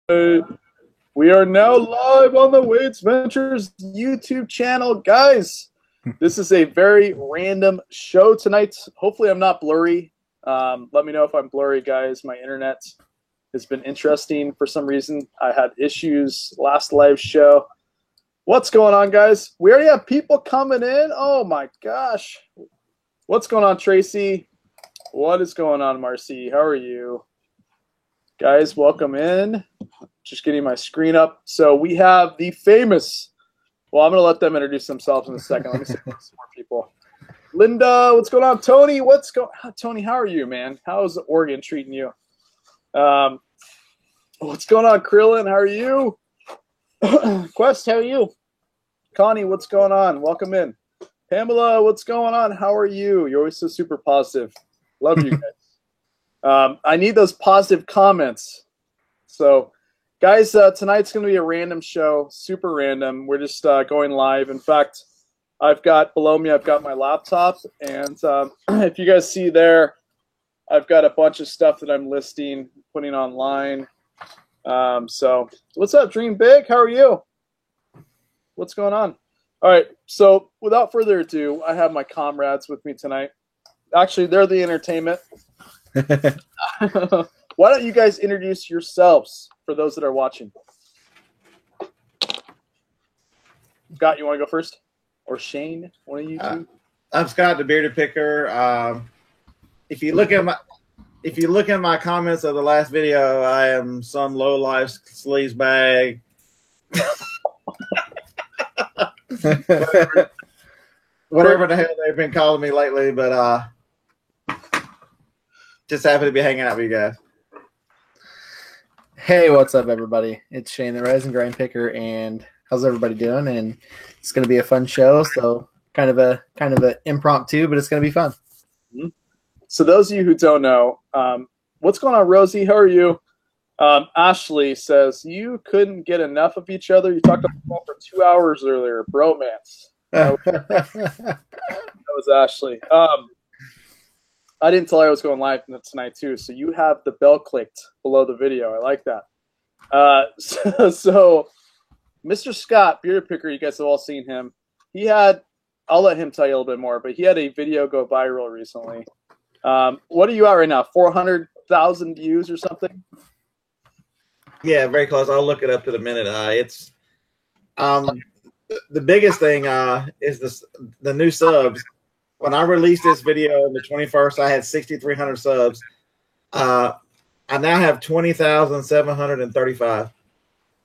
We are now live on the Wade's Ventures YouTube channel. Guys, this is a very random show tonight. Hopefully I'm not blurry. Let me know if I'm blurry, guys. My internet has been interesting for some reason. I had issues last live show. What's going on, guys? We already have people coming in. Oh my gosh. What's going on, Tracy? What is going on, Marcy? How are you? Guys, welcome in. Just getting my screen up. So we have the famous, well, I'm going to let them introduce themselves in a second. Let me see some more people. Linda, what's going on? Tony, Tony, how are you, man? How's Oregon treating you? What's going on, Krillin? How are you? Quest, how are you? Connie, what's going on? Welcome in. Pamela, what's going on? How are you? You're always so super positive. Love you guys. I need those positive comments. So, guys, tonight's going to be a random show, super random. We're just going live. In fact, below me, I've got my laptop. And if you guys see there, I've got a bunch of stuff that I'm listing, putting online. So, what's up, Dream Big? How are you? What's going on? All right, so without further ado, I have my comrades with me tonight. Actually, they're the entertainment. Why don't you guys introduce yourselves for those that are watching? Scott, you want to go first? Or Shane, one of you two? I'm Scott, the Bearded Picker. If you look at my comments of the last video, I am some low-life sleaze bag. Whatever the hell they've been calling me lately, but just happy to be hanging out with you guys. Hey, what's up, everybody? It's Shane, the Rise and Grind Picker, and how's everybody doing? And it's going to be a fun show, so kind of a impromptu, but it's going to be fun. Mm-hmm. So those of you who don't know, what's going on, Rosie? How are you? Ashley says, you couldn't get enough of each other. You talked on the phone for 2 hours earlier. Bromance. That was Ashley. I didn't tell her I was going live tonight, too. So you have the bell clicked below the video. I like that. So Mr. Scott, Bearded Picker, you guys have all seen him. I'll let him tell you a little bit more, but he had a video go viral recently. What are you at right now? 400,000 views or something? Yeah, very close. I'll look it up in a minute. It's the biggest thing is the new subs. When I released this video on the 21st, I had 6,300 subs. I now have 20,735. Off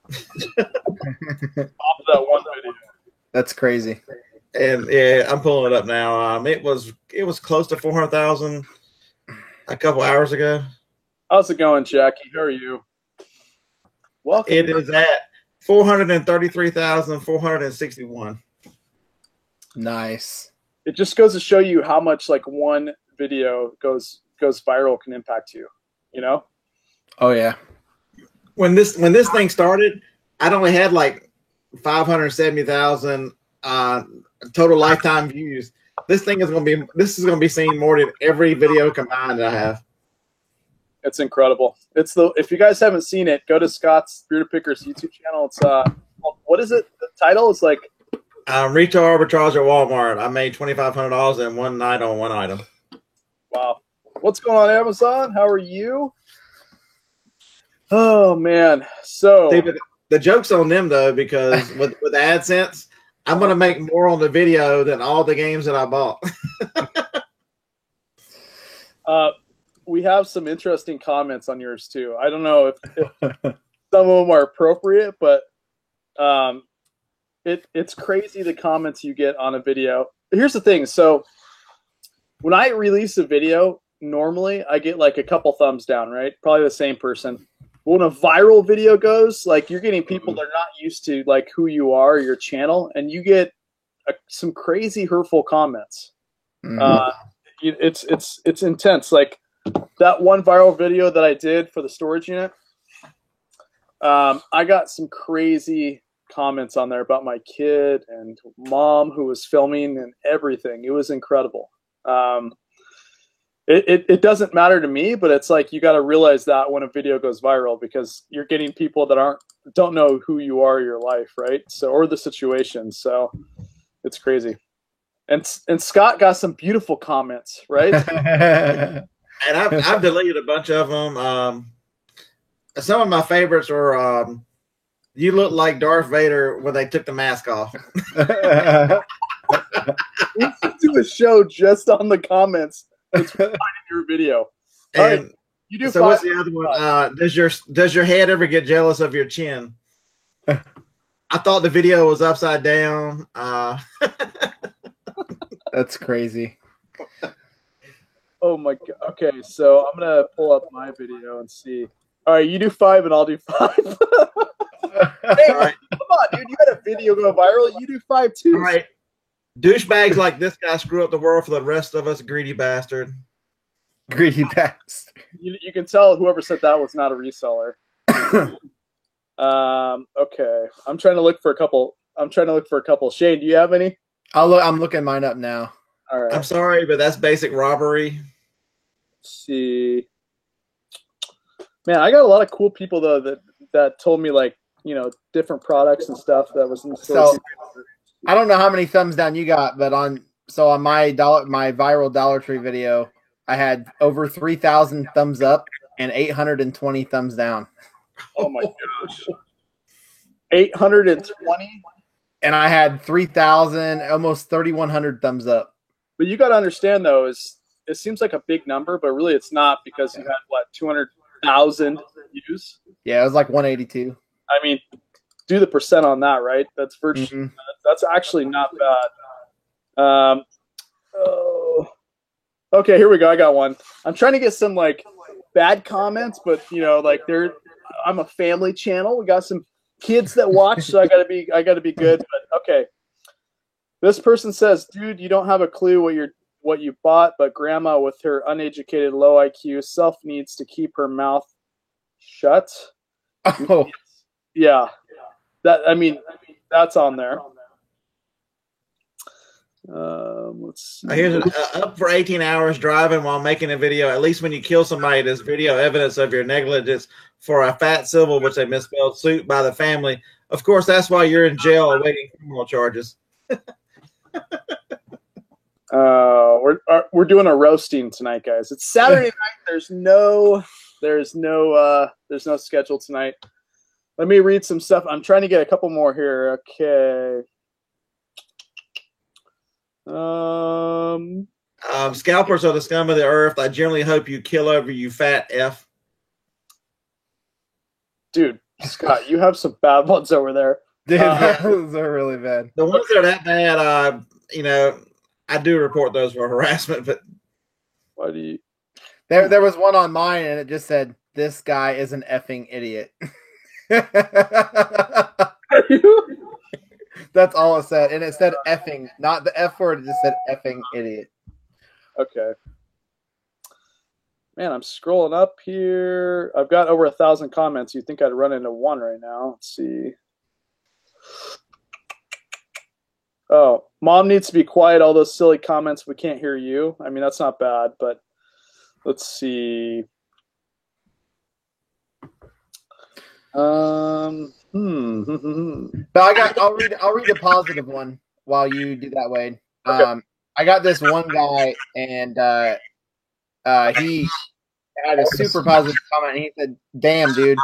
of that one video. That's crazy. And yeah, I'm pulling it up now. It was close to 400,000 a couple hours ago. How's it going, Jackie? How are you? Welcome. It is at 433,461. Nice. It just goes to show you how much like one video goes viral can impact you. You know? Oh yeah. When this thing started, I'd only had like 570,000 total lifetime views. This is going to be seen more than every video combined that I have. It's incredible. If you guys haven't seen it, go to Scott's Bearded Pickers YouTube channel. It's what is it? The title is like Retail Arbitrage at Walmart. I made $2,500 in one night on one item. Wow. What's going on, Amazon? How are you? Oh man. So see, the joke's on them though, because with AdSense, I'm gonna make more on the video than all the games that I bought. We have some interesting comments on yours too. I don't know if some of them are appropriate, but it's crazy the comments you get on a video. Here's the thing. So when I release a video, normally I get like a couple thumbs down, right? Probably the same person. But when a viral video goes, like you're getting people that are not used to like who you are, your channel, and you get some crazy hurtful comments. Mm-hmm. It's intense. Like that one viral video that I did for the storage unit, I got some crazy comments on there about my kid and mom who was filming and everything. It was incredible. it doesn't matter to me, but it's like you got to realize that when a video goes viral, because you're getting people that don't know who you are in your life, right? So, or the situation. So it's crazy. And Scott got some beautiful comments, right? And I've deleted a bunch of them. Some of my favorites were you look like Darth Vader when they took the mask off. We should do a show just on the comments. It's in your video. All And right, you do. so what's the other one? Does your head ever get jealous of your chin? I thought the video was upside down. That's crazy. Oh my god. Okay, so I'm gonna pull up my video and see. All right, you do 5 and I'll do 5. Hey, All right. come on, dude. You had a video go viral. You do 5 too. All right. Douchebags like this guy screw up the world for the rest of us, greedy bastard. Greedy bastard. You can tell whoever said that was not a reseller. Okay, I'm trying to look for a couple. Shane, do you have any? I'm looking mine up now. All right. I'm sorry, but that's basic robbery. Let's see. Man, I got a lot of cool people though that told me, like, you know, different products and stuff that was in the store. So I don't know how many thumbs down you got, but on my viral Dollar Tree video, I had over 3,000 thumbs up and 820 thumbs down. Oh my gosh. 820? And I had 3,000, almost 3,100 thumbs up. But you got to understand, though, it seems like a big number, but really it's not, because you had, what, 200,000 views? Yeah, it was like 182. I mean, do the percent on that, right? That's virtually, that's actually not bad. Oh, okay, here we go. I got one. I'm trying to get some, like, bad comments, but, you know, like, I'm a family channel. We got some kids that watch, so I gotta be good. But okay, this person says, "Dude, you don't have a clue what you bought, but Grandma, with her uneducated, low IQ self, needs to keep her mouth shut." Oh, yeah. That's on there. Let's see. Here's up for 18 hours driving while making a video. At least when you kill somebody, there's video evidence of your negligence for a fat civil, which they misspelled, suit by the family. Of course, that's why you're in jail awaiting criminal charges. We're doing a roasting tonight, guys. It's Saturday night. There's no schedule tonight. Let me read some stuff. I'm trying to get a couple more here. Okay. Scalpers are the scum of the earth. I generally hope you kill over, you fat F. Dude, Scott, you have some bad ones over there. dude, those are really bad. The ones that are that bad, you know, I do report those for harassment, but Why do you? There was one on mine, and it just said, "This guy is an effing idiot." Are you? That's all it said, and it said effing, not the F word. It just said effing idiot. Okay. Man, I'm scrolling up here. I've got over 1,000 comments. You'd think I'd run into one right now. Let's see. Oh, Mom needs to be quiet. All those silly comments. We can't hear you. I mean, that's not bad, but let's see. But I'll read a positive one while you do that, Wade. Okay. I got this one guy, and he had a super positive comment. And he said, "Damn, dude,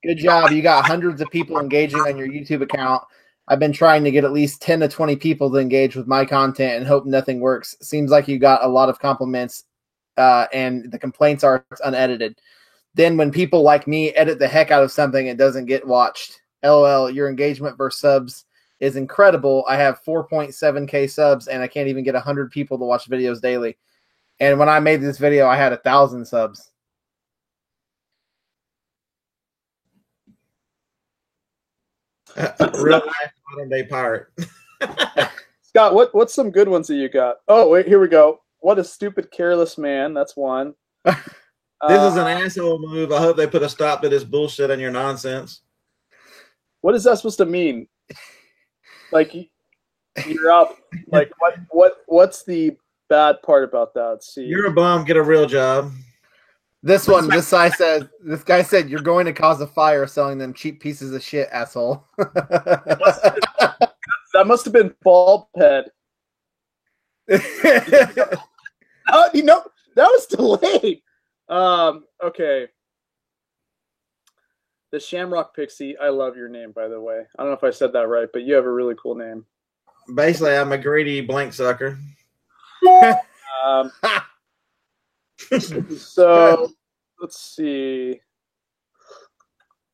good job. You got hundreds of people engaging on your YouTube account. I've been trying to get at least 10 to 20 people to engage with my content and hope nothing works. Seems like you got a lot of compliments, and the complaints are unedited. Then when people like me edit the heck out of something, it doesn't get watched. LOL, your engagement versus subs is incredible. I have 4.7K subs, and I can't even get 100 people to watch videos daily. And when I made this video, I had 1,000 subs." Real life modern day pirate. Scott, what's some good ones that you got? Oh, wait, here we go. What a stupid, careless man. That's one. This is an asshole move. I hope they put a stop to this bullshit and your nonsense. What is that supposed to mean? Like, you're up. Like, what's the bad part about that? Let's see. You're a bum. Get a real job. This guy said, you're going to cause a fire selling them cheap pieces of shit, asshole. That must have been Bald Head. That was delayed. Okay. The Shamrock Pixie. I love your name, by the way. I don't know if I said that right, but you have a really cool name. Basically, I'm a greedy blank sucker. So let's see.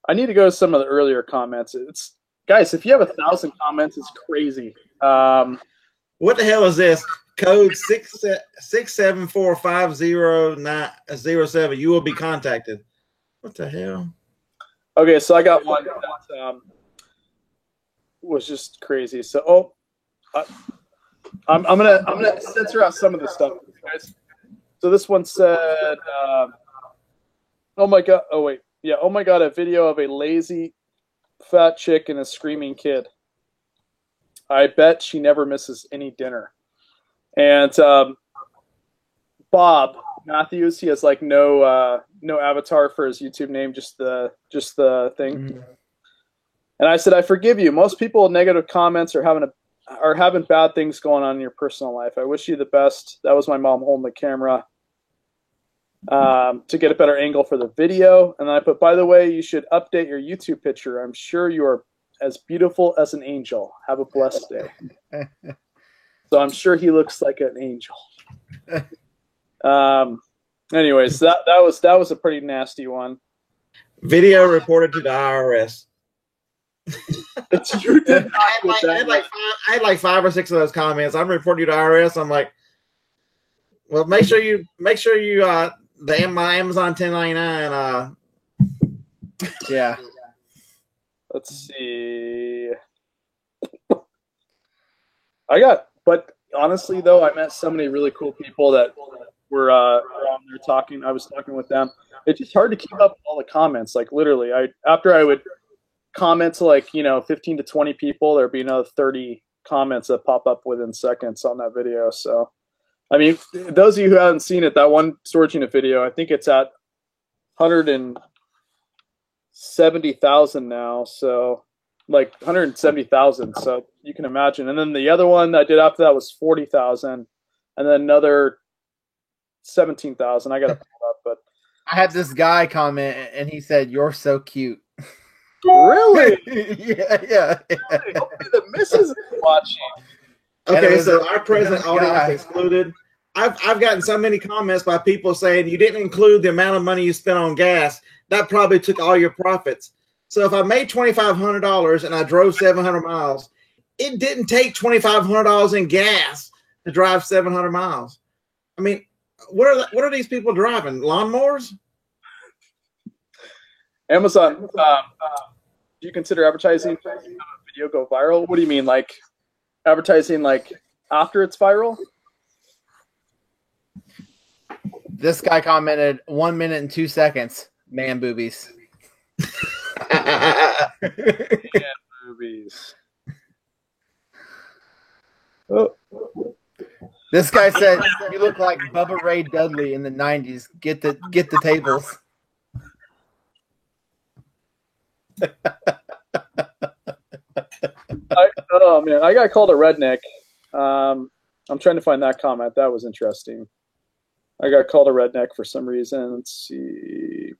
I need to go to some of the earlier comments. It's guys, if you have 1,000 comments, it's crazy. What the hell is this? Code 674500907. You will be contacted. What the hell? Okay, so I got one that was just crazy. So, I'm gonna censor out some of this stuff, guys. So this one said, "Oh my god! Oh wait, yeah. Oh my god! A video of a lazy, fat chick and a screaming kid. I bet she never misses any dinner." And Bob Matthews, he has like no avatar for his YouTube name, just the thing. Mm-hmm. And I said, "I forgive you. Most people with negative comments are having bad things going on in your personal life. I wish you the best." That was my mom holding the camera to get a better angle for the video. And then I put, "By the way, you should update your YouTube picture. I'm sure you are as beautiful as an angel. Have a blessed day." So I'm sure he looks like an angel. Anyways, that was a pretty nasty one. Video reported to the IRS. You did I had like 5 or 6 of those comments. I'm reporting to the IRS. I'm like, well, make sure you my Amazon 1099. Yeah. Let's see. But honestly though, I met so many really cool people that were on there talking. I was talking with them. It's just hard to keep up with all the comments. Like literally, after I would comment to 15 to 20 people, there'd be another 30 comments that pop up within seconds on that video. So, I mean, those of you who haven't seen it, that one storage unit video, I think it's at 170,000 now. So, like 170,000. So you can imagine. And then the other one I did after that was 40,000, and then another 17,000. I got to pull it up, but I had this guy comment, and he said, "You're so cute." Really? yeah. Hopefully the missus is watching. Okay, so our present audience excluded. I've gotten so many comments by people saying you didn't include the amount of money you spent on gas. That probably took all your profits. So if I made $2,500 and I drove 700 miles, it didn't take $2,500 in gas to drive 700 miles. I mean, what are these people driving? Lawnmowers? Amazon, do you consider advertising a video go viral? What do you mean, like advertising like after it's viral? This guy commented 1 minute and 2 seconds. Man boobies. Man boobies. Oh. This guy said, "You look like Bubba Ray Dudley in the '90s. Get the tables." Oh man, I got called a redneck. I'm trying to find that comment. That was interesting. I got called a redneck for some reason. Let's see.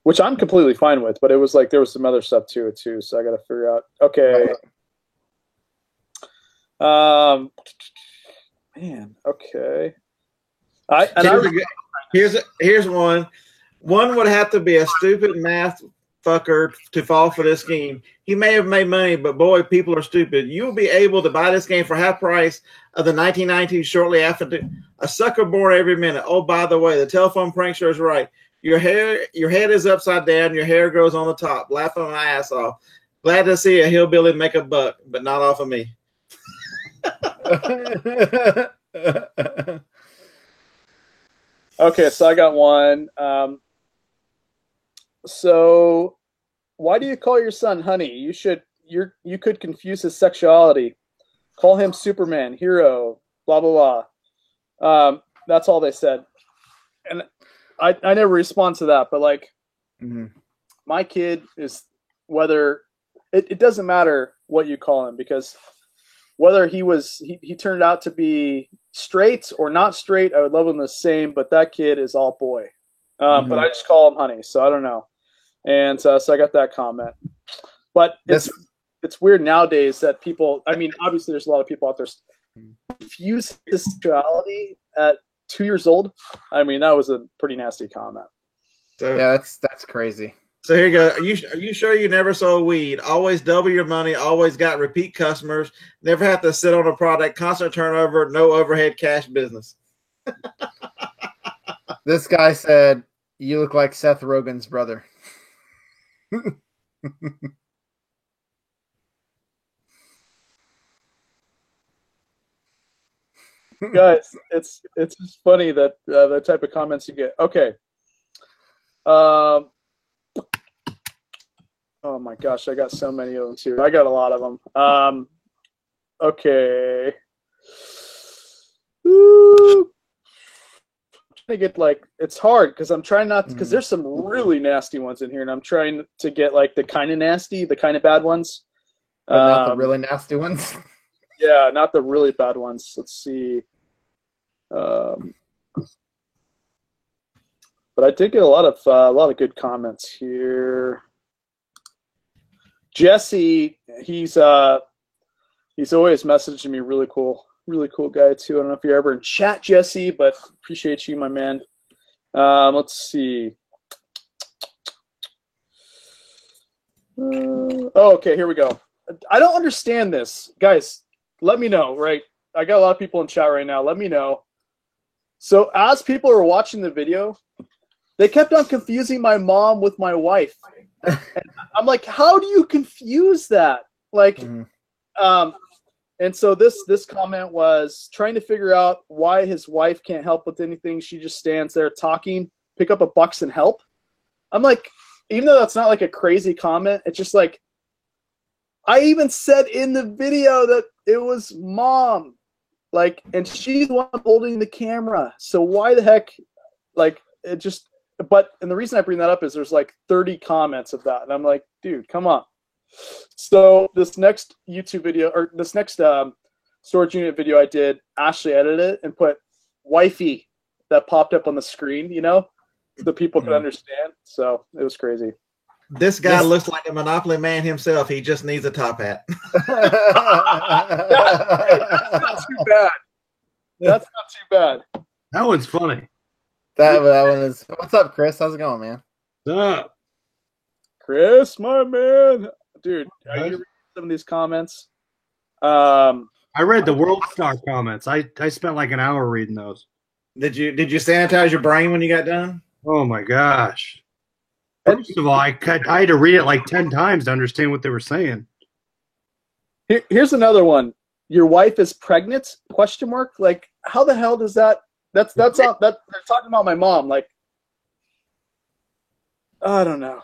Which I'm completely fine with, but it was like there was some other stuff to it too, so I got to figure out. Okay. Man, okay. Here's one. One would have to be a stupid math fucker to fall for this scheme. He may have made money, but boy, people are stupid. You will be able to buy this game for half price of the 1992 shortly after. A sucker born every minute. Oh, by the way, the telephone prankster is right. Your head is upside down. Your hair grows on the top. Laughing my ass off. Glad to see a hillbilly make a buck, but not off of me. Okay, so I got one. So why do you call your son honey? You could confuse his sexuality. Call him Superman, hero, blah blah blah. That's all they said, and I never respond to that. But like, my kid is whether it doesn't matter what you call him, because whether he turned out to be straight or not straight, I would love him the same. But that kid is all boy. But I just call him honey, so I don't know. And so I got that comment. But it's weird nowadays that people, I mean, obviously there's a lot of people out there confuse his sexuality at 2 years old. I mean, that was a pretty nasty comment. So, yeah, that's crazy. So here you go. Are you sure you never sold weed? Always double your money. Always got repeat customers. Never have to sit on a product. Constant turnover. No overhead cash business. This guy said, "You look like Seth Rogen's brother." Guys, it's just funny that the type of comments you get. Okay. Oh my gosh, I got so many of them too. I got a lot of them. Okay. Ooh. I'm trying to get like, it's hard because I'm trying not to, because there's some really nasty ones in here, and I'm trying to get like the kind of nasty, the kind of bad ones. But not the really nasty ones. Yeah, not the really bad ones. Let's see. But I did get a lot of good comments here. Jesse, he's always messaging me. Really cool guy too. I don't know if you're ever in chat, Jesse, but appreciate you, my man. Let's see. Okay, here we go. I don't understand this, guys. Let me know. Right, I got a lot of people in chat right now. Let me know. So as people are watching the video, they kept on confusing my mom with my wife. And I'm like, how do you confuse that? Like, and so this comment was trying to figure out why his wife can't help with anything. She just stands there talking, pick up a bucks and help. I'm like, even though that's not like a crazy comment, it's just like, I even said in the video that it was mom, like, and she's the one holding the camera. So why the heck, like, it just. But, and the reason I bring that up is there's like 30 comments of that. And I'm like, dude, come on. So this next YouTube video, or this next storage unit video I did, Ashley edited it and put wifey that popped up on the screen, you know, so that people could understand. So it was crazy. This guy looks like a Monopoly man himself. He just needs a top hat. That's not too bad. That's not too bad. That one's funny. That one is. What's up, Chris? How's it going, man? What's up? Chris, my man. Dude, are you reading some of these comments? I read the World Star comments. I spent like an hour reading those. Did you sanitize your brain when you got done? Oh my gosh. First of all, I had to read it like 10 times to understand what they were saying. Here's another one. Your wife is pregnant? Question mark. Like, how the hell does that? That's not that they're talking about my mom. Like, I don't know.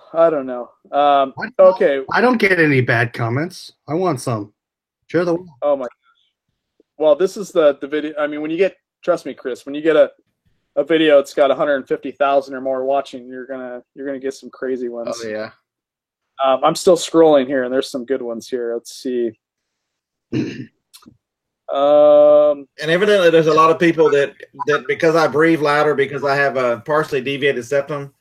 Okay. I don't get any bad comments. I want some. Share the. Oh my gosh. Well, this is the video. I mean, when you get, trust me, Chris, when you get a video, it's got 150,000 or more watching. You're gonna get some crazy ones. Oh yeah. I'm still scrolling here, and there's some good ones here. Let's see. And evidently there's a lot of people that because I breathe louder because I have a partially deviated septum,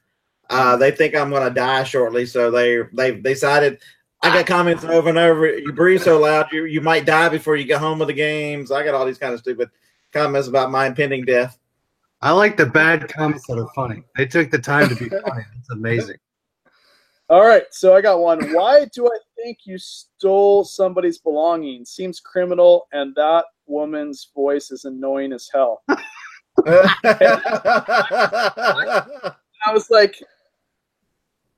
they think I'm going to die shortly. So they've decided. I got comments over and over. You breathe so loud, you might die before you get home with the games. I got all these kind of stupid comments about my impending death. I like the bad comments that are funny. They took the time to be funny. It's amazing. All right, so I got one. Why do I think you stole somebody's belongings? Seems criminal, and that woman's voice is annoying as hell. I was like,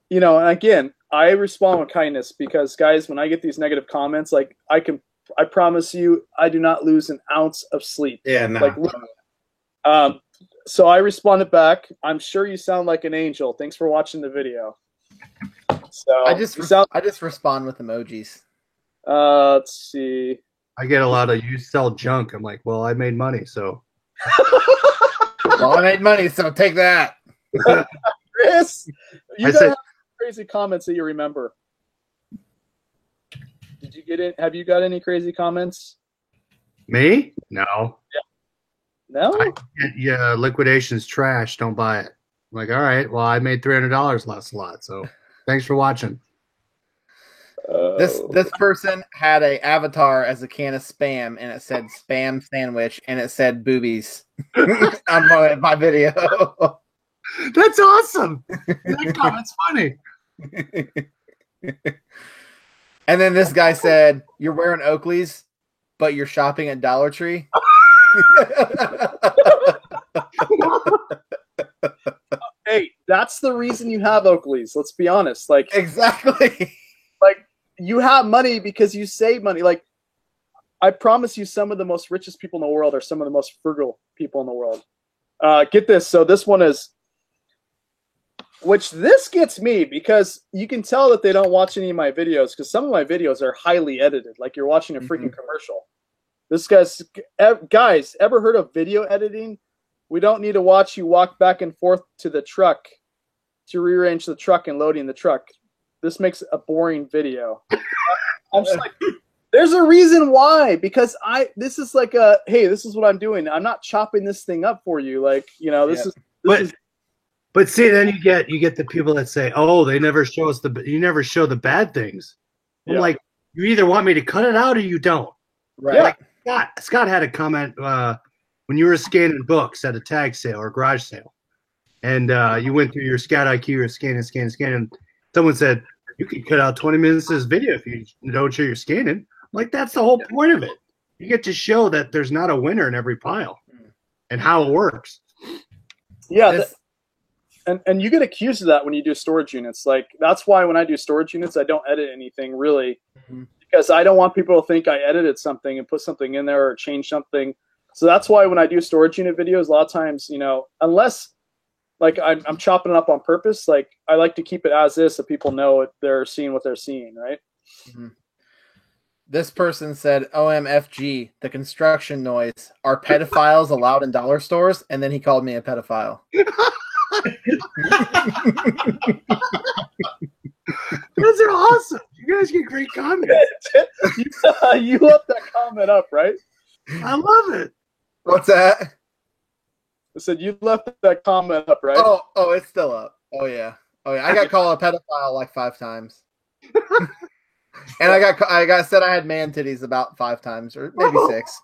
you know, and again, I respond with kindness because, guys, when I get these negative comments, like I promise you, I do not lose an ounce of sleep. Yeah, no. Like, so I responded back. I'm sure you sound like an angel. Thanks for watching the video. So I just respond with emojis. Let's see. I get a lot of you sell junk. I'm like, well, I made money, so. Well, I made money, so take that. Chris, you I guys said- have crazy comments that you remember. Did you get it? Have you got any crazy comments? Me? No. No? Yeah, liquidation's trash. Don't buy it. I'm like, all right, well, I made $300 last lot, so thanks for watching. This person had a avatar as a can of Spam, and it said Spam sandwich, and it said boobies on my video. That's awesome. That comment's funny. And then this guy said, "You're wearing Oakley's, but you're shopping at Dollar Tree." Hey, that's the reason you have Oakley's. Let's be honest. Like, Exactly. you have money because you save money. Like, I promise you, some of the most richest people in the world are some of the most frugal people in the world. Get this. So this one is, which this gets me because you can tell that they don't watch any of my videos because some of my videos are highly edited. Like you're watching a freaking commercial. This guys, ever heard of video editing? We don't need to watch you walk back and forth to the truck to rearrange the truck and loading the truck. This makes a boring video. I'm just like, there's a reason why, because this is like hey, this is what I'm doing. I'm not chopping this thing up for you. Like, you know, this is But see, then you get the people that say, "Oh, they never show us you never show the bad things." I'm Yeah. like, you either want me to cut it out or you don't. Right. Yeah. Like Scott had a comment when you were scanning books at a tag sale or garage sale, and you went through your Scat IQ, you're scanning, and someone said you could cut out 20 minutes of this video if you don't show you're scanning. I'm like, that's the whole point of it. You get to show that there's not a winner in every pile and how it works. yeah. And you get accused of that when you do storage units. Like, that's why when I do storage units, I don't edit anything really, because I don't want people to think I edited something and put something in there or change something. So that's why when I do storage unit videos, a lot of times, you know, unless like I'm chopping it up on purpose, like I like to keep it as is so people know they're seeing what they're seeing, right? Mhm. This person said, "OMFG, the construction noise. Are pedophiles allowed in dollar stores?" And then he called me a pedophile. Those are awesome. You guys get great comments. You left that comment up, right? I love it. What's that? I said you left that comment up, right? Oh, it's still up. Oh yeah. I got called a pedophile like 5 times. And I got said I had man titties about 5 times or maybe 6.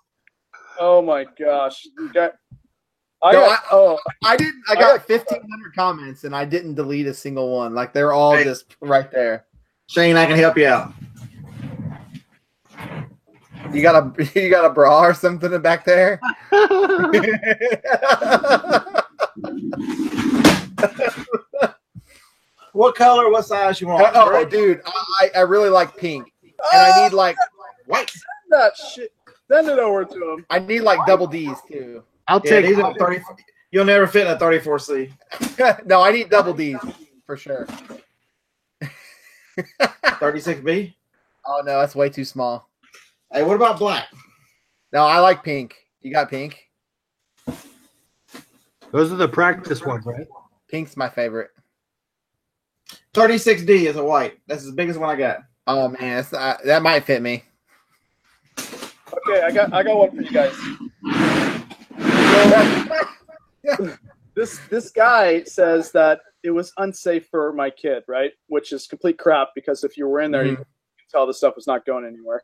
Oh my gosh. I got 1,500 comments and I didn't delete a single one. Like they're all just right there. Shane, I can help you out. You got a bra or something back there? What color? What size you want? Oh, dude, I really like pink, and I need like white. That shit. Send it over to him. I need like double D's too. I'll Yeah, take these are 30. You'll never fit in a 34C. No, I need double D's for sure. 36B. Oh no, that's way too small. Hey, what about black? No, I like pink. You got pink? Those are the practice ones, right? Pink's my favorite. 36D is a white. That's the biggest one I got. Oh man, that might fit me. Okay, I got one for you guys. This guy says that it was unsafe for my kid, right? Which is complete crap because if you were in there, you can tell the stuff was not going anywhere.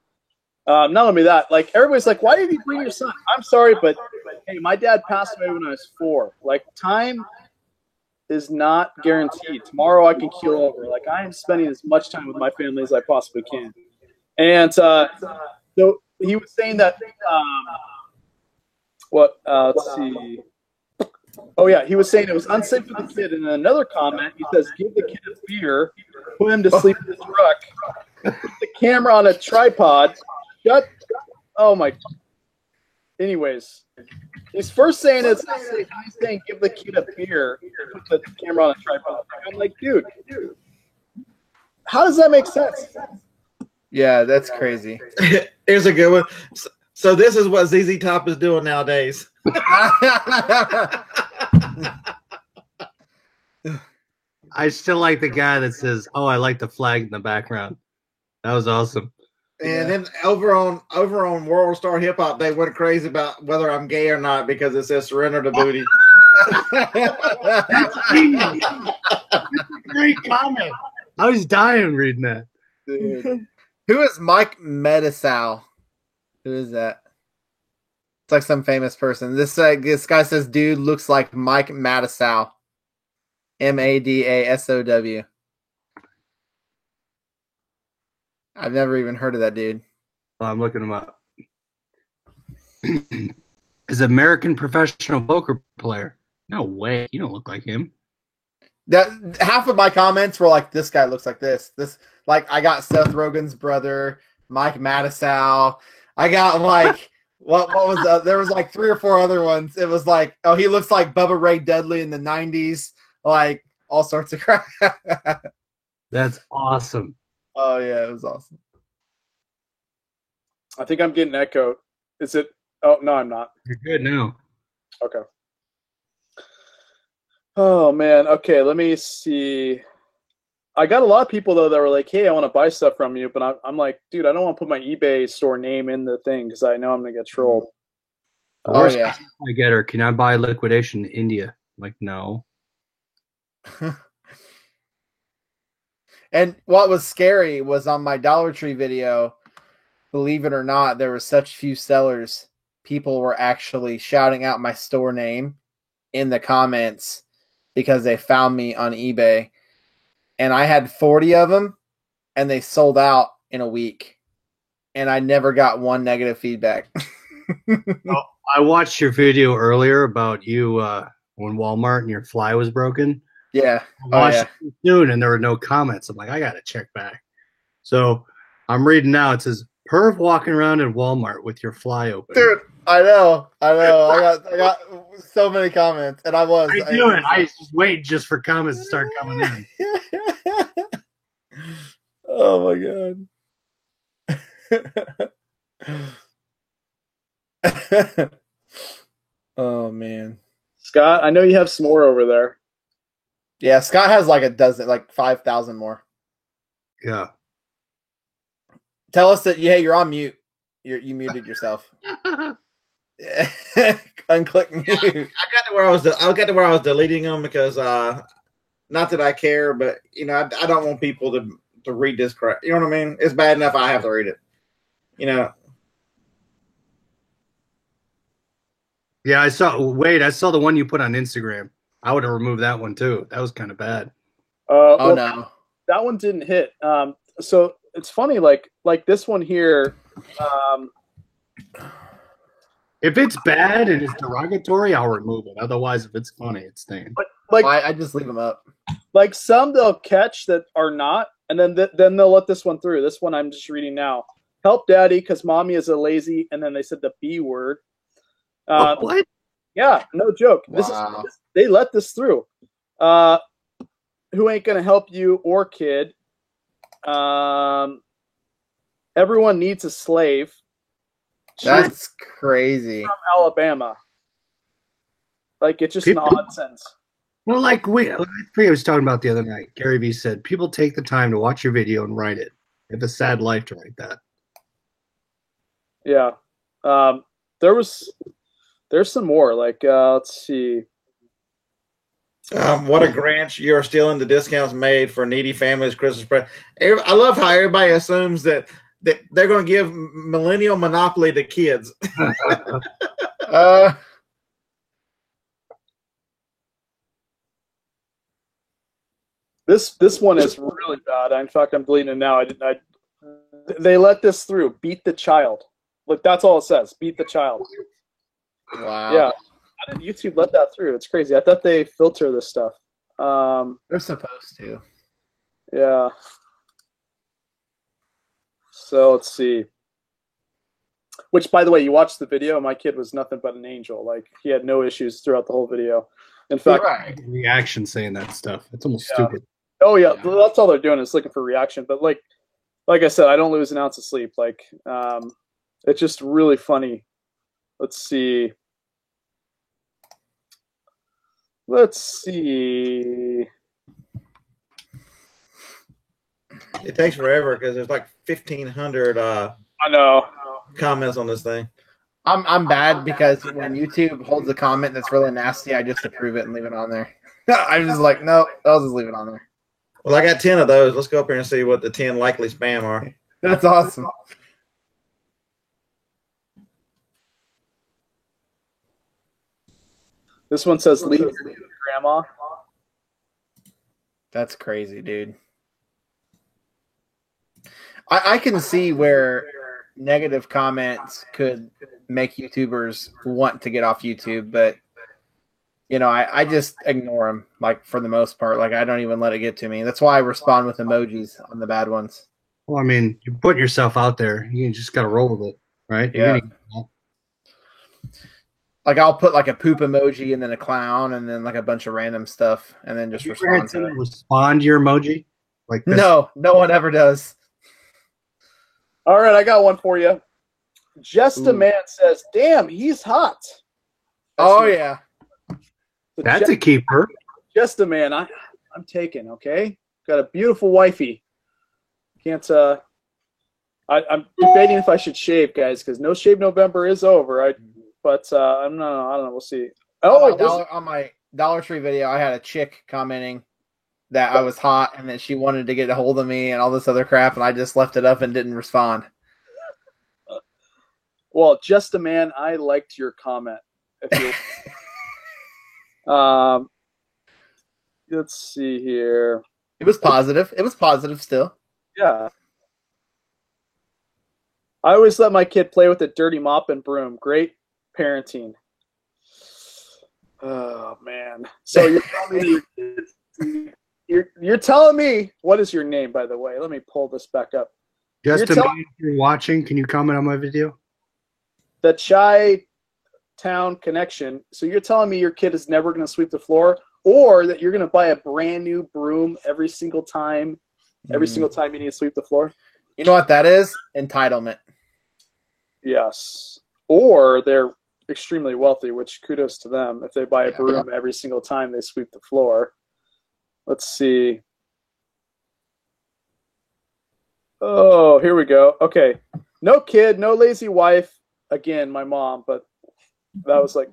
Not only that, like everybody's like, "Why did you bring your son?" I'm sorry, but hey, my dad passed away when I was 4. Like time is not guaranteed. Tomorrow I can keel over. Like I am spending as much time with my family as I possibly can. And so he was saying that. Let's see. Oh yeah, he was saying it was unsafe for the kid. And in another comment, he says, "Give the kid a beer, put him to sleep in the truck, put the camera on a tripod." Oh my. Anyways, he's first saying it's unsafe. He's saying give the kid a beer, put the camera on a tripod. I'm like, dude, how does that make sense? Yeah, that's crazy. Here's a good one. So this is what ZZ Top is doing nowadays. I still like the guy that says, "Oh, I like the flag in the background." That was awesome. And then over on World Star Hip Hop, they went crazy about whether I'm gay or not because it says "surrender to booty." Great comment. I was dying reading that. Dude. Who is Mike Medisal? Who is that? It's like some famous person. This guy says, "Dude looks like Mike Madisow." Madasow. I've never even heard of that dude. Well, I'm looking him up. Is American professional poker player? No way. You don't look like him. That half of my comments were like, "This guy looks like this." This like I got Seth Rogen's brother, Mike Madisow. I got like what was there was like 3 or 4 other ones. It was like, oh, he looks like Bubba Ray Dudley in the 90s. Like all sorts of crap. That's awesome. Oh yeah, it was awesome. I think I'm getting echoed. Is it? Oh no, I'm not. You're good now. Okay. Oh man. Okay, let me see. I got a lot of people though that were like, "Hey, I want to buy stuff from you," but I'm like, dude, I don't want to put my eBay store name in the thing because I know I'm gonna get trolled. Oh yeah. I get her. Can I buy liquidation in India? I'm like, no. And what was scary was on my Dollar Tree video, believe it or not, there were such few sellers. People were actually shouting out my store name in the comments because they found me on eBay. And I had 40 of them, and they sold out in a week. And I never got one negative feedback. I watched your video earlier about you when Walmart and your fly was broken. Yeah. I watched it soon, and there were no comments. I'm like, I got to check back. So I'm reading now. It says, "Perv walking around in Walmart with your fly open." Dude, I know. I got so many comments, and I was. I do it. I just wait just for comments to start coming in. Oh my god. Oh man. Scott, I know you have some more over there. Yeah, Scott has like a dozen, like 5,000 more. Yeah. Tell us that you're on mute. You muted yourself. Unclick mute. I got to where I was deleting them because not that I care, but you know, I don't want people to read this crap. You know what I mean? It's bad enough I have to read it. You know. Yeah, I saw the one you put on Instagram. I would have removed that one too. That was kind of bad. Oh no. That one didn't hit. So it's funny, like this one here. If it's bad and it's derogatory, I'll remove it. Otherwise, if it's funny, it's staying. But like I just leave them up. Like some they'll catch that are not, and then they'll let this one through. This one I'm just reading now. Help daddy because mommy is a lazy, and then they said the B word. What? Yeah, no joke. Wow. They let this through. Who ain't gonna help you or kid? Everyone needs a slave. That's crazy. From Alabama. Like it's just an odd sense. Well, like I was talking about the other night. Gary Vee said people take the time to watch your video and write it. They have a sad life to write that. Yeah. There's some more. Like let's see. What a Grinch. You're stealing the discounts made for needy families Christmas present. I love how everybody assumes that they're going to give millennial monopoly to kids. This one is really bad. In fact, I'm deleting it now. They let this through. Beat the child. Look, that's all it says. Beat the child. Wow. Yeah. How did YouTube let that through? It's crazy. I thought they filter this stuff. They're supposed to. Yeah. So let's see. Which, by the way, you watched the video. My kid was nothing but an angel. Like he had no issues throughout the whole video. In fact, reaction saying that stuff. It's almost stupid. Oh yeah, that's all they're doing is looking for reaction. But like, like I said, I don't lose an ounce of sleep. Like, it's just really funny. Let's see. It takes forever because there's like 1,500 I know. comments on this thing. I'm bad because when YouTube holds a comment that's really nasty, I just approve it and leave it on there. I'm just like, no, I'll just leave it on there. Well, I got 10 of those. Let's go up here and see what the 10 likely spam are. That's awesome. This one says leave it to grandma. That's crazy, dude. I can see where negative comments could make YouTubers want to get off YouTube, but you know, I just ignore them, like, for the most part. Like, I don't even let it get to me. That's why I respond with emojis on the bad ones. Well, I mean, you put yourself out there. You just got to roll with it, right? Yeah. Like, I'll put like a poop emoji and then a clown and then like a bunch of random stuff and then just respond to it. Respond to your emoji? Like this? No one ever does. All right, I got one for you. Just a Man says, damn, he's hot. Oh, yeah. That's a keeper. Just a Man. I'm taken, okay? Got a beautiful wifey. Can't, I'm debating if I should shave, guys, because No Shave November is over. I don't know. We'll see. On my Dollar Tree video, I had a chick commenting that I was hot and that she wanted to get a hold of me and all this other crap, and I just left it up and didn't respond. Well, Just a Man, I liked your comment. If you, let's see here. It was positive. It was positive still. Yeah. I always let my kid play with a dirty mop and broom. Great parenting. Oh, man. So you're telling me, you're telling me, what is your name, by the way? Let me pull this back up. Just a man, if you're watching, can you comment on my video? The Chi Town Connection. So you're telling me your kid is never going to sweep the floor, or that you're going to buy a brand new broom every single time you need to sweep the floor? You know what that is? Entitlement. Yes. Or they're extremely wealthy, which kudos to them if they buy a broom every single time they sweep the floor. Let's see. Oh, here we go. Okay. No kid, no lazy wife. Again, my mom, but that was like,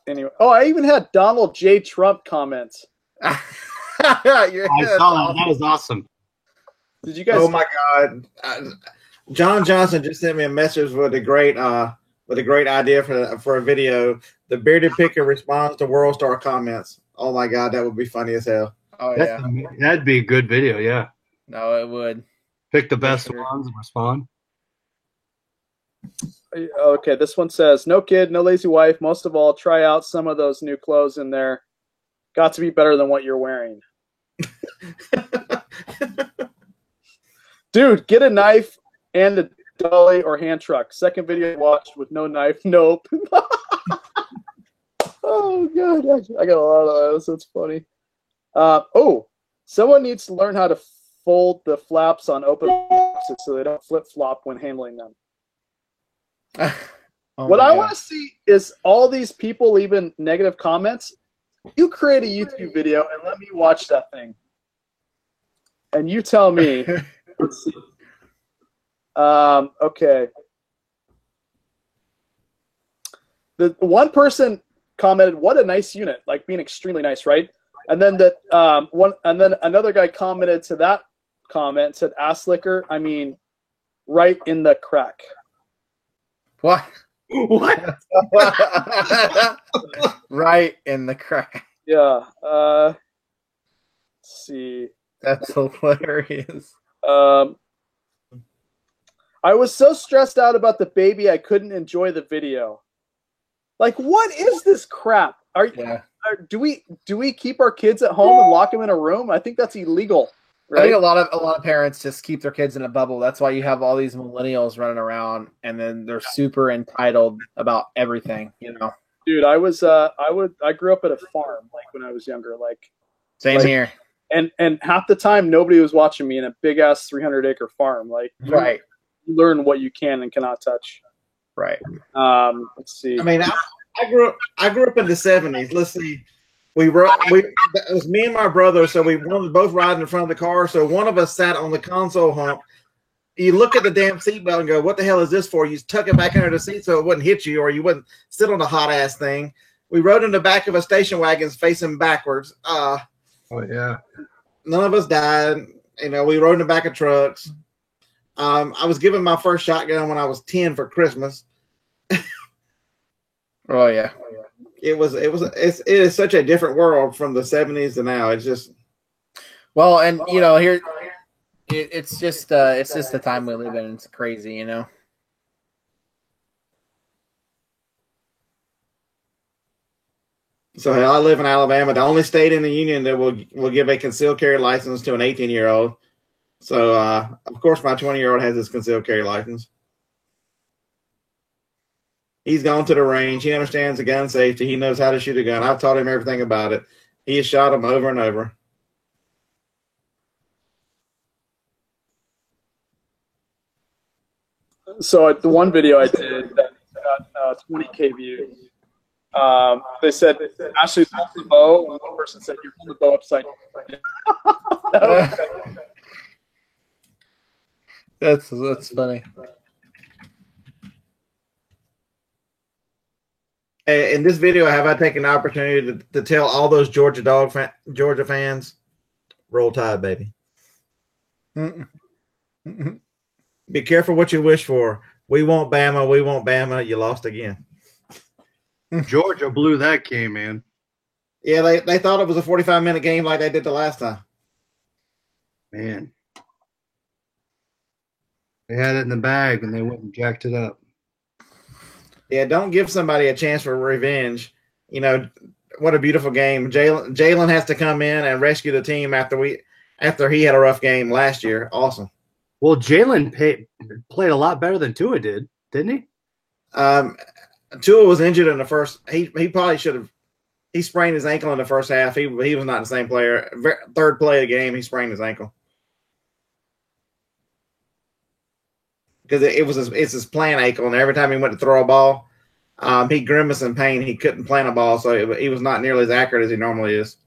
anyway. Oh, I even had Donald J. Trump comments. I saw that. That was awesome. Did you guys? Oh my God. John Johnson just sent me a message with a great idea for a video. The bearded picker responds to World Star comments. Oh my God, that would be funny as hell. Oh yeah, that'd be a good video. Yeah. No, it would. Pick the best ones and respond. Okay, this one says, no kid, no lazy wife. Most of all, try out some of those new clothes in there. Got to be better than what you're wearing. Dude, get a knife and a dolly or hand truck. Second video I watched with no knife. Nope. Oh, God. I got a lot of those. That's funny. Someone needs to learn how to fold the flaps on open boxes so they don't flip-flop when handling them. What I want to see is all these people leaving negative comments. You create a YouTube video and let me watch that thing. And you tell me. Let's see. Okay. The one person commented, "What a nice unit!" Like being extremely nice, right? And then then another guy commented to that comment, said, "Ass licker." I mean, right in the crack. What? What? Right in the crack. Yeah. Let's see. That's hilarious. I was so stressed out about the baby I couldn't enjoy the video. Like, what is this crap? Do we keep our kids at home and lock them in a room? I think that's illegal. Right? I think a lot of parents just keep their kids in a bubble. That's why you have all these millennials running around, and then they're super entitled about everything. You know, dude. I grew up at a farm, like when I was younger. Like, same here. and half the time nobody was watching me in a big ass 300-acre farm. Like, Right. you learn what you can and cannot touch. Right. Let's see. I mean, I grew up in the 70s. Let's see. It was me and my brother, so we wanted both riding in front of the car. So one of us sat on the console hump. You look at the damn seatbelt and go, "What the hell is this for?" You tuck it back under the seat so it wouldn't hit you, or you wouldn't sit on a hot ass thing. We rode in the back of a station wagon facing backwards. Oh yeah. None of us died. You know, we rode in the back of trucks. I was given my first shotgun when I was 10 for Christmas. Oh yeah. It is such a different world from the 70s to now. It's just, well, and you know, here it's just the time we live in. It's crazy, you know. so hell, I live in Alabama, the only state in the union that will give a concealed carry license to an 18-year-old. So of course my 20-year-old has his concealed carry license. He's gone to the range. He understands the gun safety. He knows how to shoot a gun. I've taught him everything about it. He has shot them over and over. So the one video I did that got 20K views. They said Ashley's holding the bow, and one person said you're holding the bow upside down. That's funny. In this video, have I taken the opportunity to tell all those Georgia fans, roll tide, baby. Be careful what you wish for. We want Bama. We want Bama. You lost again. Georgia blew that game, man. Yeah, they thought it was a 45-minute game like they did the last time. Man. They had it in the bag and they went and jacked it up. Yeah, don't give somebody a chance for revenge. You know, what a beautiful game. Jalen has to come in and rescue the team after he had a rough game last year. Awesome. Well, Jalen played a lot better than Tua did, didn't he? Tua was injured in the first. He probably should have. He sprained his ankle in the first half. He was not the same player. Third play of the game, he sprained his ankle because it's his plant ankle, and every time he went to throw a ball, he grimaced in pain. He couldn't plant a ball, so he was not nearly as accurate as he normally is.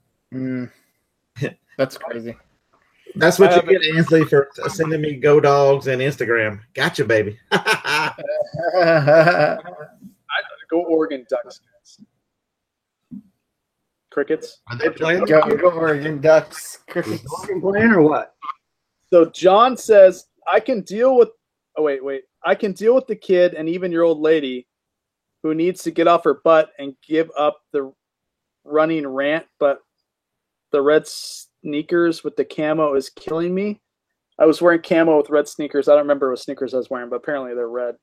That's crazy. That's what you get, Ansley, for sending me Go Dogs and Instagram. Gotcha, baby. Go Oregon Ducks. Crickets. Are they playing? Go Oregon Ducks. Is Oregon playing or what? So John says, I can deal with I can deal with the kid and even your old lady who needs to get off her butt and give up the running rant, but the red sneakers with the camo is killing me. I was wearing camo with red sneakers. I don't remember what sneakers I was wearing, but apparently they're red.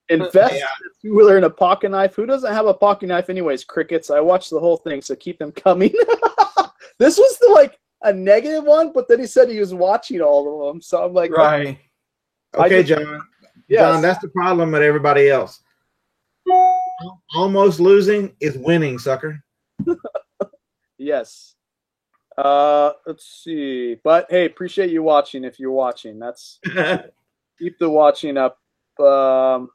Invest in a two-wheeler and a pocket knife. Who doesn't have a pocket knife anyways? Crickets. I watched the whole thing, so keep them coming. This was a negative one, but then he said he was watching all of them. So I'm like, right. Okay, John. Yes. John, that's the problem with everybody else. Almost losing is winning, sucker. Yes. Let's see. But hey, appreciate you watching. If you're watching, that's keep the watching up. Or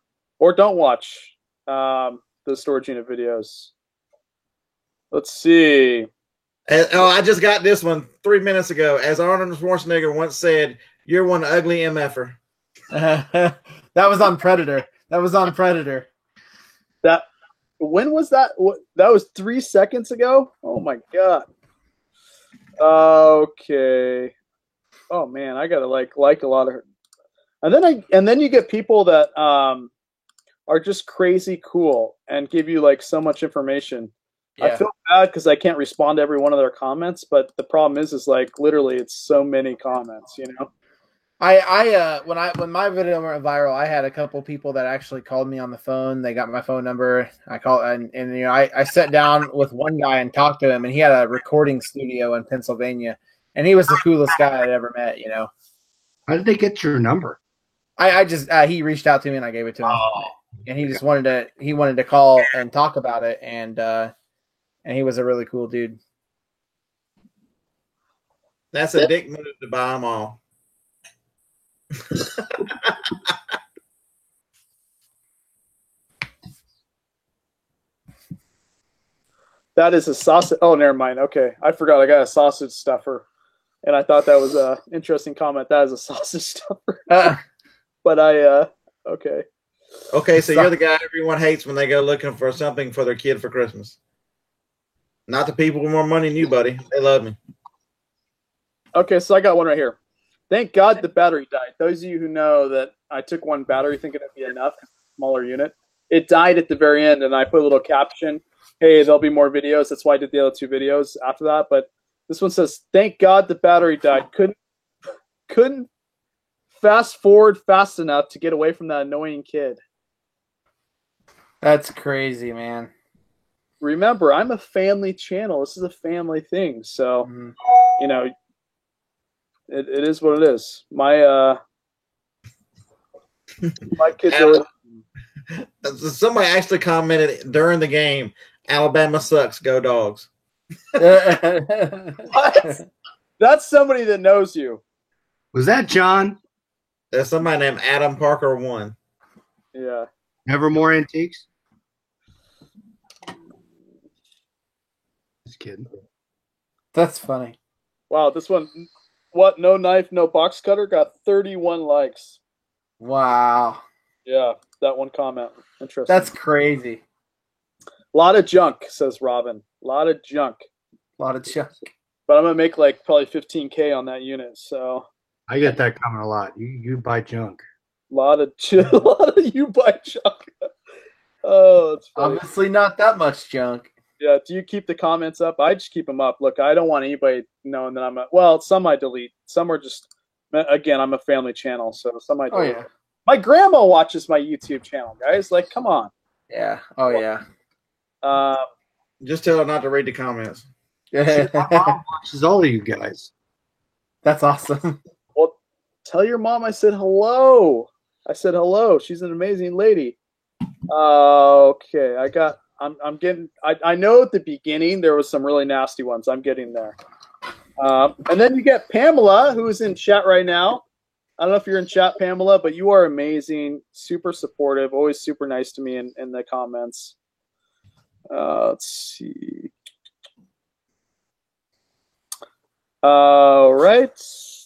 don't watch the storage unit videos. Let's see. I just got this one 3 minutes ago. As Arnold Schwarzenegger once said, "You're one ugly MFer." That was on Predator. When was that? That was 3 seconds ago. Oh my god. Okay. Oh man, I gotta like a lot of her. And then you get people that are just crazy cool and give you so much information. Yeah. I feel bad because I can't respond to every one of their comments, but the problem is literally it's so many comments, you know. When my video went viral, I had a couple people that actually called me on the phone. They got my phone number. I called and you know I sat down with one guy and talked to him, and he had a recording studio in Pennsylvania, and he was the coolest guy I'd ever met. You know. How did they get your number? I just he reached out to me and I gave it to him, and he just wanted to call and talk about it, and he was a really cool dude. That's a dick move to buy them all. That is a sausage. Oh, never mind. Okay, I forgot. I got a sausage stuffer, and I thought that was a interesting comment. That is a sausage stuffer. But okay. Okay, so you're the guy everyone hates when they go looking for something for their kid for Christmas. Not the people with more money than you, buddy. They love me. Okay, so I got one right here. Thank God the battery died. Those of you who know that I took one battery thinking it'd be enough, smaller unit. It died at the very end, and I put a little caption, hey, there'll be more videos. That's why I did the other 2 videos after that. But this one says, thank God the battery died. Couldn't fast forward fast enough to get away from that annoying kid. That's crazy, man. Remember, I'm a family channel. This is a family thing. So, you know, it is what it is. My kids are... Somebody actually commented during the game, Alabama sucks, go Dogs. What? That's somebody that knows you. Was that John? There's somebody named Adam Parker 1. Yeah. Nevermore Antiques? Just kidding. That's funny. Wow, this one, what? No knife, no box cutter, got 31 likes. Wow. Yeah, that one comment. Interesting. That's crazy. A lot of junk, says Robin. A lot of junk. A lot of junk. But I'm going to make like probably 15K on that unit. So I get that comment a lot. You buy junk. a lot of you buy junk. Oh, it's funny. Obviously not that much junk. Yeah, do you keep the comments up? I just keep them up. Look, I don't want anybody knowing that well, some I delete. Some are just, again, I'm a family channel, so some I delete. Oh, yeah. My grandma watches my YouTube channel, guys. Like, come on. Yeah. Oh, yeah. Just tell her not to read the comments. My mom watches all of you guys. That's awesome. Well, tell your mom I said hello. I said hello. She's an amazing lady. Okay, I'm getting. I know at the beginning there was some really nasty ones. I'm getting there. And then you get Pamela, who's in chat right now. I don't know if you're in chat, Pamela, but you are amazing, super supportive, always super nice to me in the comments. Let's see. All right.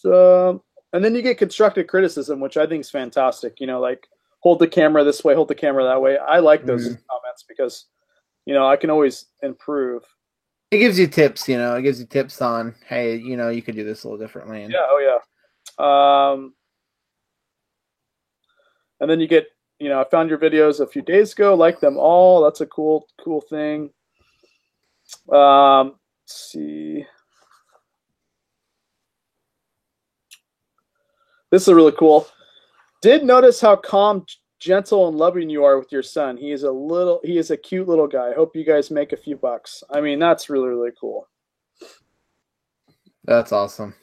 And then you get constructive criticism, which I think is fantastic. You know, like hold the camera this way, hold the camera that way. I like those comments because, you know, I can always improve. It gives you tips, you know. It gives you tips on, hey, you know, you could do this a little differently. And... Yeah. Oh, yeah. And then you get, you know, I found your videos a few days ago, like them all. That's a cool thing. Let's see. This is really cool. Did notice how calm, gentle, and loving you are with your son. He is a cute little guy. Hope you guys make a few bucks. I mean, that's really, really cool. That's awesome.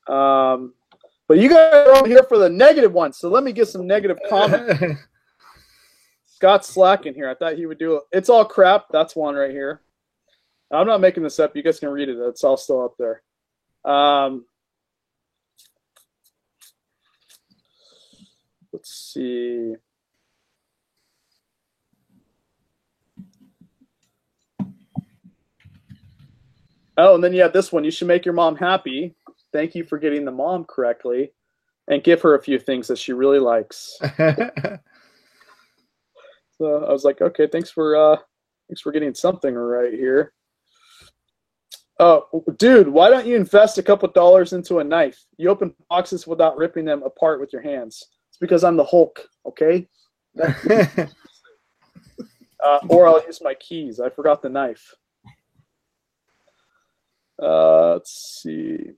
But you guys are all here for the negative ones, so let me get some negative comments. Scott's slacking here. I thought he would do it. It's all crap. That's one right here. I'm not making this up. You guys can read it. It's all still up there. Let's see. Oh, and then you have this one. You should make your mom happy. Thank you for getting the mom correctly, and give her a few things that she really likes. So I was like, okay, thanks for getting something right here. Oh, dude, why don't you invest a couple dollars into a knife? You open boxes without ripping them apart with your hands. It's because I'm the Hulk, okay? Or I'll use my keys. I forgot the knife. Let's see.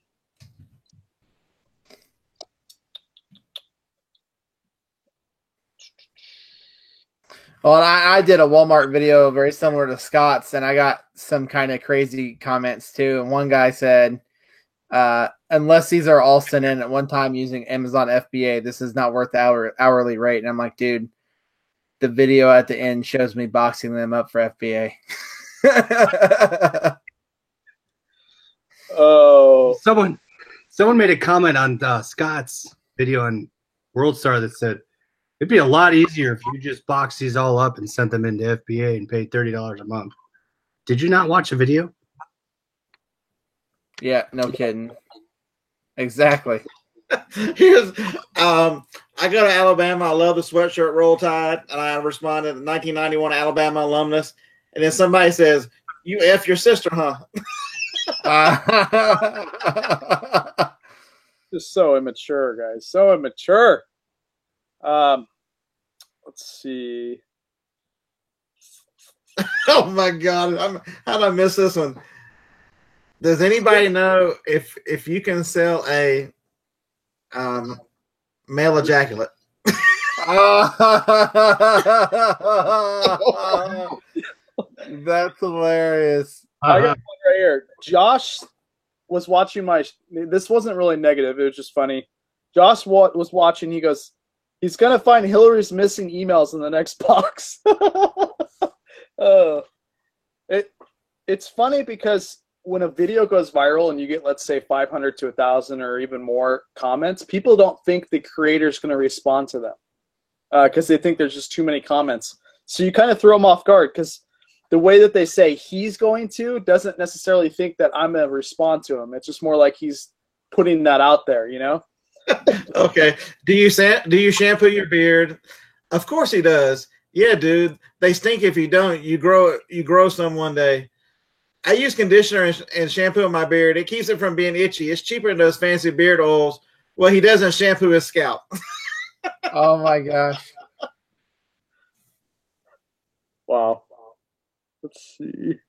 Well, I did a Walmart video very similar to Scott's, and I got some kind of crazy comments too. And one guy said, unless these are all sent in at one time using Amazon FBA, this is not worth the hourly rate. And I'm like, dude, the video at the end shows me boxing them up for FBA. Oh. Someone Someone made a comment on Scott's video on World Star that said it'd be a lot easier if you just boxed these all up and sent them into FBA and paid $30 a month. Did you not watch the video? Yeah, no kidding. Exactly. Here's I go to Alabama. I love the sweatshirt Roll Tide, and I responded 1991 Alabama alumnus, and then somebody says, "You F your sister, huh?" Just so immature, guys. So immature. Let's see. Oh my God! How did I miss this one? Does anybody know if you can sell a male ejaculate? That's hilarious. I got one right here. Josh was watching my. This wasn't really negative. It was just funny. Josh was watching. He goes, he's gonna find Hillary's missing emails in the next box. It's funny because when a video goes viral and you get, let's say, 500 to 1,000 or even more comments, people don't think the creator's going to respond to them because they think there's just too many comments. So you kind of throw them off guard because the way that they say he's going to doesn't necessarily think that I'm going to respond to him. It's just more like he's putting that out there, you know? Okay. Do you shampoo your beard? Of course he does. Yeah, dude. They stink if you don't. You grow some one day. I use conditioner and shampoo in my beard. It keeps it from being itchy. It's cheaper than those fancy beard oils. Well, he doesn't shampoo his scalp. Oh my gosh. Wow. Let's see.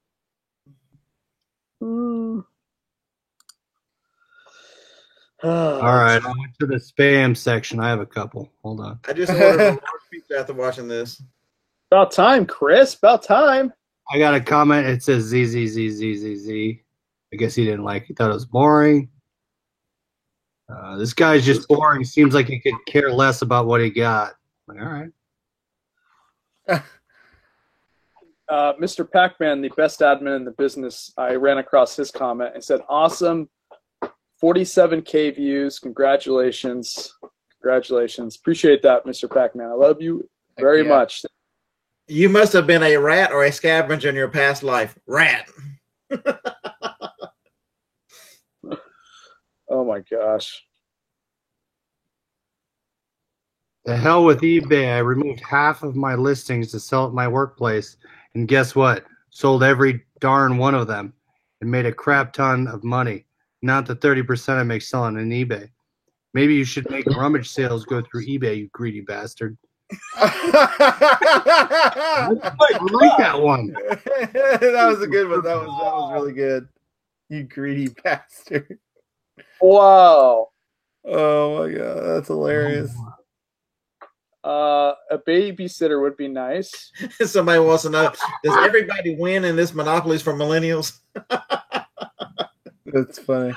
All right, I went to the spam section. I have a couple. Hold on. I just ordered a large pizza after watching this. About time, Chris. About time. I got a comment. It says ZZZZZZ. I guess he didn't like it. He thought it was boring. This guy's just boring. Seems like he could care less about what he got. Like, all right. Mr. Pac-Man, the best admin in the business, I ran across his comment and said, awesome, 47K views. Congratulations. Congratulations. Appreciate that, Mr. Pac-Man. I love you very much. You must have been a rat or a scavenger in your past life. Rat. Oh my gosh. The hell with eBay. I removed half of my listings to sell at my workplace. And guess what? Sold every darn one of them and made a crap ton of money. Not the 30% I make selling on eBay. Maybe you should make rummage sales go through eBay, you greedy bastard. I like that one. That was a good one. That was really good. You greedy bastard. Wow. Oh my god, that's hilarious. A babysitter would be nice. Somebody wants to know, does everybody win in this Monopolies for millennials? That's funny.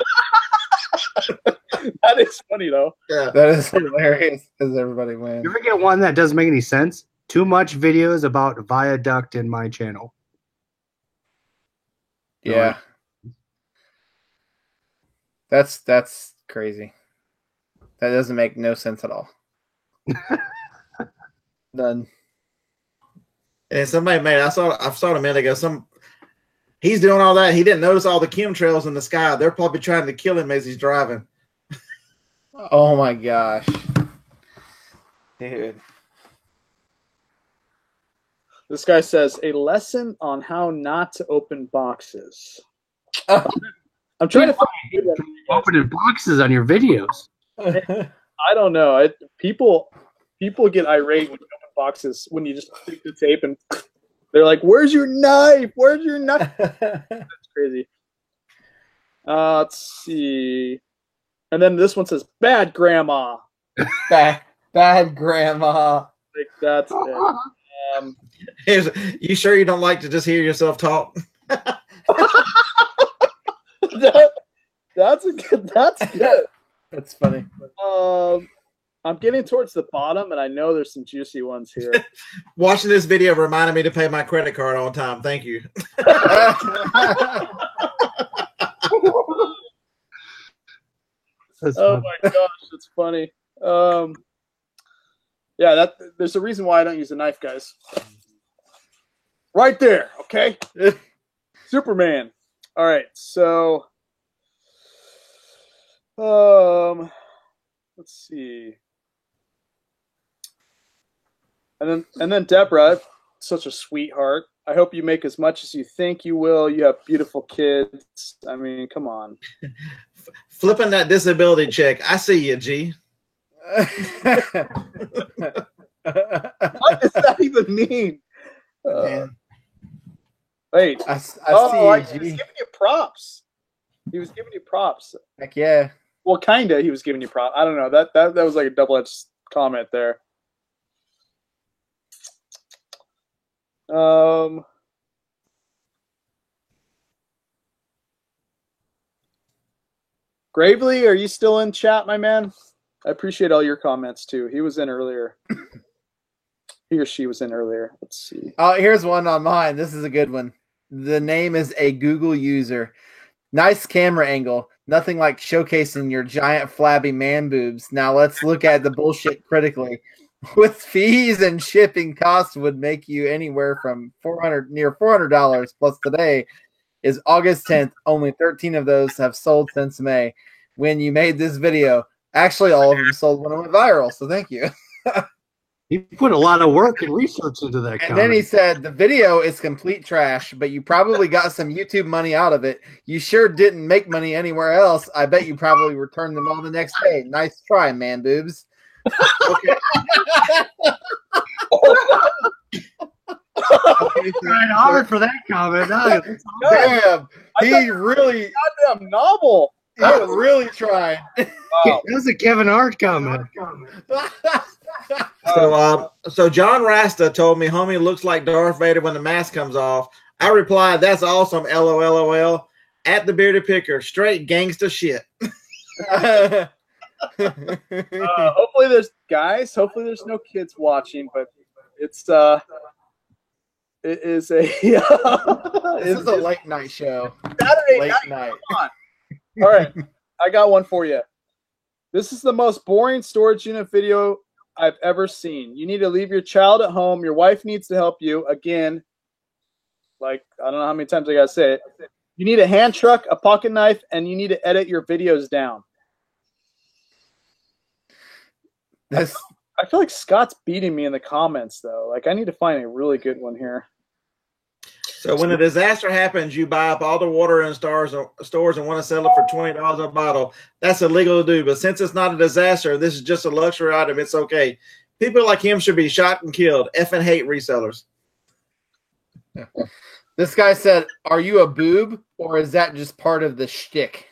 That is funny though. Yeah. That is hilarious because everybody wins. You ever get one that doesn't make any sense? Too much videos about Viaduct in my channel. Yeah. That's crazy. That doesn't make no sense at all. None. And somebody made, I saw it a minute ago. He's doing all that. He didn't notice all the chemtrails in the sky. They're probably trying to kill him as he's driving. Oh my gosh. Dude. This guy says, a lesson on how not to open boxes. I'm trying to find opening boxes on your videos. I don't know. People get irate when you open boxes when you just stick the tape and they're like, "Where's your knife? Where's your knife?" That's crazy. Let's see. And then this one says, "Bad grandma." Bad grandma. Like, that's it. You sure you don't like to just hear yourself talk? That's good. That's funny. I'm getting towards the bottom, and I know there's some juicy ones here. Watching this video reminded me to pay my credit card on time. Thank you. That's Oh fun. my gosh, that's funny. Yeah, there's a reason why I don't use a knife, guys. Right there, okay? Superman. All right, so let's see. And then Deborah, such a sweetheart. I hope you make as much as you think you will. You have beautiful kids. I mean, come on. Flipping that disability check. I see you, G. What does that even mean? Man. Wait. I He see was you, G. giving you props. He was giving you props. Heck yeah. Well, kinda. He was giving you props. I don't know. That was like a double-edged comment there. Gravely, are you still in chat, my man? I appreciate all your comments too. He was in earlier. He or she was in earlier. Let's see. Oh, here's one on mine. This is a good one. The name is a Google user. Nice camera angle. Nothing like showcasing your giant flabby man boobs. Now let's look at the bullshit critically. With fees and shipping costs would make you anywhere from near $400 plus today is August 10th. Only 13 of those have sold since May. When you made this video, actually all of them sold when it went viral. So thank you. He put a lot of work and research into that. And then he said, the video is complete trash, but you probably got some YouTube money out of it. You sure didn't make money anywhere else. I bet you probably returned them all the next day. Nice try, man boobs. Okay. Right, hard for that comment. Damn, he really, Goddamn novel. he really tried. Wow. That was a Kevin Hart comment. So John Rasta told me homie looks like Darth Vader when the mask comes off. I replied, that's awesome, LOL. At the bearded picker, straight gangsta shit. Hopefully hopefully there's no kids watching, but it is a This is a late night show. Saturday Late night. night. Come on. All right, I got one for you. This is the most boring storage unit video I've ever seen. You need to leave your child at home. Your wife needs to help you. Again, like, I don't know how many times I gotta say it. You need a hand truck, a pocket knife, and you need to edit your videos down. I feel like Scott's beating me in the comments, though. Like, I need to find a really good one here. So when a disaster happens, you buy up all the water in stores and want to sell it for $20 a bottle. That's illegal to do. But since it's not a disaster, this is just a luxury item. It's okay. People like him should be shot and killed. Effing hate resellers. This guy said, "Are you a boob, or is that just part of the shtick?"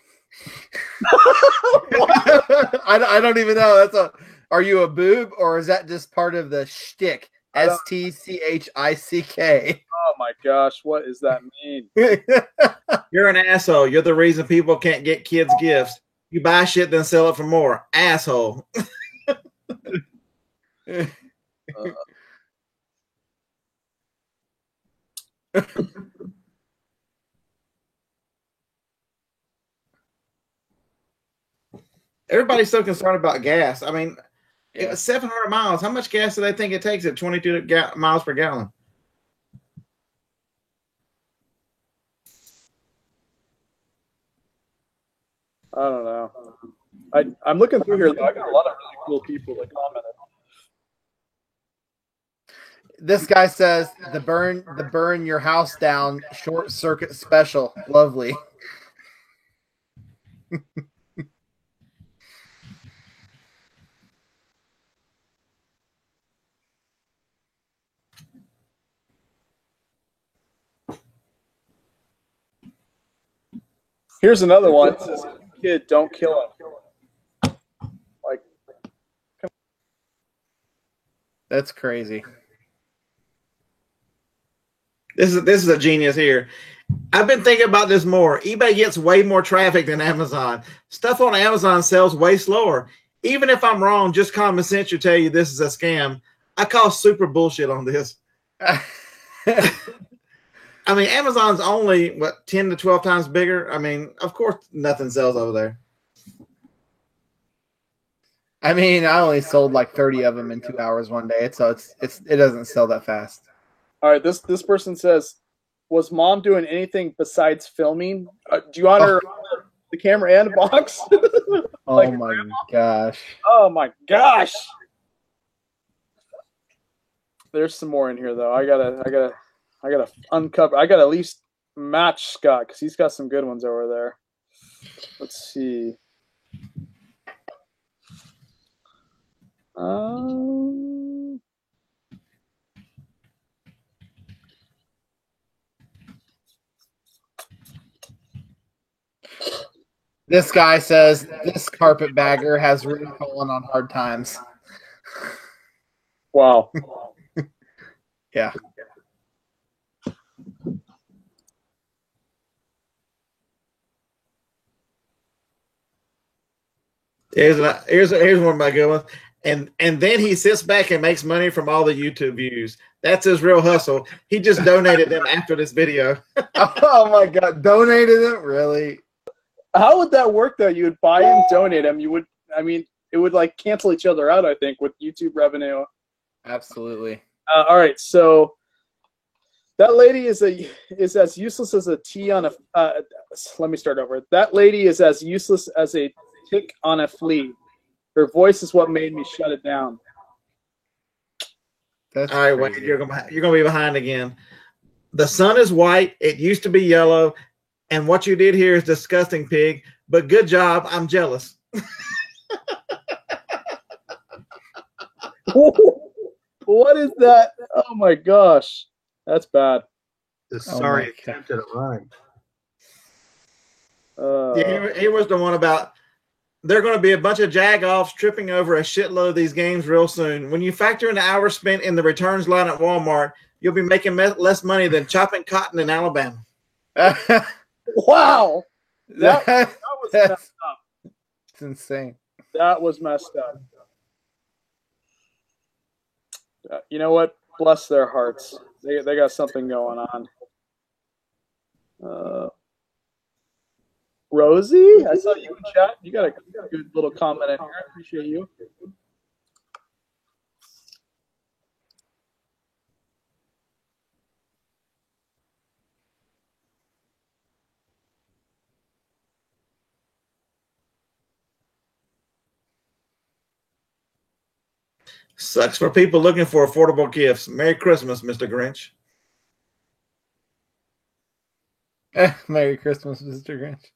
I don't even know. Are you a boob, or is that just part of the shtick? STCHICK. Oh my gosh, what does that mean? You're an asshole. You're the reason people can't get kids gifts. You buy shit, then sell it for more. Asshole. Everybody's so concerned about gas. I mean, 700 miles. How much gas do they think it takes at 22 miles per gallon? I don't know. I'm looking through here, though. I got a lot of really cool people that commented. This guy says the burn your house down short circuit special. Lovely. Here's another one. It says, "Kid, don't kill him." Like, That's crazy. This is a genius here. I've been thinking about this more. eBay gets way more traffic than Amazon. Stuff on Amazon sells way slower. Even if I'm wrong, just common sense should tell you this is a scam. I call super bullshit on this. I mean, Amazon's only, 10 to 12 times bigger? I mean, of course nothing sells over there. I mean, I only sold like 30 of them in 2 hours one day, so it doesn't sell that fast. All right, this person says, was mom doing anything besides filming? Do you want her the camera and box? Oh Like my gosh! Oh my gosh! There's some more in here though. I gotta uncover. I gotta at least match Scott because he's got some good ones over there. Let's see. This guy says this carpetbagger has really fallen on hard times. Wow. Yeah. Here's one of my good ones. And then he sits back and makes money from all the YouTube views. That's his real hustle. He just donated them after this video. Oh my god, donated them? Really? How would that work though? You would buy and donate them. You would. I mean, it would like cancel each other out. I think with YouTube revenue. Absolutely. All right, so that lady is as useless as a tea on a. Let me start over. That lady is as useless as a tick on a flea. Her voice is what made me shut it down. That's all right, Wade, you're gonna be behind again. The sun is white. It used to be yellow, and what you did here is disgusting, pig. But good job. I'm jealous. What is that? Oh my gosh, that's bad. Sorry attempt at a rhyme. Yeah, here was the one about. They're going to be a bunch of jag-offs tripping over a shitload of these games real soon. When you factor in the hours spent in the returns line at Walmart, you'll be making less money than chopping cotton in Alabama. Wow. That was messed up. It's insane. That was messed up. You know what? Bless their hearts. They got something going on. Rosie, I saw you in chat. You got a good little comment in here. I appreciate you. Sucks for people looking for affordable gifts. Merry Christmas, Mr. Grinch. Merry Christmas, Mr. Grinch.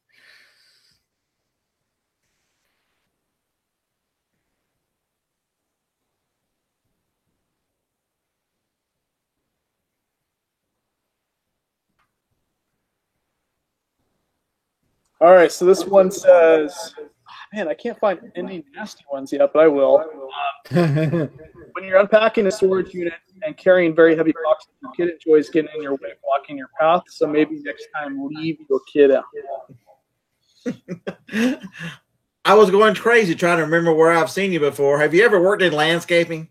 All right, so this one says, man, I can't find any nasty ones yet, but I will. When you're unpacking a storage unit and carrying very heavy boxes, your kid enjoys getting in your way, blocking your path, so maybe next time leave your kid out. I was going crazy trying to remember where I've seen you before. Have you ever worked in landscaping?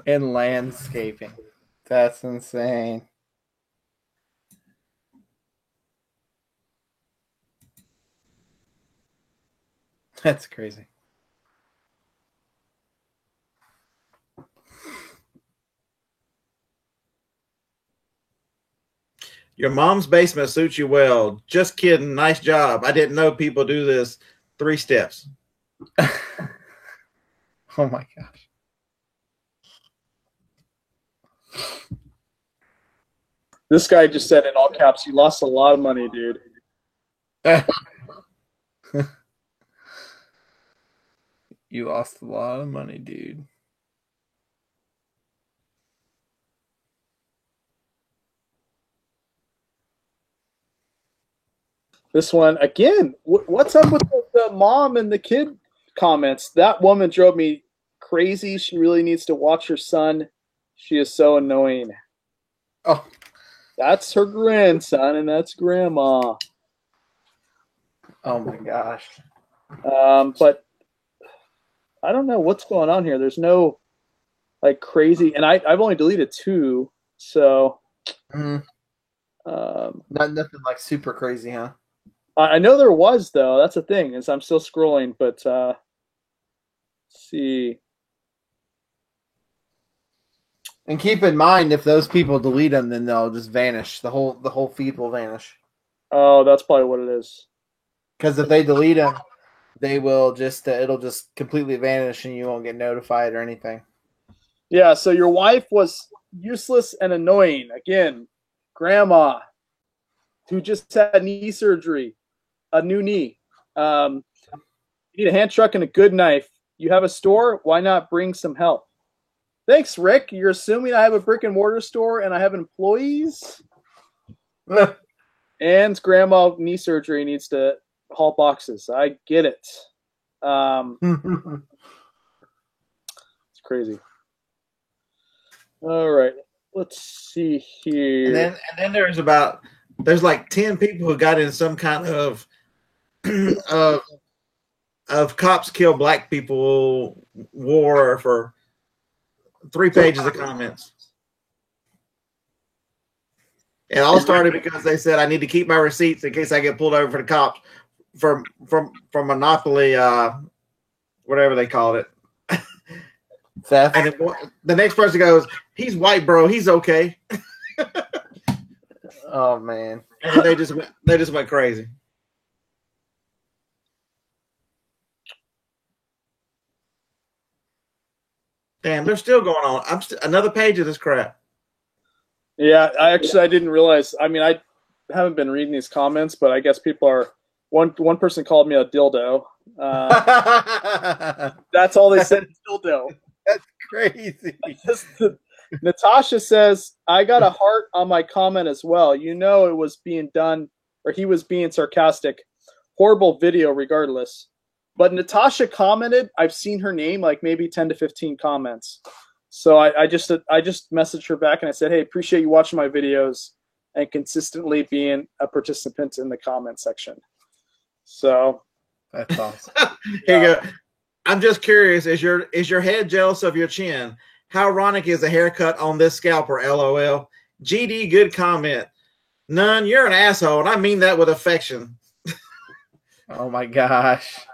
In landscaping. That's insane. That's crazy. Your mom's basement suits you well. Just kidding. Nice job. I didn't know people do this. 3 steps. Oh my gosh. This guy just said in all caps, you lost a lot of money, dude. You lost a lot of money, dude. This one, again, what's up with the mom and the kid comments? That woman drove me crazy. She really needs to watch her son. She is so annoying. Oh. That's her grandson, and that's grandma. Oh, my gosh. But I don't know what's going on here. There's no, like, crazy. And I've only deleted 2, so. Not nothing, like, super crazy, huh? I know there was though. That's the thing is I'm still scrolling, but let's see. And keep in mind, if those people delete them, then they'll just vanish. The whole feed will vanish. Oh, that's probably what it is. Because if they delete them, they will just it'll just completely vanish, and you won't get notified or anything. Yeah. So your wife was useless and annoying again. Grandma, who just had knee surgery, a new knee. You need a hand truck and a good knife. You have a store. Why not bring some help? Thanks, Rick. You're assuming I have a brick and mortar store and I have employees? And grandma knee surgery needs to haul boxes. I get it. It's crazy. All right. Let's see here. And then there's like 10 people who got in some kind of of cops kill black people war for 3 pages of comments. It all started because they said I need to keep my receipts in case I get pulled over for the cops from Monopoly, whatever they called it. Theft. And the next person goes, "He's white, bro. He's okay." Oh man! And they just went crazy. Damn, they're still going on. Another page of this crap. Yeah, I didn't realize. I mean, I haven't been reading these comments, but I guess people are. One person called me a dildo. That's all they said. Dildo. That's crazy. Natasha says, "I got a heart on my comment as well. You know, it was being done, or he was being sarcastic. Horrible video, regardless." But Natasha commented. I've seen her name like maybe 10 to 15 comments. So I just messaged her back and I said, "Hey, appreciate you watching my videos and consistently being a participant in the comment section." So that's awesome. Here you go. I'm just curious, is your head jealous of your chin? How ironic is the haircut on this scalper, LOL. GD, good comment. None, you're an asshole, and I mean that with affection. Oh my gosh.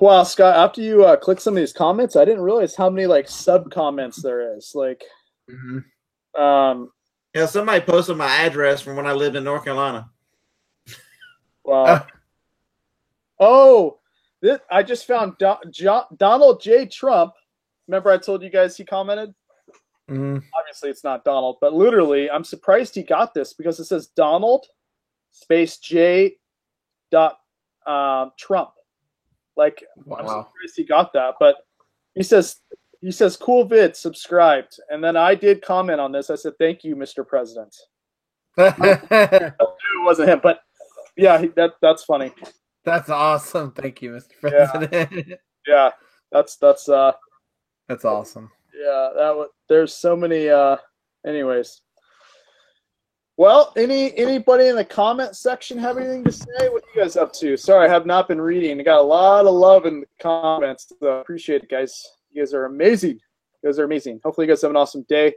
wow, Scott, after you click some of these comments, I didn't realize how many like sub comments there is. Like, yeah, somebody posted my address from when I lived in North Carolina. Wow. I just found Donald J. Trump. Remember I told you guys he commented? Obviously it's not Donald, but literally I'm surprised he got this because it says Donald space J. Trump. Like, wow. I'm surprised he got that, but he says cool vid, subscribed, and then I did comment on this. I said thank you, Mr. President. It wasn't him, but yeah, that's funny. That's awesome. Thank you, Mr. President. Yeah, that's awesome. Yeah, there's so many. Anyways, well, anybody in the comment section have anything to say? What are you guys up to? Sorry, I have not been reading. I got a lot of love in the comments. So I appreciate it, guys. You guys are amazing. Hopefully, you guys have an awesome day.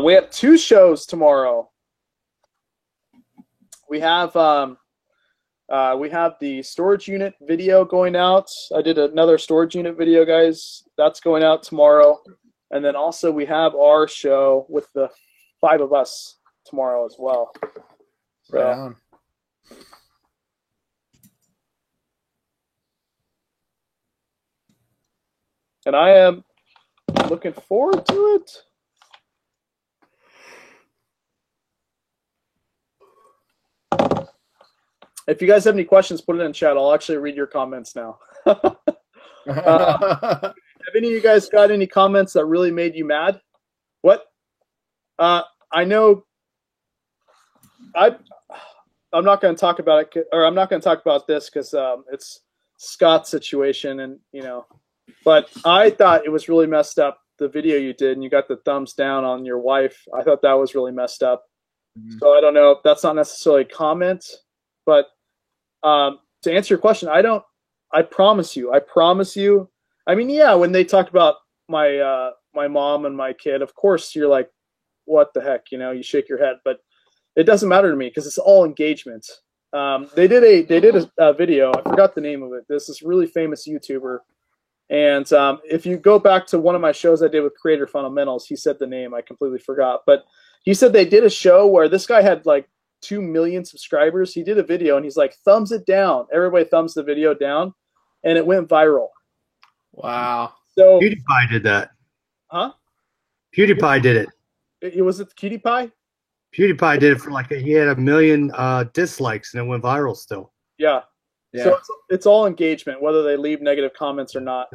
We have 2 shows tomorrow. We have the storage unit video going out. I did another storage unit video, guys. That's going out tomorrow. And then also we have our show with the 5 of us tomorrow as well. Right on. And I am looking forward to it. If you guys have any questions, put it in chat. I'll actually read your comments now. Have any of you guys got any comments that really made you mad? What? I know. I'm not going to talk about it, or I'm not going to talk about this because it's Scott's situation, and But I thought it was really messed up, the video you did, and you got the thumbs down on your wife. I thought that was really messed up. So I don't know if that's not necessarily a comment, but to answer your question, I promise you. I mean, yeah, when they talk about my my mom and my kid, of course you're like, what the heck, you shake your head, but it doesn't matter to me because it's all engagement. They did a video. I forgot the name of it. This really famous YouTuber, and if you go back to one of my shows I did with Creator Fundamentals, he said the name. I completely forgot, but he said they did a show where this guy had like 2 million subscribers. He did a video and he's like, thumbs it down. Everybody thumbs the video down, and it went viral. Wow. So PewDiePie did that. Huh? PewDiePie did it. It was it Cutie Pie? PewDiePie did it for he had 1 million dislikes and it went viral still. Yeah. Yeah. So it's all engagement, whether they leave negative comments or not.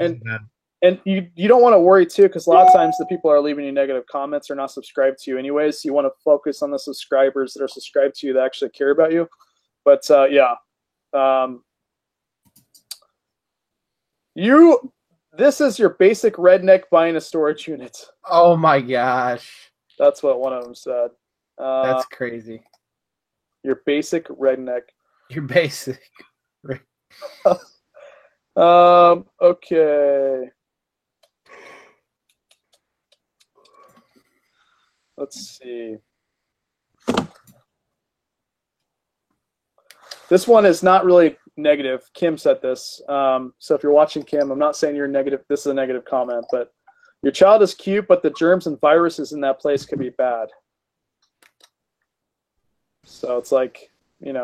And you don't want to worry too, because a lot of times the people are leaving you negative comments are not subscribed to you anyways. So you want to focus on the subscribers that are subscribed to you that actually care about you. But yeah, this is your basic redneck buying a storage unit. Oh my gosh. That's what one of them said. That's crazy. Your basic redneck. You're basic. Okay. Let's see. This one is not really negative. Kim said this. So if you're watching Kim, I'm not saying you're negative. This is a negative comment, but your child is cute, but the germs and viruses in that place could be bad. So it's like, you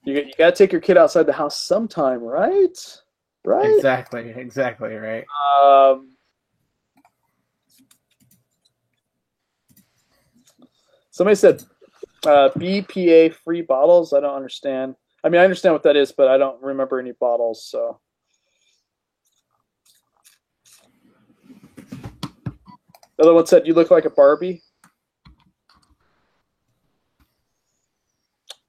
got to take your kid outside the house sometime, right? Right? Exactly right. Somebody said BPA free bottles. I don't understand. I mean, I understand what that is, but I don't remember any bottles. So, the other one said, "You look like a Barbie."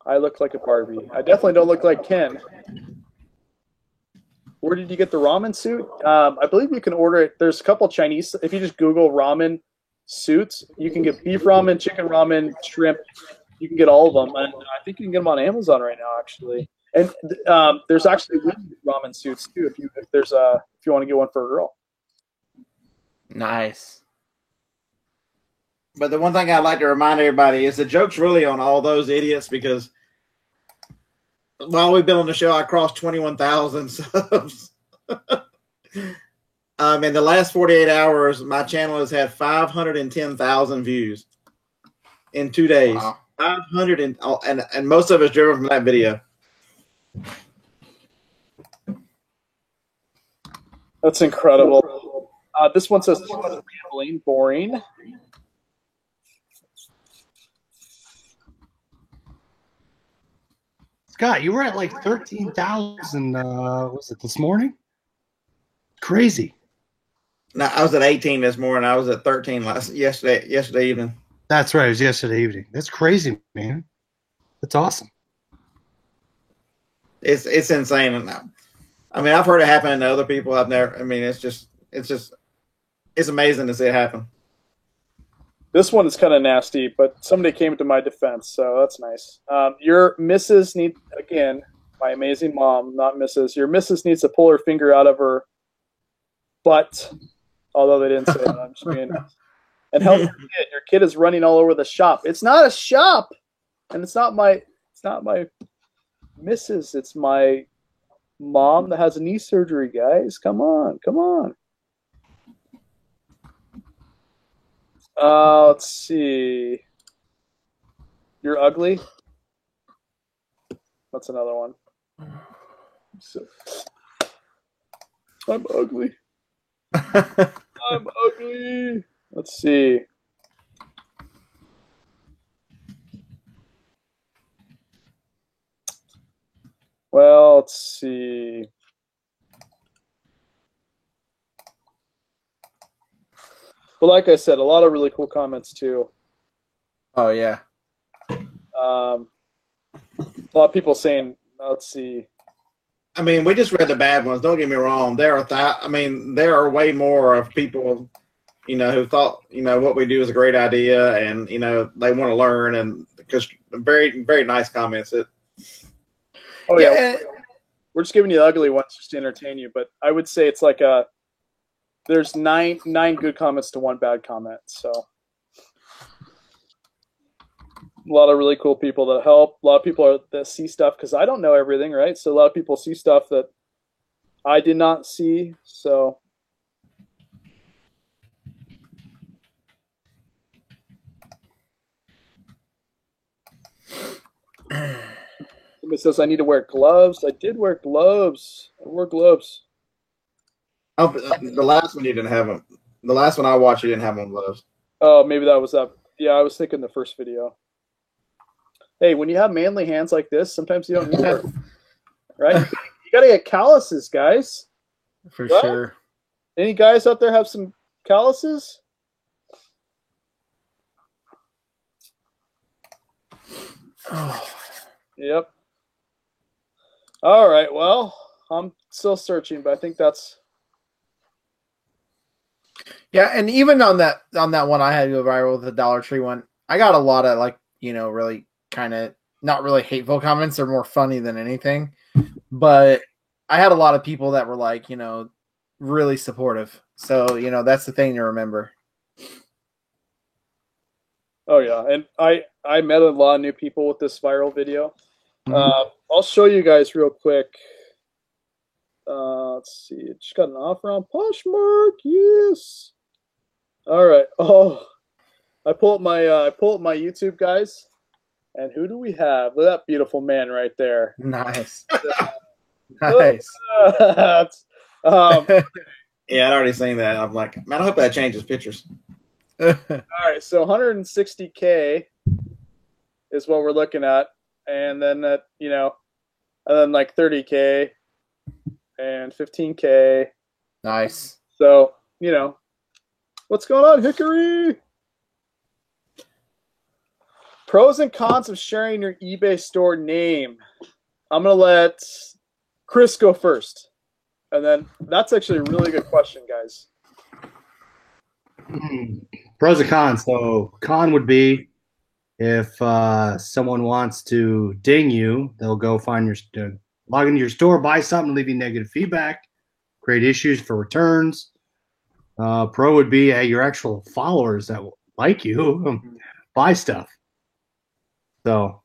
I look like a Barbie. I definitely don't look like Ken. Where did you get the ramen suit? I believe you can order it. There's a couple Chinese. If you just Google ramen suits, you can get beef ramen, chicken ramen, shrimp. You can get all of them, and I think you can get them on Amazon right now, actually. And there's actually women's ramen suits too. If you want to get one for a girl. Nice. But the one thing I'd like to remind everybody is the joke's really on all those idiots, because while we've been on the show, I crossed 21,000 subs. In the last 48 hours, my channel has had 510,000 views in 2 days. Wow. 500 and most of it's driven from that video. That's incredible. This one says gambling boring. Scott, you were at like 13,000. Was it this morning? Crazy. No, I was at 18 this morning. I was at 13 yesterday evening. That's right. It was yesterday evening. That's crazy, man. That's awesome. It's insane. I mean, I've heard it happen to other people. I've never. I mean, it's amazing to see it happen. This one is kind of nasty, but somebody came to my defense, so that's nice. Your missus again, my amazing mom, not Mrs. Your missus needs to pull her finger out of her butt, although they didn't say that. I'm just being nice. And help your kid. Your kid is running all over the shop. It's not a shop, and it's not my missus. It's my mom that has a knee surgery. Guys, come on. Let's see. You're ugly. That's another one. So, I'm ugly. I'm ugly. Let's see. Well, let's see. But like I said, a lot of really cool comments too. Oh yeah. A lot of people saying, let's see. I mean, we just read the bad ones. Don't get me wrong. There are way more of people who thought, what we do is a great idea, and, they want to learn, and because very, very nice comments. Oh yeah, we're just giving you the ugly ones just to entertain you, but I would say it's like there's nine good comments to one bad comment. So a lot of really cool people that help. A lot of people that see stuff because I don't know everything, right? So a lot of people see stuff that I did not see. So somebody says I need to wear gloves. I did wear gloves. I wore gloves. Oh, the last one you didn't have them. The last one I watched, you didn't have on gloves. Oh, maybe that was up. Yeah, I was thinking the first video. Hey, when you have manly hands like this, sometimes you don't need it, right? You gotta get calluses, guys. For sure. Any guys out there have some calluses? Oh. Yep. All right. Well, I'm still searching, but I think that's. Yeah, and even on that one I had to go viral with the Dollar Tree one, I got a lot of really kind of not really hateful comments. They're more funny than anything. But I had a lot of people that were really supportive. So, that's the thing to remember. Oh yeah, and I met a lot of new people with this viral video. Mm-hmm. I'll show you guys real quick. Let's see. It just got an offer on Poshmark. Yes. All right. Oh, I pull up my YouTube, guys. And who do we have? Look at that beautiful man right there. Nice. Nice. Yeah, I'd already seen that. I'm like, man, I hope that changes pictures. All right, so 160K is what we're looking at, and then and then like 30K and 15K. Nice. So what's going on, Hickory? Pros and cons of sharing your eBay store name. I'm gonna let Chris go first, and then that's actually a really good question, guys. Pros and cons. So con would be if someone wants to ding you, they'll go find log into your store, buy something, leave you negative feedback, create issues for returns. Pro would be your actual followers that like you buy stuff. So,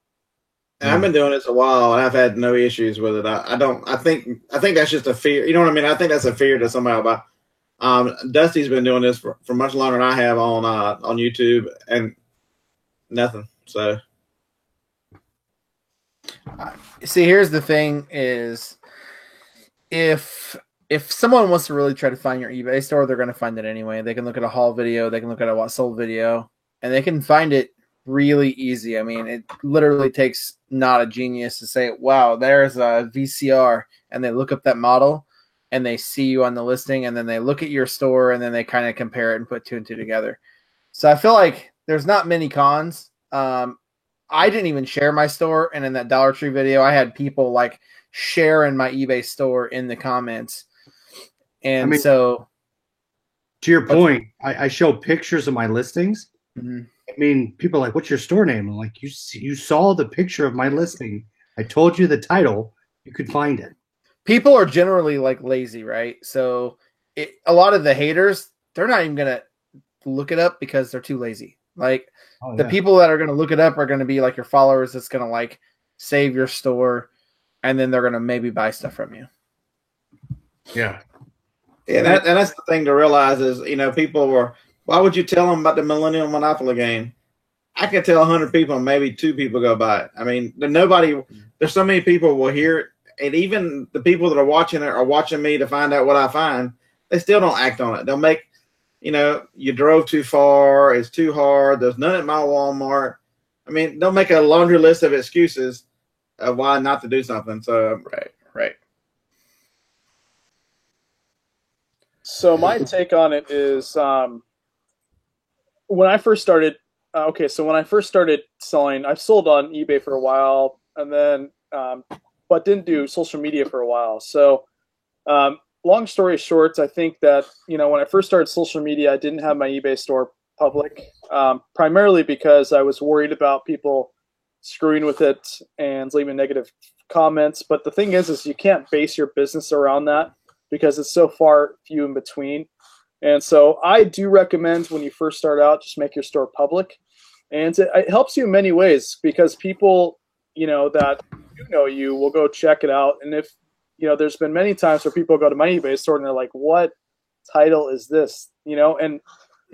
and I've been doing this a while, and I've had no issues with it. I think that's just a fear. You know what I mean? I think that's a fear to somebody about. Dusty's been doing this for much longer than I have on YouTube, and nothing. So, see, here's the thing: is if someone wants to really try to find your eBay store, they're going to find it anyway. They can look at a haul video, they can look at a what sold video, and they can find it really easy. I mean, it literally takes not a genius to say, "Wow, there's a VCR," and they look up that model. And they see you on the listing, and then they look at your store, and then they kind of compare it and put two and two together. So I feel like there's not many cons. I didn't even share my store, and in that Dollar Tree video, I had people sharing my eBay store in the comments. And so, to your point, I show pictures of my listings. Mm-hmm. I mean, people are like, "What's your store name?" I'm like, "You saw the picture of my listing. I told you the title. You could find it." People are generally lazy, right? So a lot of the haters, they're not even going to look it up because they're too lazy. The people that are going to look it up are going to be your followers that's going to save your store, and then they're going to maybe buy stuff from you. Yeah. Yeah, and that's the thing to realize is, people were, why would you tell them about the Millennium Monopoly game? I can tell 100 people and maybe 2 people go buy it. I mean, there's so many people will hear it. And even the people that are watching it are watching me to find out what I find. They still don't act on it. They'll make, you drove too far. It's too hard. There's none at my Walmart. I mean, they'll make a laundry list of excuses of why not to do something. So Right. So my take on it is when I first started. When I first started selling, I've sold on eBay for a while, and then. But didn't do social media for a while. So long story short, I think that, you know, when I first started social media, I didn't have my eBay store public, primarily because I was worried about people screwing with it and leaving negative comments. But the thing is you can't base your business around that because it's so far few in between. And so I do recommend when you first start out, just make your store public. And it helps you in many ways because people, you know, that do know you will go check it out. And if, you know, there's been many times where people go to my eBay store and they're like, what title is this? You know, and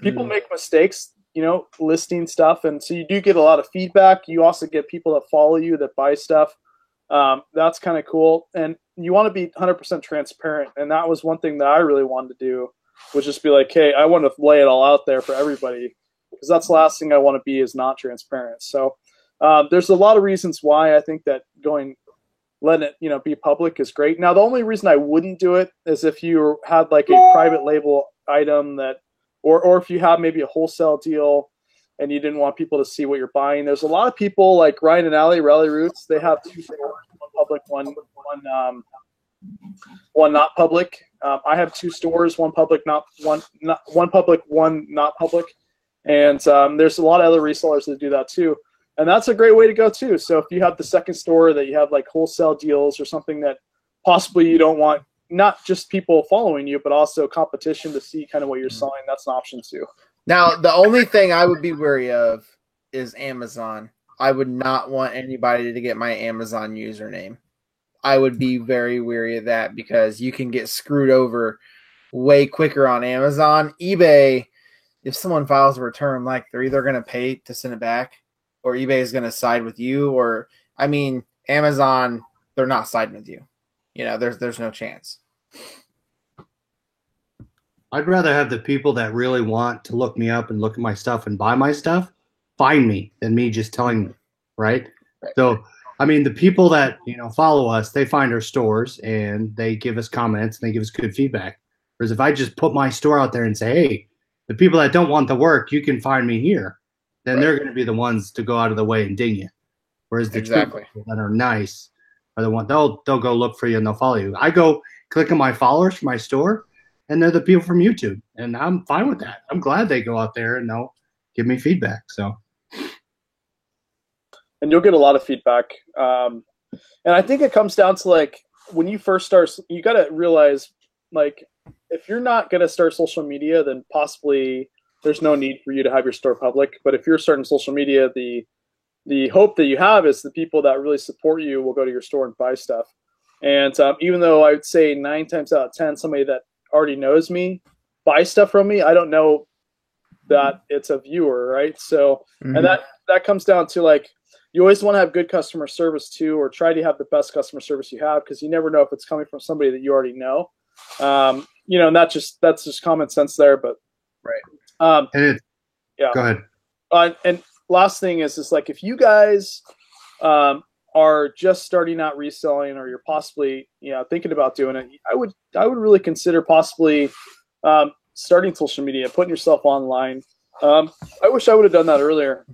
people make mistakes, you know, listing stuff. And so you do get a lot of feedback. You also get people that follow you that buy stuff. That's kind of cool. And you want to be 100% transparent. And that was one thing that I really wanted to do, was just be like, hey, I want to lay it all out there for everybody, because that's the last thing I want to be, is not transparent. So there's a lot of reasons why I think that letting it, you know, be public is great. Now, the only reason I wouldn't do it is if you had like a private label item that, or if you have maybe a wholesale deal and you didn't want people to see what you're buying. There's a lot of people like Ryan and Allie, Rally Roots. They have 2 stores, one public, one not public. I have 2 stores, one public, one public, one not public. And there's a lot of other resellers that do that too. And that's a great way to go too. So if you have the second store that you have like wholesale deals or something that possibly you don't want, not just people following you, but also competition to see kind of what you're selling, that's an option too. Now, the only thing I would be wary of is Amazon. I would not want anybody to get my Amazon username. I would be very wary of that because you can get screwed over way quicker on Amazon. eBay, if someone files a return, like, they're either going to pay to send it back, or eBay is going to side with you, or, I mean, Amazon, they're not siding with you. You know, there's no chance. I'd rather have the people that really want to look me up and look at my stuff and buy my stuff find me than me just telling them, right? So, I mean, the people that, you know, follow us, they find our stores and they give us comments and they give us good feedback. Whereas if I just put my store out there and say, hey, the people that don't want the work, you can find me here, then they're going to be the ones to go out of the way and ding you. Whereas the people that are nice are the ones, they'll go look for you and they'll follow you. I go click on my followers for my store, and they're the people from YouTube, and I'm fine with that. I'm glad they go out there and they'll give me feedback. So, and you'll get a lot of feedback. And I think it comes down to, like, when you first start, you got to realize, like, if you're not going to start social media, then possibly there's no need for you to have your store public. But if you're starting social media, the hope that you have is the people that really support you will go to your store and buy stuff. And even though I would say 9 times out of 10, somebody that already knows me buys stuff from me, I don't know that it's a viewer, right? So, and that comes down to, like, you always want to have good customer service too, or try to have the best customer service you have, because you never know if it's coming from somebody that you already know. You know, and that's just common sense there. But right. Yeah. Go ahead. And last thing is like, if you guys are just starting out reselling, or you're possibly, you know, thinking about doing it, I would really consider possibly starting social media, putting yourself online. I wish I would have done that earlier.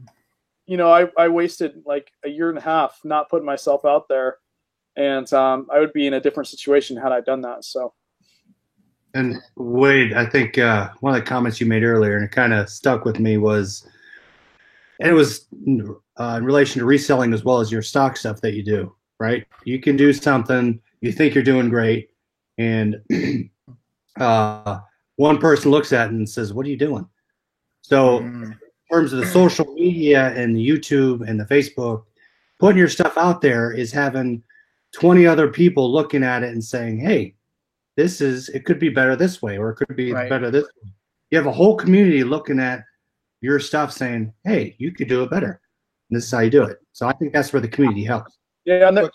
You know, I wasted like a year and a half not putting myself out there, and I would be in a different situation had I done that. So. And Wade, I think one of the comments you made earlier, and it kind of stuck with me, was, and it was in relation to reselling as well as your stock stuff that you do, right? You can do something, you think you're doing great, and one person looks at it and says, what are you doing? So in terms of the social media and the YouTube and the Facebook, putting your stuff out there is having 20 other people looking at it and saying, hey, it could be better this way, or it could be better this way. You have a whole community looking at your stuff saying, hey, you could do it better. And this is how you do it. So I think that's where the community helps. Yeah, and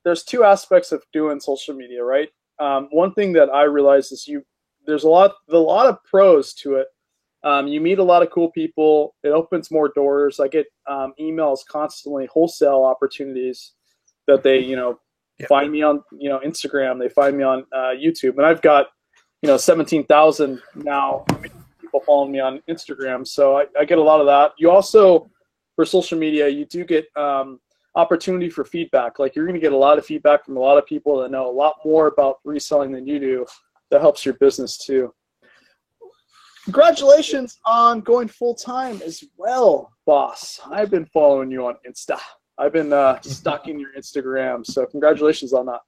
there's 2 aspects of doing social media, right? One thing that I realized is there's a lot of pros to it. You meet a lot of cool people. It opens more doors. I get emails constantly, wholesale opportunities that they, you know, find me on, you know, Instagram. They find me on YouTube, and I've got, you know, 17,000 now people following me on Instagram. So I get a lot of that. You also, for social media, you do get opportunity for feedback. Like, you're going to get a lot of feedback from a lot of people that know a lot more about reselling than you do. that helps your business too. Congratulations on going full-time as well, boss. I've been following you on Insta. I've been stalking your Instagram, so congratulations on that.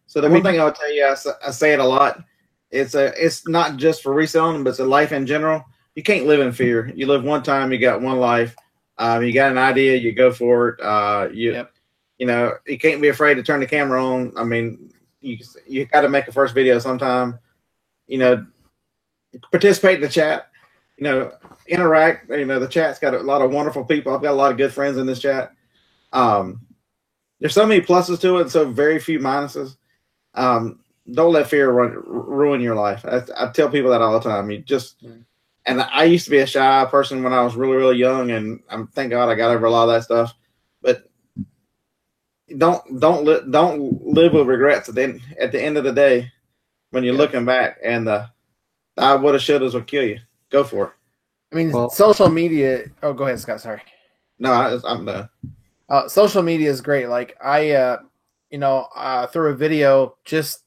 So the one thing I would tell you, I say it a lot, it's not just for reselling, but it's a life in general. You can't live in fear. You live one time, you got one life. You got an idea, you go for it. You know, you can't be afraid to turn the camera on. I mean, you got to make a first video sometime. You know, participate in the chat. You know, interact. You know, the chat's got a lot of wonderful people. I've got a lot of good friends in this chat. There's so many pluses to it, and so very few minuses. Don't let fear ruin your life. I tell people that all the time. And I used to be a shy person when I was really, really young, and thank God I got over a lot of that stuff. But don't live with regrets at the end of the day when you're looking back, and I woulda, shouldas will kill you. Go for it. I mean, social media. Oh, go ahead, Scott. Sorry. No, I'm done. Social media is great. Like I, through a video just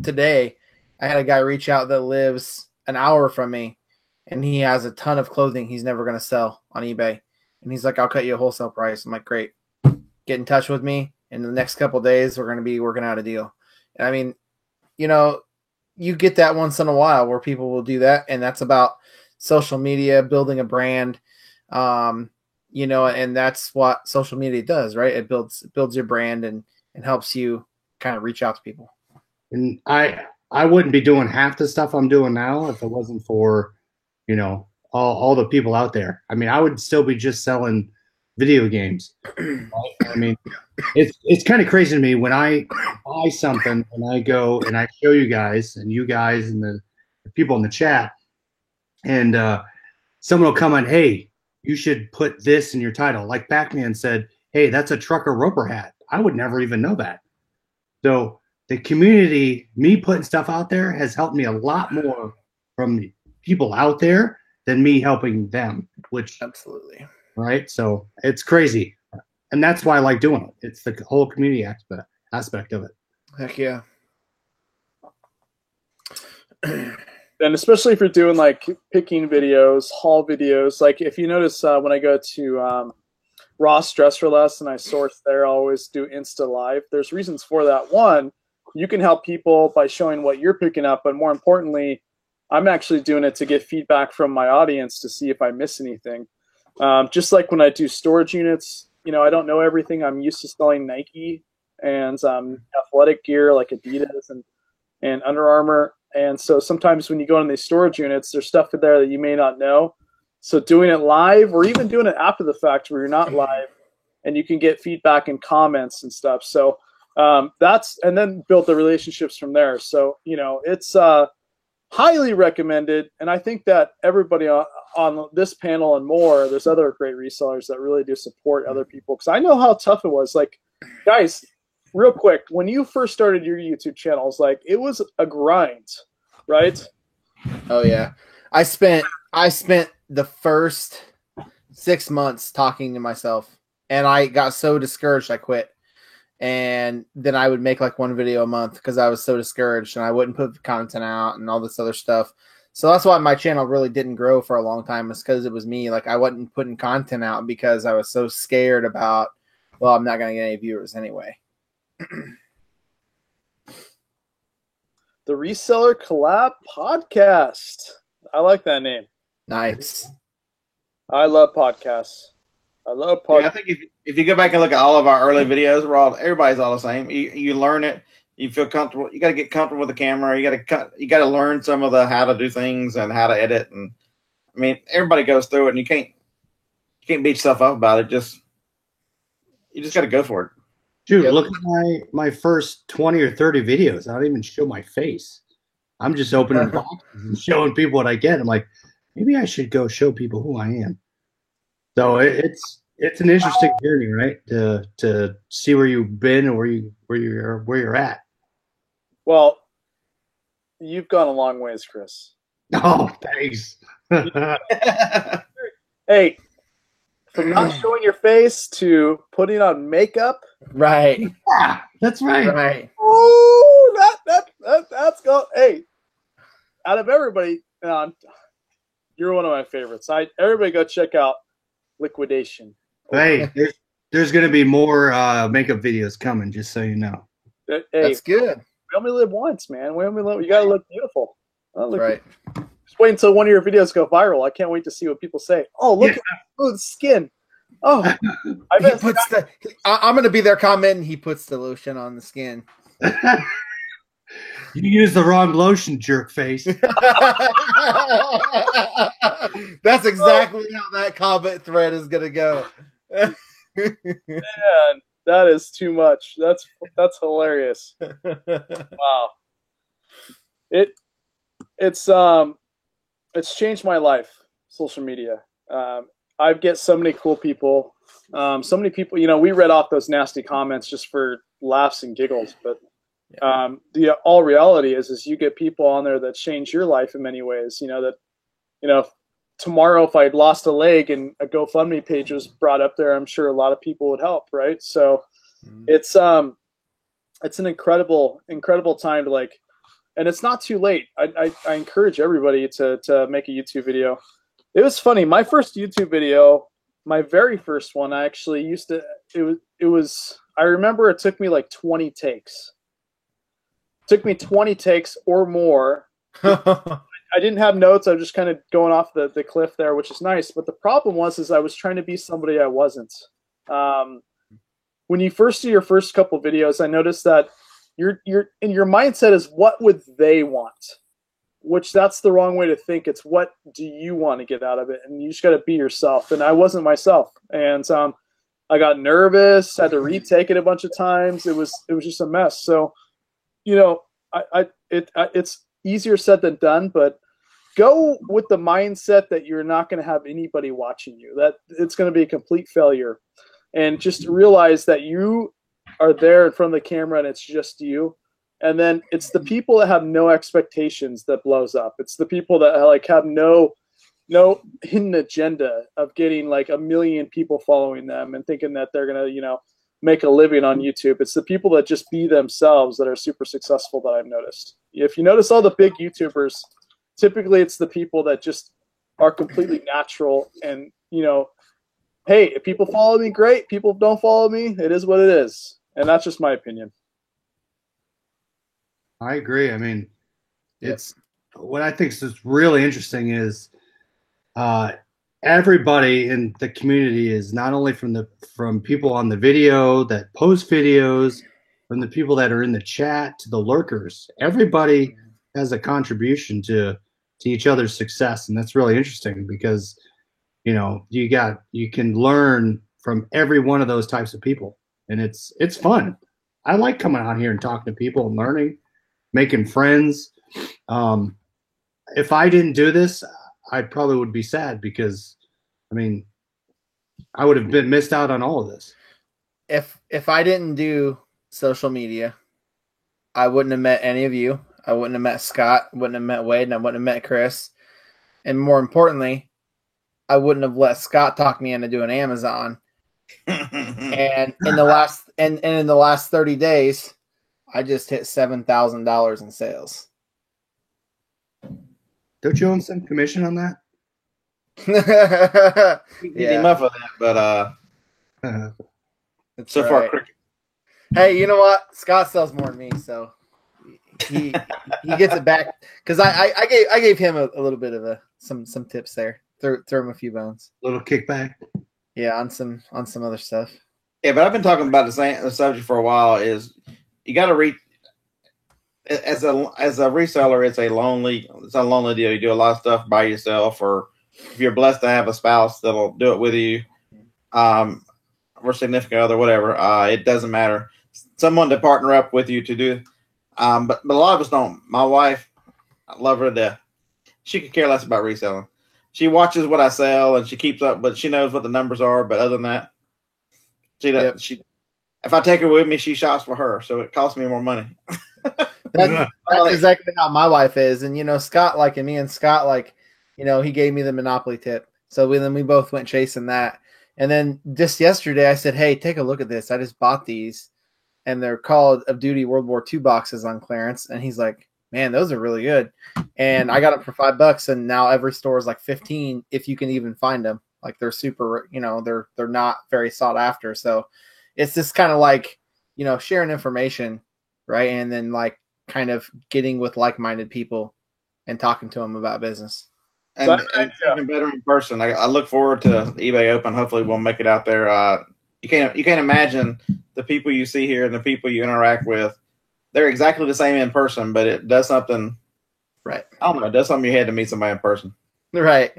today, I had a guy reach out that lives an hour from me, and he has a ton of clothing he's never going to sell on eBay. And he's like, I'll cut you a wholesale price. I'm like, great. Get in touch with me. In the next couple of days, we're going to be working out a deal. And I mean, you get that once in a while where people will do that. And that's about social media, building a brand, and that's what social media does, right? It builds your brand and helps you kind of reach out to people. And I wouldn't be doing half the stuff I'm doing now if it wasn't for, all the people out there. I mean, I would still be just selling video games. Right? I mean, it's kind of crazy to me when I buy something and I go and I show you guys and the people in the chat, and someone will comment, hey, you should put this in your title. Like Pac-Man said, hey, that's a trucker roper hat. I would never even know that. So the community, me putting stuff out there has helped me a lot more from people out there than me helping them, which absolutely. Right. So it's crazy. And that's why I like doing it. It's the whole community aspect of it. Heck yeah. And especially if you're doing like picking videos, haul videos, like if you notice when I go to Ross Dress for Less and I source there, I always do Insta Live. There's reasons for that. One, you can help people by showing what you're picking up, but more importantly, I'm actually doing it to get feedback from my audience to see if I miss anything. Just like when I do storage units, I don't know everything. I'm used to selling Nike and athletic gear like Adidas and Under Armour. And so sometimes when you go in these storage units, there's stuff in there that you may not know. So doing it live or even doing it after the fact where you're not live and you can get feedback and comments and stuff. So and then build the relationships from there. So, it's highly recommended. And I think that everybody on this panel and more, there's other great resellers that really do support other people. Because I know how tough it was. Like, guys, real quick, when you first started your YouTube channels, like it was a grind, right? Oh yeah. I spent the first 6 months talking to myself, and I got so discouraged I quit. And then I would make like one video a month because I was so discouraged, and I wouldn't put the content out and all this other stuff. So that's why my channel really didn't grow for a long time, is because it was me. Like I wasn't putting content out because I was so scared about, well, I'm not going to get any viewers anyway. The Reseller Collab Podcast. I like that name. Nice. I love podcasts. Yeah, I think if you go back and look at all of our early videos, everybody's all the same. You learn it, you feel comfortable. You got to get comfortable with the camera. You got to learn some of the how to do things and how to edit. And I mean, everybody goes through it, and you can't beat yourself up about it. You just got to go for it. Dude, look at my first 20 or 30 videos. I don't even show my face. I'm just opening boxes and showing people what I get. I'm like, maybe I should go show people who I am. So it's an interesting journey, right? To see where you've been and where you're at. Well, you've gone a long ways, Chris. Oh, thanks. Hey, from not showing your face to putting on makeup. Right. Yeah, that's right. Right. Oh, that's go. Hey, out of everybody, you're one of my favorites. Everybody go check out Liquidation. Hey, there's going to be more makeup videos coming, just so you know. Hey, That's good. we only live once, man. You got to look beautiful. Right. Just wait until one of your videos go viral. I can't wait to see what people say. Oh, look at smooth skin. Oh, I'm going to be there commenting. He puts the lotion on the skin. You used the wrong lotion, jerk face. That's exactly how that comment thread is going to go. Man, that is too much. That's hilarious. Wow. It's changed my life, social media. I get so many cool people. So many people, we read off those nasty comments just for laughs and giggles, but the all reality is you get people on there that change your life in many ways. Tomorrow if I'd lost a leg and a GoFundMe page was brought up there, I'm sure a lot of people would help, right? So it's an incredible time to and it's not too late. I encourage everybody to make a YouTube video. It was funny. My first YouTube video, my very first one, I actually I remember it took me like 20 takes. It took me 20 takes or more. I didn't have notes. I was just kind of going off the cliff there, which is nice. But the problem was I was trying to be somebody I wasn't. When you first do your first couple videos, I noticed that your mindset is what would they want, which that's the wrong way to think. It's what do you want to get out of it, and you just got to be yourself. And I wasn't myself, and I got nervous. Had to retake it a bunch of times. It was just a mess. So, it's easier said than done, but go with the mindset that you're not going to have anybody watching you, that it's going to be a complete failure, and just realize that you are there in front of the camera and it's just you. And then it's the people that have no expectations that blows up. It's the people that have no hidden agenda of getting like 1 million people following them and thinking that they're going to, make a living on YouTube. It's the people that just be themselves that are super successful that I've noticed. If you notice all the big YouTubers, typically it's the people that just are completely natural and, hey, if people follow me, great. People don't follow me, it is what it is. And that's just my opinion. I agree. I mean, it's what I think is really interesting is everybody in the community is not only from people on the video that post videos, from the people that are in the chat to the lurkers. Everybody has a contribution to each other's success, and that's really interesting because you can learn from every one of those types of people, and it's fun. I like coming out here and talking to people and learning, making friends. If I didn't do this, I probably would be sad because, I would have been missed out on all of this. If I didn't do social media, I wouldn't have met any of you. I wouldn't have met Scott, wouldn't have met Wade, and I wouldn't have met Chris. And more importantly, I wouldn't have let Scott talk me into doing Amazon. And in the last 30 days, I just hit $7,000 in sales. Don't you own some commission on that? Get him up for that, but so far, cricket. Hey, you know what? Scott sells more than me, so he gets it back because I gave him a little bit of some tips there. Throw him a few bones. A little kickback. Yeah, on some other stuff. Yeah, but I've been talking about the subject for a while. Is you got to read as a reseller. It's a lonely deal. You do a lot of stuff by yourself, or if you're blessed to have a spouse that'll do it with you, or significant other, whatever. It doesn't matter. Someone to partner up with you to do. But a lot of us don't. My wife, I love her to death. She could care less about reselling. She watches what I sell and she keeps up, but she knows what the numbers are. But other than that, she doesn't. Yep. If I take her with me, she shops for her, so it costs me more money. That's exactly how my wife is. And Scott, me and Scott, he gave me the Monopoly tip. So we both went chasing that. And then just yesterday, I said, "Hey, take a look at this. I just bought these, and they're called of Duty World War II boxes on clearance." And he's like, Man, those are really good. And I got them for $5, and now every store is like 15 if you can even find them. Like they're super, they're not very sought after. So it's just kind of like, sharing information, right? And then like kind of getting with like-minded people and talking to them about business. And even better in person. I look forward to the eBay Open. Hopefully we'll make it out there. You can't imagine the people you see here and the people you interact with. They're exactly the same in person, but it does something. Right. I don't know. It does something you had to meet somebody in person. Right.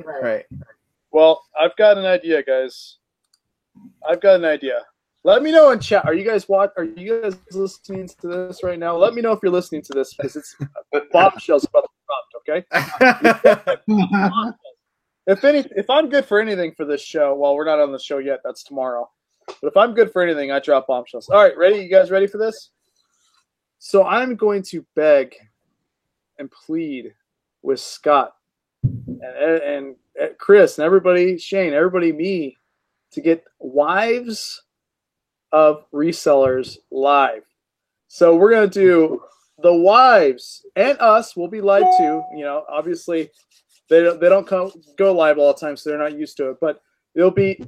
Well, I've got an idea, guys. I've got an idea. Let me know in chat. Are you guys listening to this right now? Let me know if you're listening to this because it's bombshells about the prompt, okay? If I'm good for anything for this show, well, we're not on the show yet. That's tomorrow. But if I'm good for anything, I drop bombshells. All right, ready? You guys ready for this? So I'm going to beg and plead with Scott and Chris and everybody, Shane, everybody, me, to get wives of resellers live. So we're going to do the wives and us. We'll be live too. Obviously they don't go live all the time, so they're not used to it. But it'll be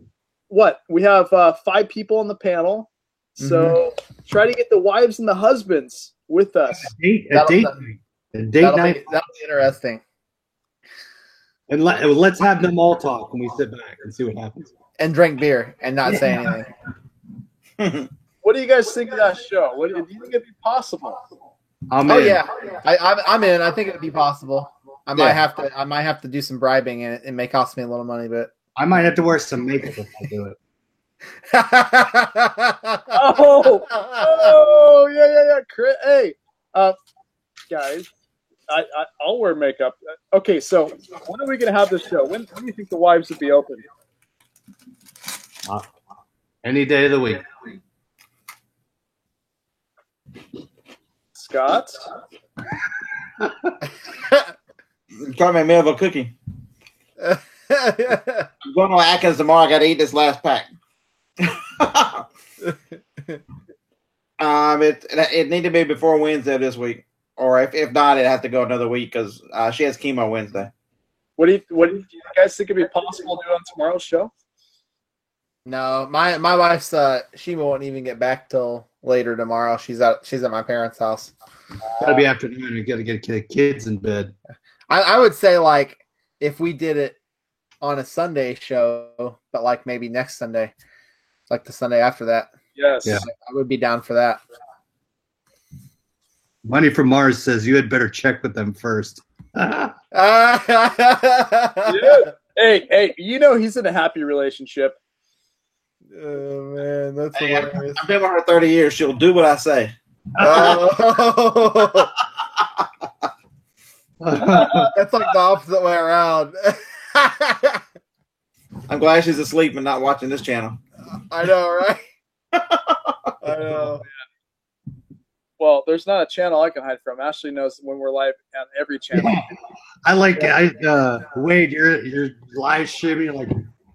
we have 5 people on the panel. So try to get the wives and the husbands with us. A date night. That'll be interesting. And let's have them all talk when we sit back and see what happens. And drink beer and not say anything. What do you guys think of that show? Do you think it'd be possible? I'm Oh in. yeah, I'm in. I think it'd be possible. I might have to do some bribing, and it may cost me a little money, but I might have to wear some makeup if I do it. Yeah. Chris, hey, guys, I'll wear makeup. Okay, so when are we gonna have this show? When do you think the wives would be open? Any day of the week. Scott? Try me a cookie. I'm going to Atkins tomorrow. I got to eat this last pack. It need to be before Wednesday this week, or if not, it has to go another week because she has chemo Wednesday. What do you guys think it'd be possible to do on tomorrow's show? No, my wife's she won't even get back till later tomorrow. She's at my parents' house. Gotta be afternoon. You gotta get the kids in bed. I would say like if we did it on a Sunday show, but like maybe next Sunday, like the Sunday after that. Yes. Yeah. I would be down for that. Money from Mars says you had better check with them first. Yeah. Hey, he's in a happy relationship. Oh man, that's hilarious. I've been with her 30 years. She'll do what I say. Oh. That's like the opposite way around. I'm glad she's asleep and not watching this channel. I know, right? I know. Well, there's not a channel I can hide from. Ashley knows when we're live on every channel. Yeah. I like Wade, you're live streaming. Like,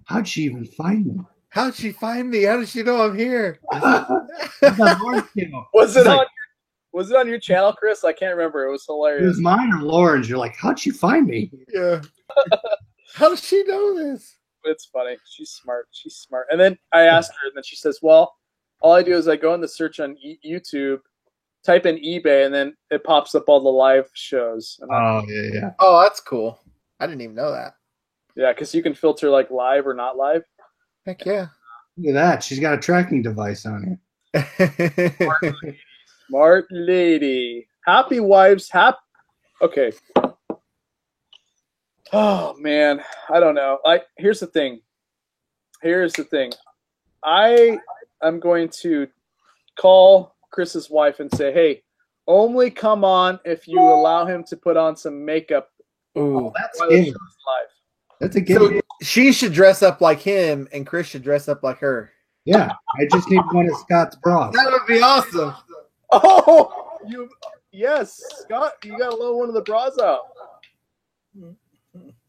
how'd she even find me? How'd she find me? How did she know I'm here? Was it on your channel, Chris? I can't remember. It was hilarious. It was mine or Lauren's. You're like, how'd she find me? Yeah. How does she know this? It's funny. She's smart. And then I asked her, and then she says, well, all I do is I go in the search on YouTube, type in eBay, and then it pops up all the live shows. Oh, yeah. Oh, that's cool. I didn't even know that. Yeah, because you can filter like live or not live. Heck yeah. Look at that. She's got a tracking device on her. Smart lady. Happy wives. Okay. Oh, man. I don't know. Here's the thing. I am going to call Chris's wife and say, hey, only come on if you allow him to put on some makeup. Ooh, That's while the good. show's live. That's a good so she should dress up like him, and Chris should dress up like her. Yeah, I just need one of Scott's bras. That would be awesome. Oh, yes, Scott, you got to load one of the bras out.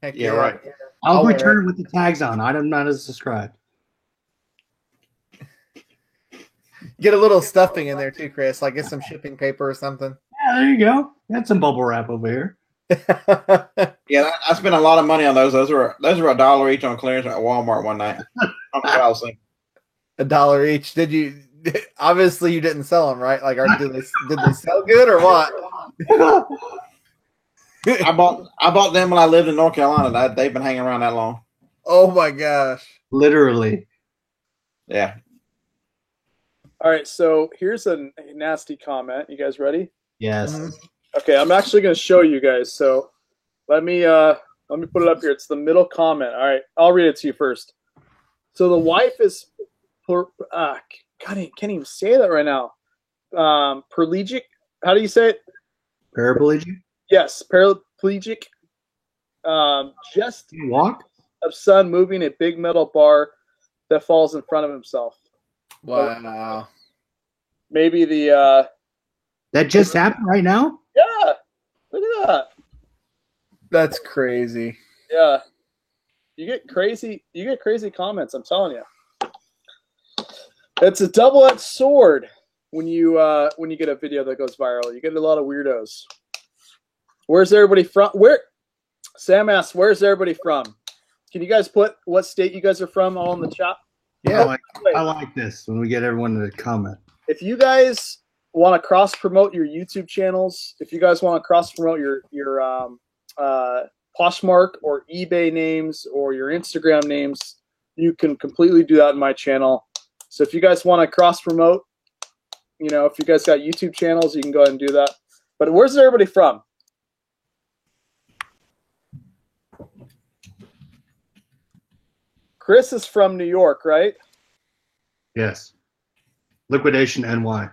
Heck Yeah, right. I'll wear return it with the tags on. I'm not as subscribed. Get a little stuffing in there too, Chris. Like get some shipping paper or something. there you go. That's some bubble wrap over here. Yeah, I spent a lot of money on those. Those were $1 each on clearance at Walmart one night. $1 each. Did you? Obviously, you didn't sell them, right? Like, did they sell good or what? I bought them when I lived in North Carolina. They've been hanging around that long. Oh my gosh! Literally. Yeah. All right, so here's a nasty comment. You guys ready? Yes. Mhm. Okay, I'm actually going to show you guys. So let me put it up here. It's the middle comment. All right, I'll read it to you first. So the wife is, God, I can't even say that right now. Paraplegic. How do you say it? Paraplegic? Yes, paraplegic. Just Can you walk? of son moving a big metal bar that falls in front of himself. Wow. Maybe the That just happened right now? yeah. Look at that. That's crazy. Yeah. You get crazy comments, I'm telling you. It's a double-edged sword when you get a video that goes viral. You get a lot of weirdos. Where's everybody from? Sam asks, where's everybody from? Can you guys put what state you guys are from all in the chat? Yeah. I like this when we get everyone to comment. If you guys want to cross promote your YouTube channels, if you guys want to cross promote your Poshmark or eBay names or your Instagram names, you can completely do that in my channel. So if you guys want to cross promote, if you guys got YouTube channels, you can go ahead and do that. But where's everybody from? Chris is from New York, right? Yes. Liquidation NY.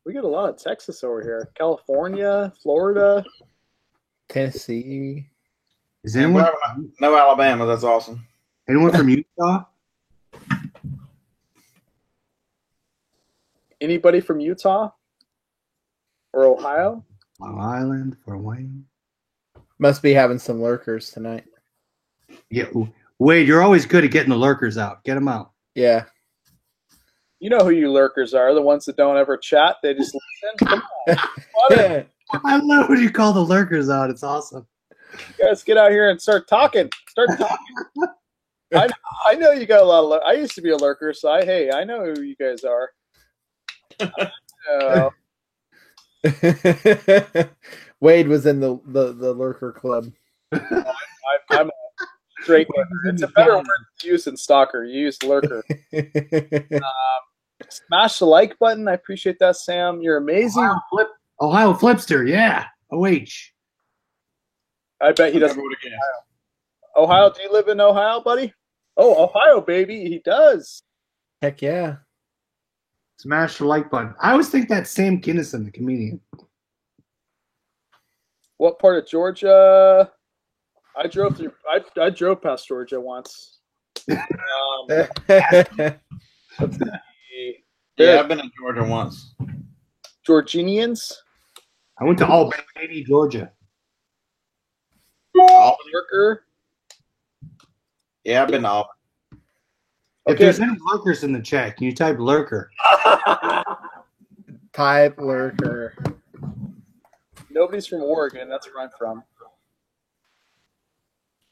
We get a lot of Texas over here. California, Florida. Tennessee. Is anyone No Alabama. That's awesome. from Utah? Anybody from Utah or Ohio? Long Island, Fort Wayne. Must be having some lurkers tonight. Yeah, Wade, you're always good at getting the lurkers out. Get them out. Yeah. You know who you lurkers are, the ones that don't ever chat. They just listen. Come on. What? I love when you call the lurkers out. It's awesome. You guys get out here and start talking. I know you got a lot of I used to be a lurker, so I know who you guys are. Wade was in the lurker club. I'm a straight lurker. It's a better word to use than stalker. You use lurker. Smash the like button. I appreciate that, Sam. You're amazing. Ohio Flipster, yeah. OH. I bet he doesn't. Ohio, do you live in Ohio, buddy? Oh, Ohio, baby. He does. Heck yeah. Smash the like button. I always think that's Sam Kinison, the comedian. What part of Georgia? I drove through. I drove past Georgia once. Yeah, I've been in Georgia once. Georginians. I went to Albany, Georgia. Lurker. Yeah, I've been to Auburn. If there's any lurkers in the chat, can you type lurker? Type lurker. Nobody's from Oregon. That's where I'm from.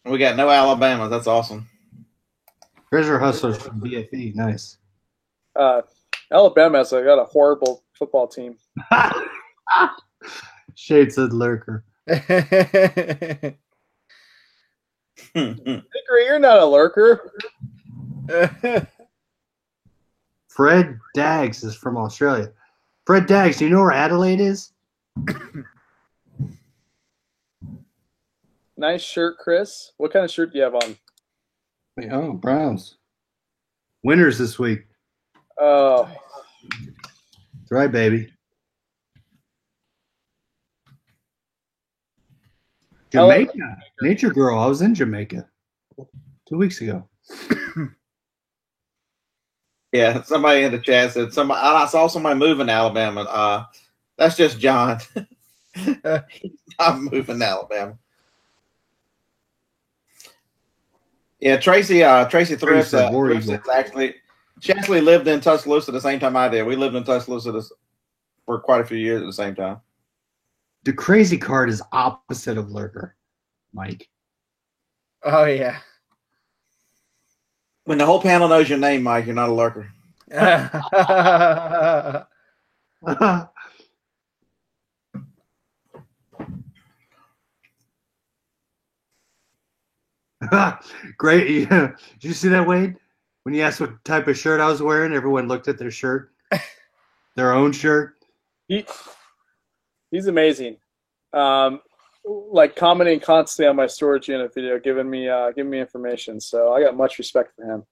We got no Alabama. That's awesome. Treasure Hustlers from BFE. Nice. Alabama has got a horrible football team. Shade said lurker. Hickory, you're not a lurker. Fred Daggs is from Australia. Fred Daggs, do you know where Adelaide is? Nice shirt, Chris. What kind of shirt do you have on? Oh, Browns. Winners this week. Oh. That's right, baby. Jamaica. Nature Girl. I was in Jamaica 2 weeks ago. Yeah, somebody in the chat said I saw somebody move in Alabama. That's just John. I'm moving to Alabama. Yeah, Tracy Thrifts, said War Thrifts Eagle. she actually lived in Tuscaloosa the same time I did. We lived in Tuscaloosa for quite a few years at the same time. The crazy card is opposite of lurker, Mike. Oh yeah. When the whole panel knows your name, Mike, you're not a lurker. Great. Yeah. Did you see that, Wade? When you asked what type of shirt I was wearing, everyone looked at their shirt, their own shirt. He's amazing. Like commenting constantly on my storage unit video, giving me information. So I got much respect for him.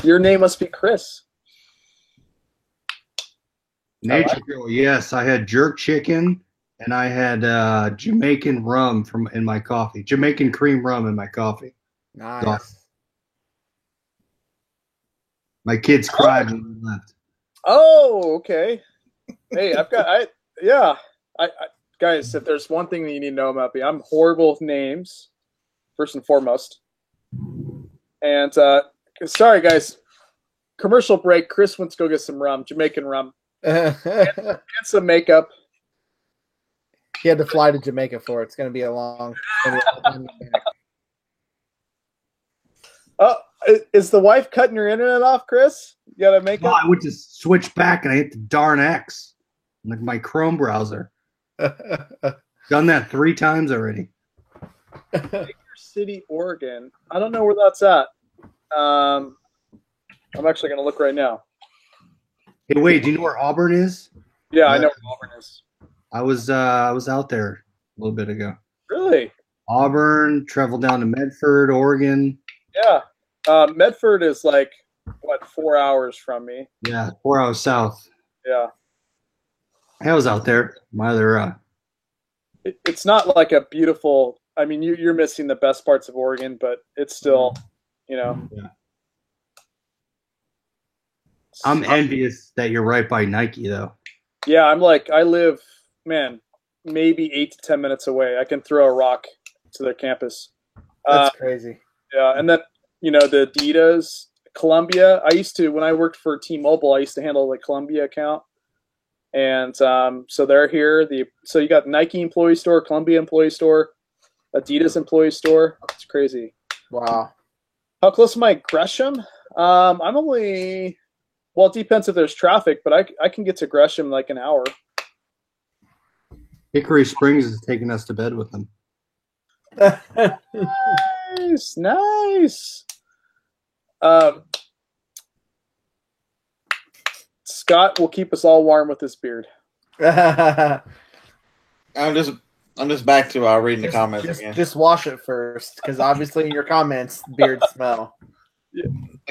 Your name must be Chris. Nature Grill. Yes, I had jerk chicken and I had Jamaican rum in my coffee. Jamaican cream rum in my coffee. Nice. My kids cried when we left. Oh, okay. Hey, guys, if there's one thing that you need to know about me, I'm horrible with names, first and foremost. And sorry, guys. Commercial break. Chris wants to go get some rum, Jamaican rum, and some makeup. He had to fly to Jamaica for it. It's going to be a long. Oh, is the wife cutting your internet off, Chris? You got to make No, up. I went to switch back and I hit the darn X, like my Chrome browser. Done that 3 times already. Baker City, Oregon. I don't know where that's at. I'm actually going to look right now. Hey, wait, do you know where Auburn is? Yeah, I know where Auburn is. I was out there a little bit ago. Really? Auburn, traveled down to Medford, Oregon. Yeah. Medford is like, 4 hours from me. Yeah, 4 hours south. Yeah. I was out there. My other It's not like a beautiful. I mean, you're missing the best parts of Oregon, but it's still, Yeah. I'm envious that you're right by Nike, though. Yeah, I live, man, maybe 8 to 10 minutes away. I can throw a rock to their campus. That's crazy. Yeah, and then the Adidas, Columbia. When I worked for T-Mobile, I used to handle the Columbia account. And so they're here. So you got Nike employee store, Columbia employee store, Adidas employee store. It's crazy. Wow. How close am I, Gresham? I'm only. Well, it depends if there's traffic, but I can get to Gresham in like an hour. Hickory Springs is taking us to bed with them. Nice. Scott will keep us all warm with his beard. I'm just back to reading the comments again. Just wash it first, because obviously in your comments, beard smell. Yeah.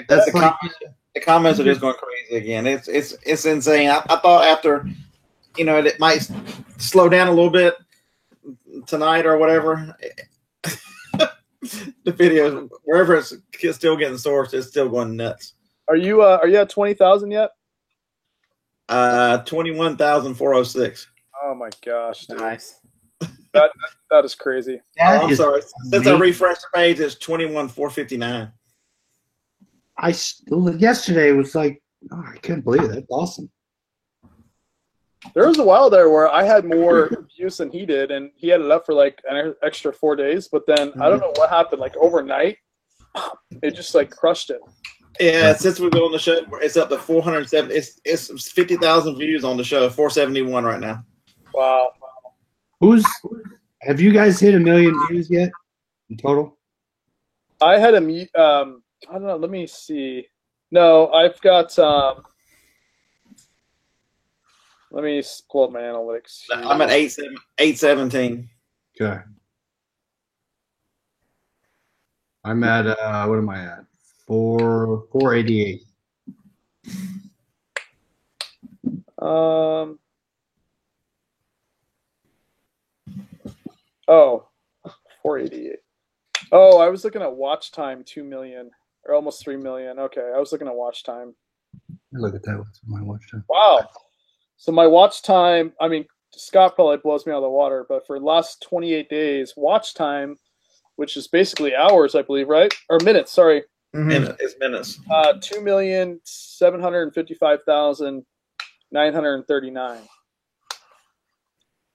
That's the comments are just going crazy again. It's insane. I thought after, it might slow down a little bit tonight or whatever. The video, wherever it's still getting sourced, it's still going nuts. Are you at 20,000 yet? 21,406. Oh my gosh, dude. Nice. That is crazy. I'm sorry. Since I refreshed the page, it's 21,459. Yesterday was like, I couldn't believe it. That's awesome. There was a while there where I had more views than he did, and he had it up for like an extra 4 days. But then I don't know what happened. Like overnight, it just like crushed it. Yeah, since we've been on the show, it's up to 470. It's 50,000 views on the show. 471 right now. Wow. Have you guys hit 1 million views yet in total? I had I don't know. Let me see. No, I've got. Let me pull up my analytics. I'm at 817. Okay. I'm at what am I at? 488. Oh, 488. Oh, I was looking at watch time, 2 million or almost 3 million. Okay, I was looking at watch time. Look at that. What's my watch time? Wow. So my watch time, I mean, Scott probably blows me out of the water, but for the last 28 days, watch time which is basically hours, I believe, right? Or minutes, sorry. It's minutes. 2,755,939.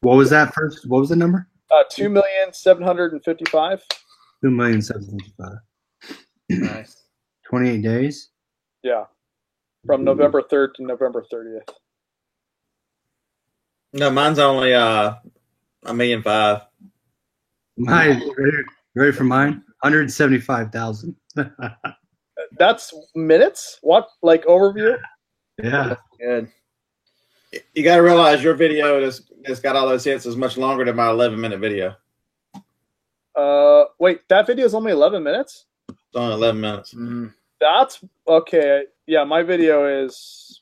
What was that first? What was the number? 2,755. 2,755,000. Nice. 28 days. Yeah, from November 3rd to November 30th. No, mine's only 1,500,000. Mine, you ready for mine? 175,000. That's minutes? What? Like overview? Yeah. Good. You got to realize your video that's got all those hits is much longer than my 11-minute video. Wait, that video is only 11 minutes? It's only 11 minutes. That's okay. Yeah, my video is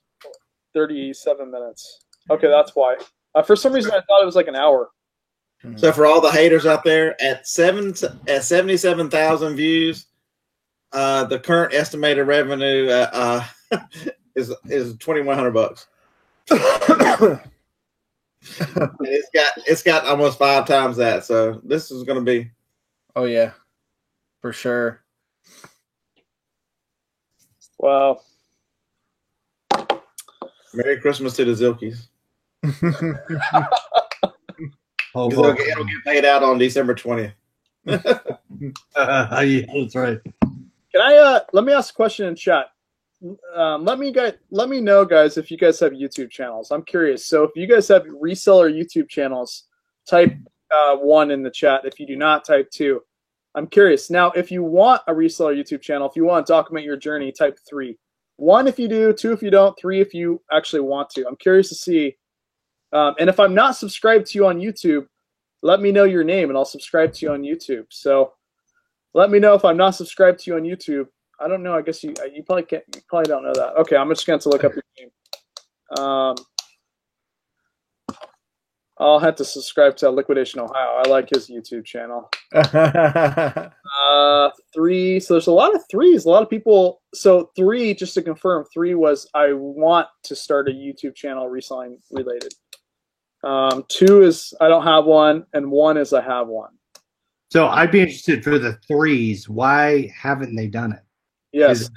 37 minutes. Okay, that's why. For some reason, I thought it was like an hour. So for all the haters out there, at 77,000 views, the current estimated revenue is $2,100. It's got almost 5 times that. So this is going to be. Oh yeah, for sure. Wow. Merry Christmas to the Zilkies. Oh, It'll get paid out on December 20th. yeah, that's right. Can I let me ask a question in chat? Let me know, guys, if you guys have YouTube channels. I'm curious. So if you guys have reseller YouTube channels, type 1 in the chat. If you do not, type 2. I'm curious. Now, if you want a reseller YouTube channel, if you want to document your journey, type 3. 1 if you do, 2 if you don't, 3 if you actually want to. I'm curious to see. And if I'm not subscribed to you on YouTube, let me know your name and I'll subscribe to you on YouTube. So let me know if I'm not subscribed to you on YouTube. I don't know. I guess you probably can't. You probably don't know that. Okay, I'm just going to look up your name. I'll have to subscribe to Liquidation Ohio. I like his YouTube channel. 3. So there's a lot of 3s. A lot of people. So 3, just to confirm, 3 was I want to start a YouTube channel reselling related. 2 is I don't have one, and 1 is I have one. So I'd be interested for the 3s. Why haven't they done it? Yes.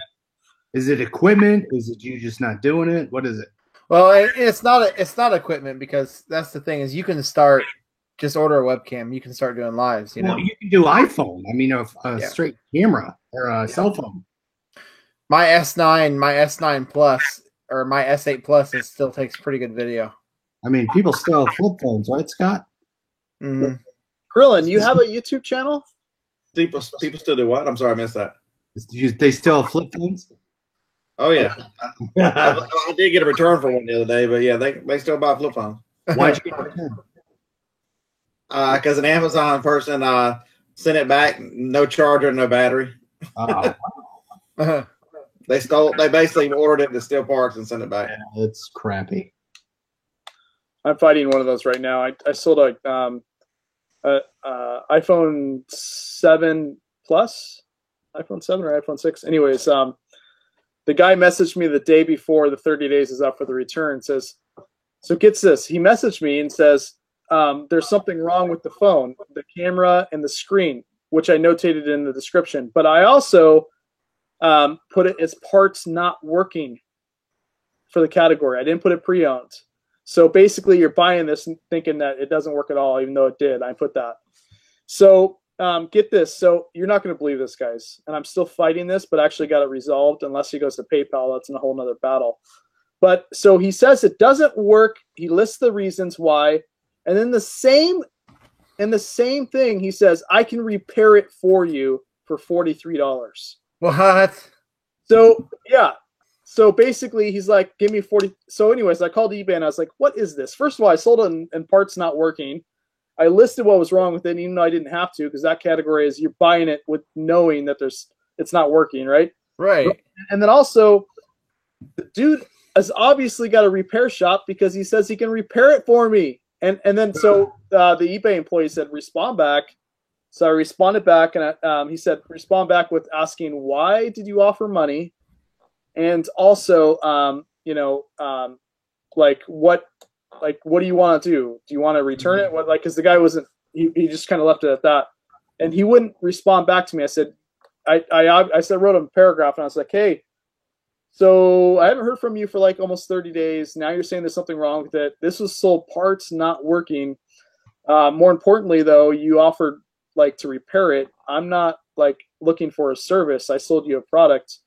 Is it equipment? Is it you just not doing it? What is it? Well, it's not equipment, because that's the thing is you can start just order a webcam. You can start doing lives. You know, Well, you can do iPhone. I mean, a straight camera or a cell phone. my S9 Plus or my S8 Plus, it still takes pretty good video. I mean, people still have flip phones, right, Scott? Mm-hmm. Krillin, you have a YouTube channel? People still do what? I'm sorry, I missed that. They still have flip phones? Oh yeah, I did get a return for one the other day, but yeah, they still buy flip phones. Why'd you get a return? Because an Amazon person sent it back, no charger, no battery. Oh, They basically ordered it to steal parts and sent it back. yeah, it's crappy. I'm fighting one of those right now. I sold a iPhone 7 Plus, iPhone 7 or iPhone 6. Anyways, the guy messaged me the day before the 30 days is up for the return. Says, so gets this. He messaged me and says, there's something wrong with the phone, the camera and the screen, which I notated in the description. But I also put it as parts not working for the category. I didn't put it pre-owned. So basically you're buying this and thinking that it doesn't work at all, even though it did. I put that. So get this. So you're not going to believe this, guys. And I'm still fighting this, but actually got it resolved. Unless he goes to PayPal, that's in a whole nother battle. But so he says it doesn't work. He lists the reasons why. And then the same thing, he says, I can repair it for you for $43. What? So yeah. So basically he's like, give me 40. So anyways, I called eBay and I was like, what is this? First of all, I sold it and parts not working. I listed what was wrong with it, even though I didn't have to, because that category is you're buying it with knowing that it's not working, right? Right. And then also, the dude has obviously got a repair shop because he says he can repair it for me. And then so the eBay employee said, respond back. So I responded back, and he said, respond back with asking, why did you offer money? And also, what do you want to do? Do you want to return it? What, like, because the guy wasn't, he just kind of left it at that. and he wouldn't respond back to me. I said, I said, wrote him a paragraph, and I was like, hey, so I haven't heard from you for like almost 30 days. Now you're saying there's something wrong with it. This was sold parts, not working. More importantly, though, you offered like to repair it. I'm not like looking for a service. I sold you a product.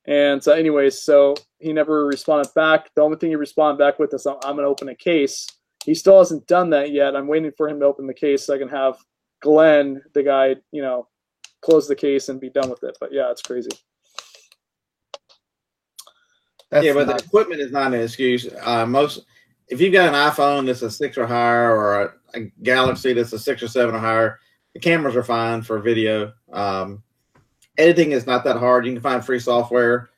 And so anyways, so he never responded back. The only thing he responded back with is I'm going to open a case. He still hasn't done that yet. I'm waiting for him to open the case so I can have Glenn, the guy, you know, close the case and be done with it. But yeah, it's crazy. Yeah, but the equipment is not an excuse. If you've got an iPhone that's a 6 or higher, or a Galaxy that's a 6 or 7 or higher, the cameras are fine for video. Editing is not that hard. You can find free software.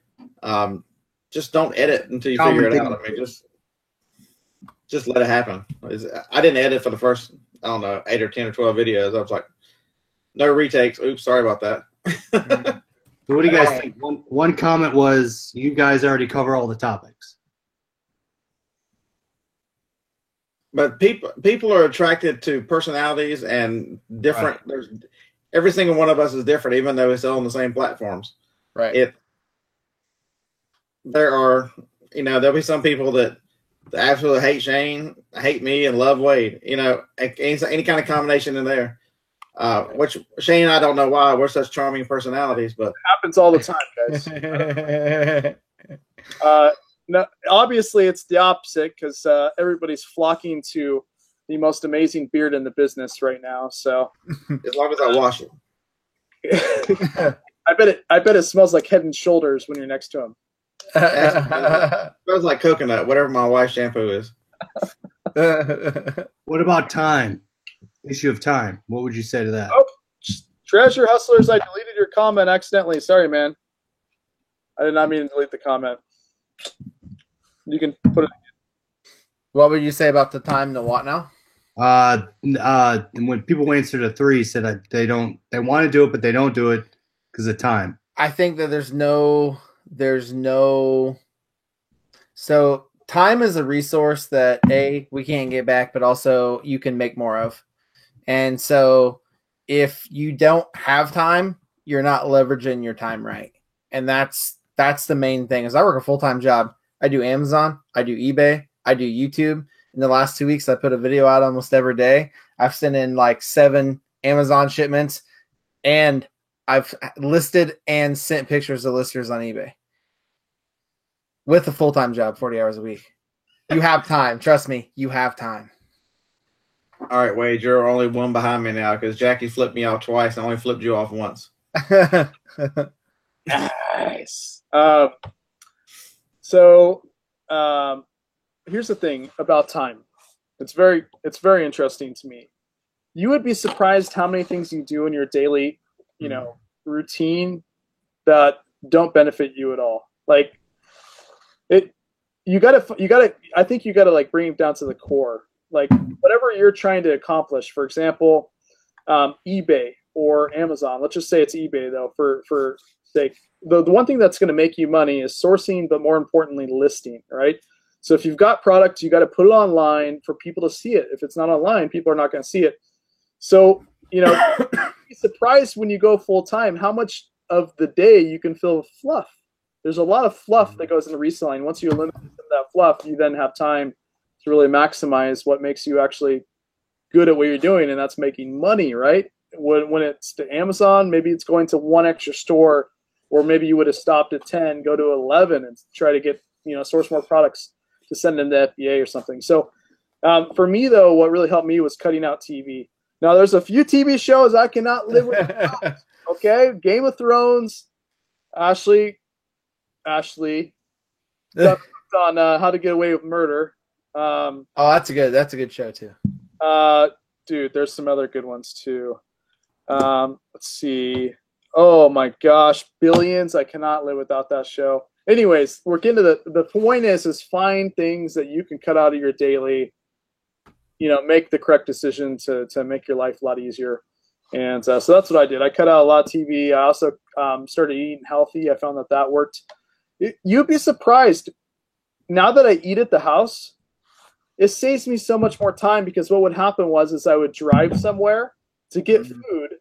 Just don't edit until you figure it out. I mean, just let it happen. I didn't edit for the first, I don't know, 8 or 10 or 12 videos. I was like, no retakes. Oops, sorry about that. So what do you guys think? One comment was, you guys already cover all the topics. But people are attracted to personalities and different. Right. Every single one of us is different, even though it's on the same platforms. Right. There'll be some people that absolutely hate Shane, hate me, and love Wade. You know, any kind of combination in there. Which Shane and I don't know why we're such charming personalities, but it happens all the time, guys. No, obviously it's the opposite because everybody's flocking to the most amazing beard in the business right now. So as long as I wash it, I bet it smells like Head and Shoulders when you're next to him. It smells like coconut, whatever my wife's shampoo is. What about time? Issue of time. What would you say to that? Oh, Treasure Hustlers, I deleted your comment accidentally. Sorry, man. I did not mean to delete the comment. You can put it. What would you say about the time to what now? When people answer to 3, said that they want to do it, but they don't do it because of time. I think that there's no. So time is a resource that we can't get back, but also you can make more of. And so if you don't have time, you're not leveraging your time right. And that's the main thing. Is I work a full-time job. I do Amazon, I do eBay, I do YouTube. In the last 2 weeks, I put a video out almost every day. I've sent in like 7 Amazon shipments, and I've listed and sent pictures to listers on eBay with a full-time job, 40 hours a week. You have time. Trust me, you have time. All right, Wade, you're only one behind me now because Jackie flipped me off twice. I only flipped you off once. Nice. So here's the thing about time. It's very interesting to me. You would be surprised how many things you do in your daily, routine that don't benefit you at all. Like you gotta, I think you gotta like bring it down to the core. Like whatever you're trying to accomplish, for example, eBay or Amazon. Let's just say it's eBay though, for sake. The one thing that's going to make you money is sourcing, but more importantly, listing, right? So if you've got product, you got to put it online for people to see it. If it's not online, people are not going to see it. So, you'd be surprised when you go full time how much of the day you can fill with fluff. There's a lot of fluff that goes into reselling. Once you eliminate some of that fluff, you then have time to really maximize what makes you actually good at what you're doing, and that's making money, right? When it's to Amazon, maybe it's going to one extra store, or maybe you would have stopped at 10, go to 11 and try to get, source more products to send in the FBA or something. So for me, though, what really helped me was cutting out TV. Now, there's a few TV shows I cannot live without. Okay? Game of Thrones, Ashley on How to Get Away with Murder. That's a good show, too. Dude, there's some other good ones, too. Let's see. Oh my gosh, Billions. I cannot live without that show. Anyways, we're getting to the point is find things that you can cut out of your daily, make the correct decision to make your life a lot easier. And so that's what I did. I cut out a lot of TV. I also started eating healthy. I found that worked. You'd be surprised. Now that I eat at the house, it saves me so much more time because what would happen is I would drive somewhere to get food.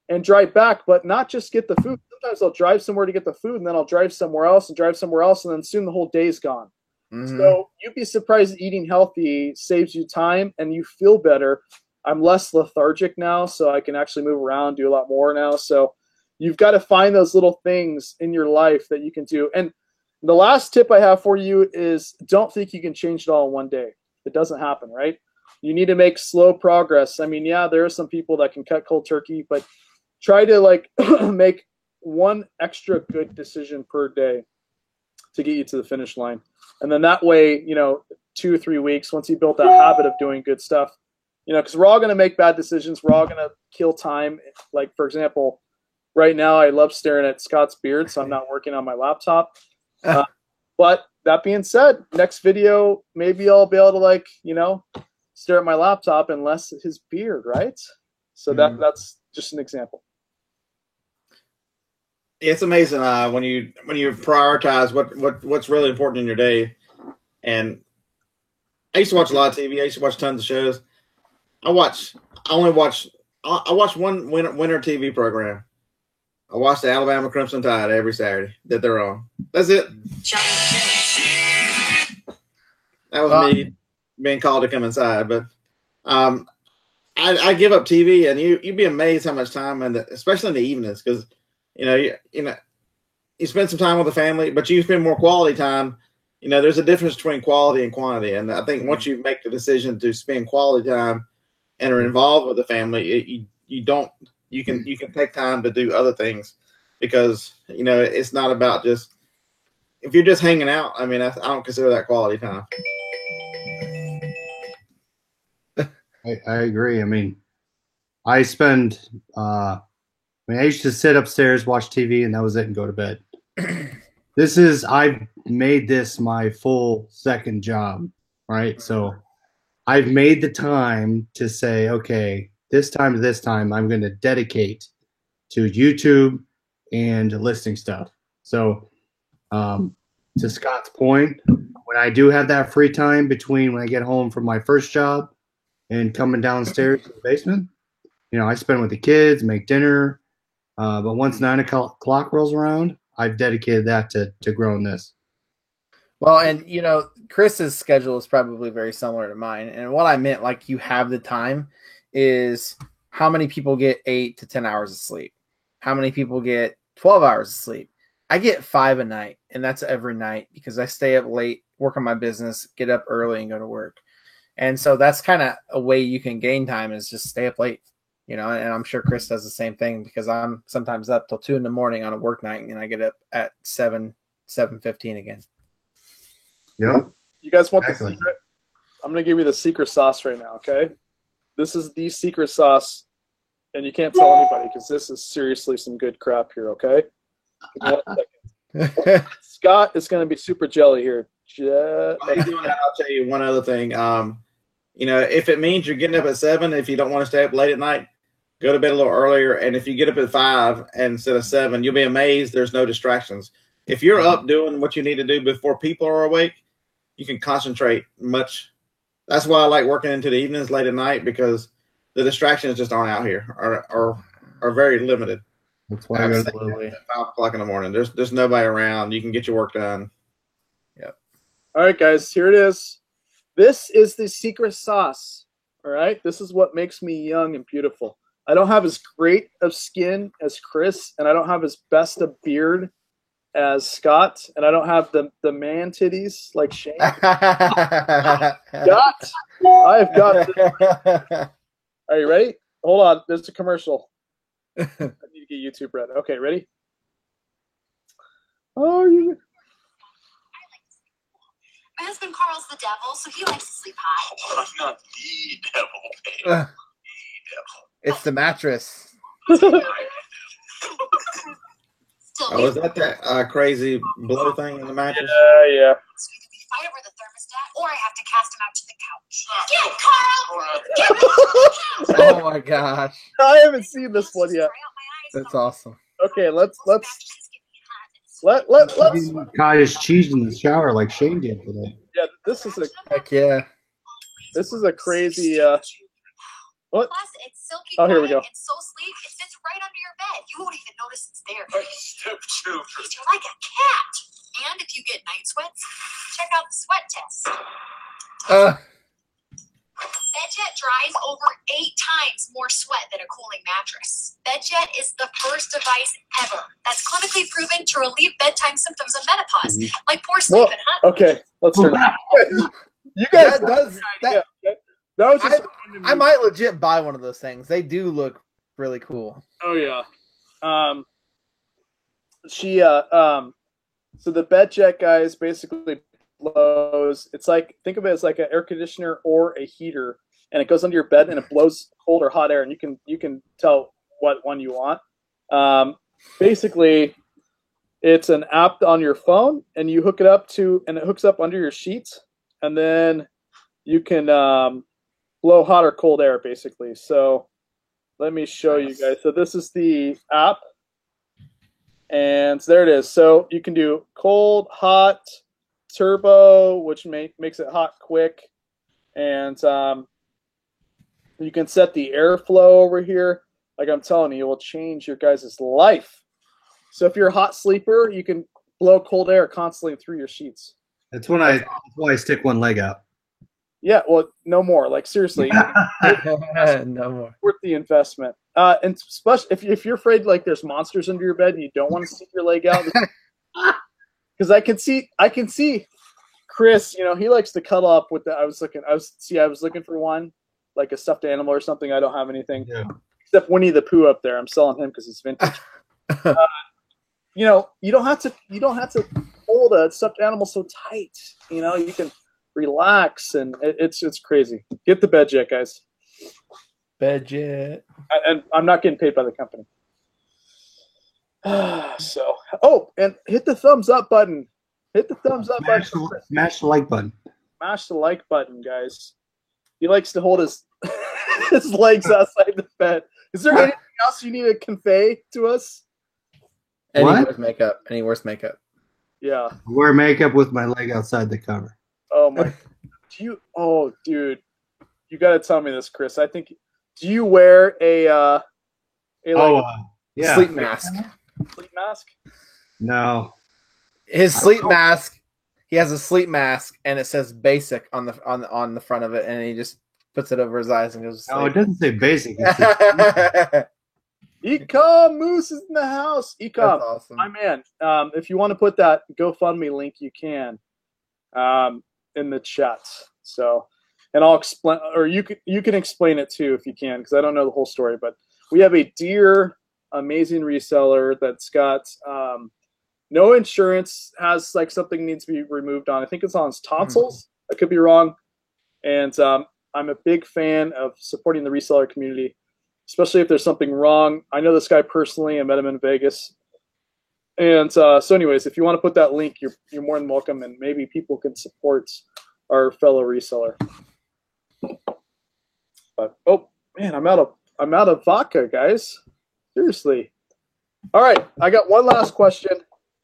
and drive back, but not just get the food. Sometimes I'll drive somewhere to get the food, and then I'll drive somewhere else, and then soon the whole day's gone. Mhm. So you'd be surprised that eating healthy saves you time and you feel better. I'm less lethargic now, so I can actually move around, do a lot more now. So you've got to find those little things in your life that you can do. And the last tip I have for you is don't think you can change it all in one day. It doesn't happen, right? You need to make slow progress. I mean, yeah, there are some people that can cut cold turkey, but try to like make one extra good decision per day to get you to the finish line. And then that way, 2 or 3 weeks, once you built that habit of doing good stuff, because we're all going to make bad decisions. We're all going to kill time. Like, for example, right now I love staring at Scott's beard, so I'm not working on my laptop. But that being said, next video, maybe I'll be able to stare at my laptop and less his beard, right? So that's just an example. It's amazing when you prioritize what's really important in your day. And I used to watch a lot of TV. I used to watch tons of shows. I watch one winter TV program. I watch the Alabama Crimson Tide every Saturday that they're on. That's it. That was me being called to come inside. But I give up TV, and you'd be amazed how much time, especially in the evenings, because you spend some time with the family, but you spend more quality time. There's a difference between quality and quantity, and I think once you make the decision to spend quality time and are involved with the family, you can take time to do other things, because it's not about just, if you're just hanging out. I mean, I don't consider that quality time. I agree. I mean, I used to sit upstairs, watch TV, and that was it, and go to bed. I've made this my full second job, right? So I've made the time to say, okay, this time to this time, I'm going to dedicate to YouTube and listing stuff. So to Scott's point, when I do have that free time between when I get home from my first job and coming downstairs to the basement, I spend with the kids, make dinner. But once 9 o'clock rolls around, I've dedicated that to growing this. Well, and Chris's schedule is probably very similar to mine. And what I meant, like, you have the time, is how many people get 8 to 10 hours of sleep? How many people get 12 hours of sleep? I get 5 a night, and that's every night, because I stay up late, work on my business, get up early, and go to work. And so that's kind of a way you can gain time, is just stay up late. And I'm sure Chris does the same thing, because I'm sometimes up till 2 a.m. on a work night, and I get up at 7:15 again. Yeah. You guys want the secret? I'm going to give you the secret sauce right now, okay? This is the secret sauce, and you can't tell anybody, because this is seriously some good crap here, okay? Scott is going to be super jelly here. While you're doing that, I'll tell you one other thing. If it means you're getting up at 7, if you don't want to stay up late at night, go to bed a little earlier. And if you get up at 5 instead of 7, you'll be amazed there's no distractions. If you're up doing what you need to do before people are awake, you can concentrate much. That's why I like working into the evenings late at night, because the distractions just aren't out here, are very limited. That's why I go to at 5 o'clock in the morning. There's nobody around. You can get your work done. Yep. All right, guys, here it is. This is the secret sauce. All right. This is what makes me young and beautiful. I don't have as great of skin as Chris, and I don't have as best a beard as Scott, and I don't have the man titties like Shane. I have got. Are you ready? Hold on. There's a commercial. I need to get YouTube ready. Okay, ready? Oh, you. My husband Carl's the devil, so he likes to sleep high. Oh, I'm not the devil, babe. The devil. It's the mattress. Still, Oh, is that crazy blow thing in the mattress? Yeah. so either we fight over the thermostat, or I have to cast him out to the couch. Get Carl! Oh my gosh, I haven't seen this one yet. that's awesome. Okay, let's cottage cheese in the shower like Shane did today. Yeah, this is Heck yeah. a crazy what? Plus, it's silky Oh, here we go. quiet, it's so sleek, it fits right under your bed. You won't even notice it's there. My stepchildren. You're like a cat. And if you get night sweats, check out the sweat test. BedJet dries over 8 times more sweat than a cooling mattress. BedJet is the first device ever that's clinically proven to relieve bedtime symptoms of menopause, like poor sleep and hot. Okay, let's turn. You guys, That that was just. I might legit buy one of those things. They do look really cool. Oh yeah. So the BedJet guys basically blows. It's like, think of it as like an air conditioner or a heater, and it goes under your bed and it blows cold or hot air, and you can tell what one you want. Basically, it's an app on your phone, and you hook it up to, and it hooks up under your sheets, and then you can blow hot or cold air basically. So let me show you guys. So this is the app, and there it is. So you can do cold, hot, turbo, which makes it hot quick, and you can set the airflow over here. Like I'm telling you, it will change your guys' life. So if you're a hot sleeper, you can blow cold air constantly through your sheets. That's why I stick one leg out. Yeah, well, no more. Like seriously, No more. worth the investment. And especially if you're afraid like there's monsters under your bed and you don't want to stick your leg out, because I can see Chris. You know, he likes to cuddle up with the. I was looking for one, like a stuffed animal or something. I don't have anything except Winnie the Pooh up there. I'm selling him because it's vintage. You know, you don't have to hold a stuffed animal so tight. You know, you can relax, and it's crazy. Get the BedJet, guys. BedJet. And I'm not getting paid by the company. So, and hit the thumbs up button. Hit the thumbs up button. Smash the like button. Smash the like button, guys. He likes to hold his his legs outside the bed. Is there anything else you need to convey to us? Any What? worse makeup? Any worse makeup? Yeah. I wear makeup with my leg outside the cover. Oh my. Dude, you got to tell me this, Chris. I think. Do you wear a Yeah. Sleep mask. sleep mask? No. His sleep mask. He has a sleep mask, and it says "basic" on the front of it, and he just puts it over his eyes and goes to No, it sleep. doesn't say basic. It says Ecom Moose is in the house. That's Ecom, awesome. my man. If you want to put that GoFundMe link, you can in the chat. So, and I'll explain, or you can explain it too if you can, because I don't know the whole story. But we have a dear, amazing reseller that's got no insurance, has like something needs to be removed on. I think it's on his tonsils. I could be wrong. And I'm a big fan of supporting the reseller community, especially if there's something wrong. I know this guy personally. I met him in Vegas. And so anyways, if you want to put that link, you're more than welcome, and maybe people can support our fellow reseller. But oh man, I'm out of vodka, guys. Seriously. All right, I got one last question.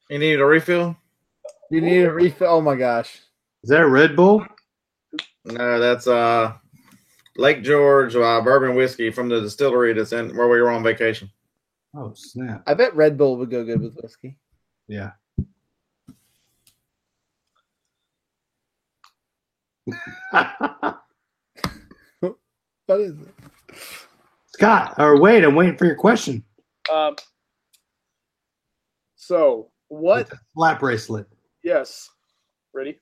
You need a refill? You need a refill. Oh my gosh. Is that a Red Bull? No, that's Lake George bourbon whiskey from the distillery that's in where we were on vacation. Oh, snap. I bet Red Bull would go good with whiskey. Yeah. What is it? Scott, or wait, I'm waiting for your question. So what? With the flat bracelet. Yes. Ready?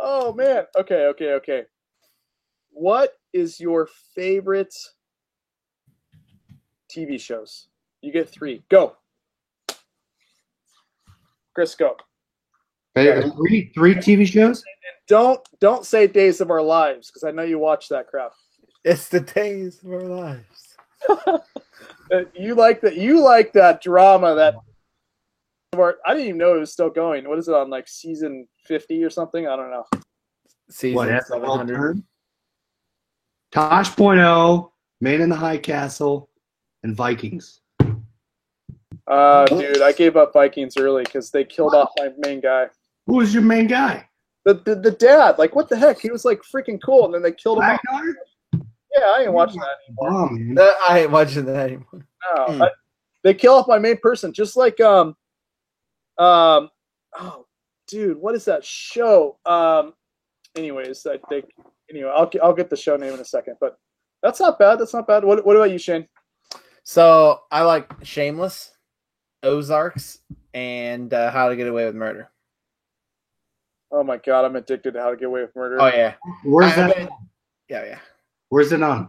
Oh man. Okay. What is your favorite TV shows? You get 3. Go. Chris, go. Three TV shows? Don't say Days of Our Lives, because I know you watch that crap. It's the days of our lives. You like that drama that I didn't even know it was still going. What is it on, like season 50 or something? I don't know. Season What, 700. Tosh.0, Man in the High Castle, and Vikings. Dude, I gave up Vikings early because they killed off my main guy. Who was your main guy? The dad, like, what the heck? He was like freaking cool, and then they killed him off. Blackguard? Yeah, I ain't watching that anymore. Bomb, man. I ain't watching that anymore. No, they kill off my main person, just like oh, dude, what is that show? Anyways, anyway, I'll get the show name in a second, but that's not bad. That's not bad. What about you, Shane? So I like Shameless, Ozarks, and How to Get Away with Murder. Oh my god, I'm addicted to How to Get Away with Murder. Oh yeah, Where's I that? bet- yeah. Where's it on?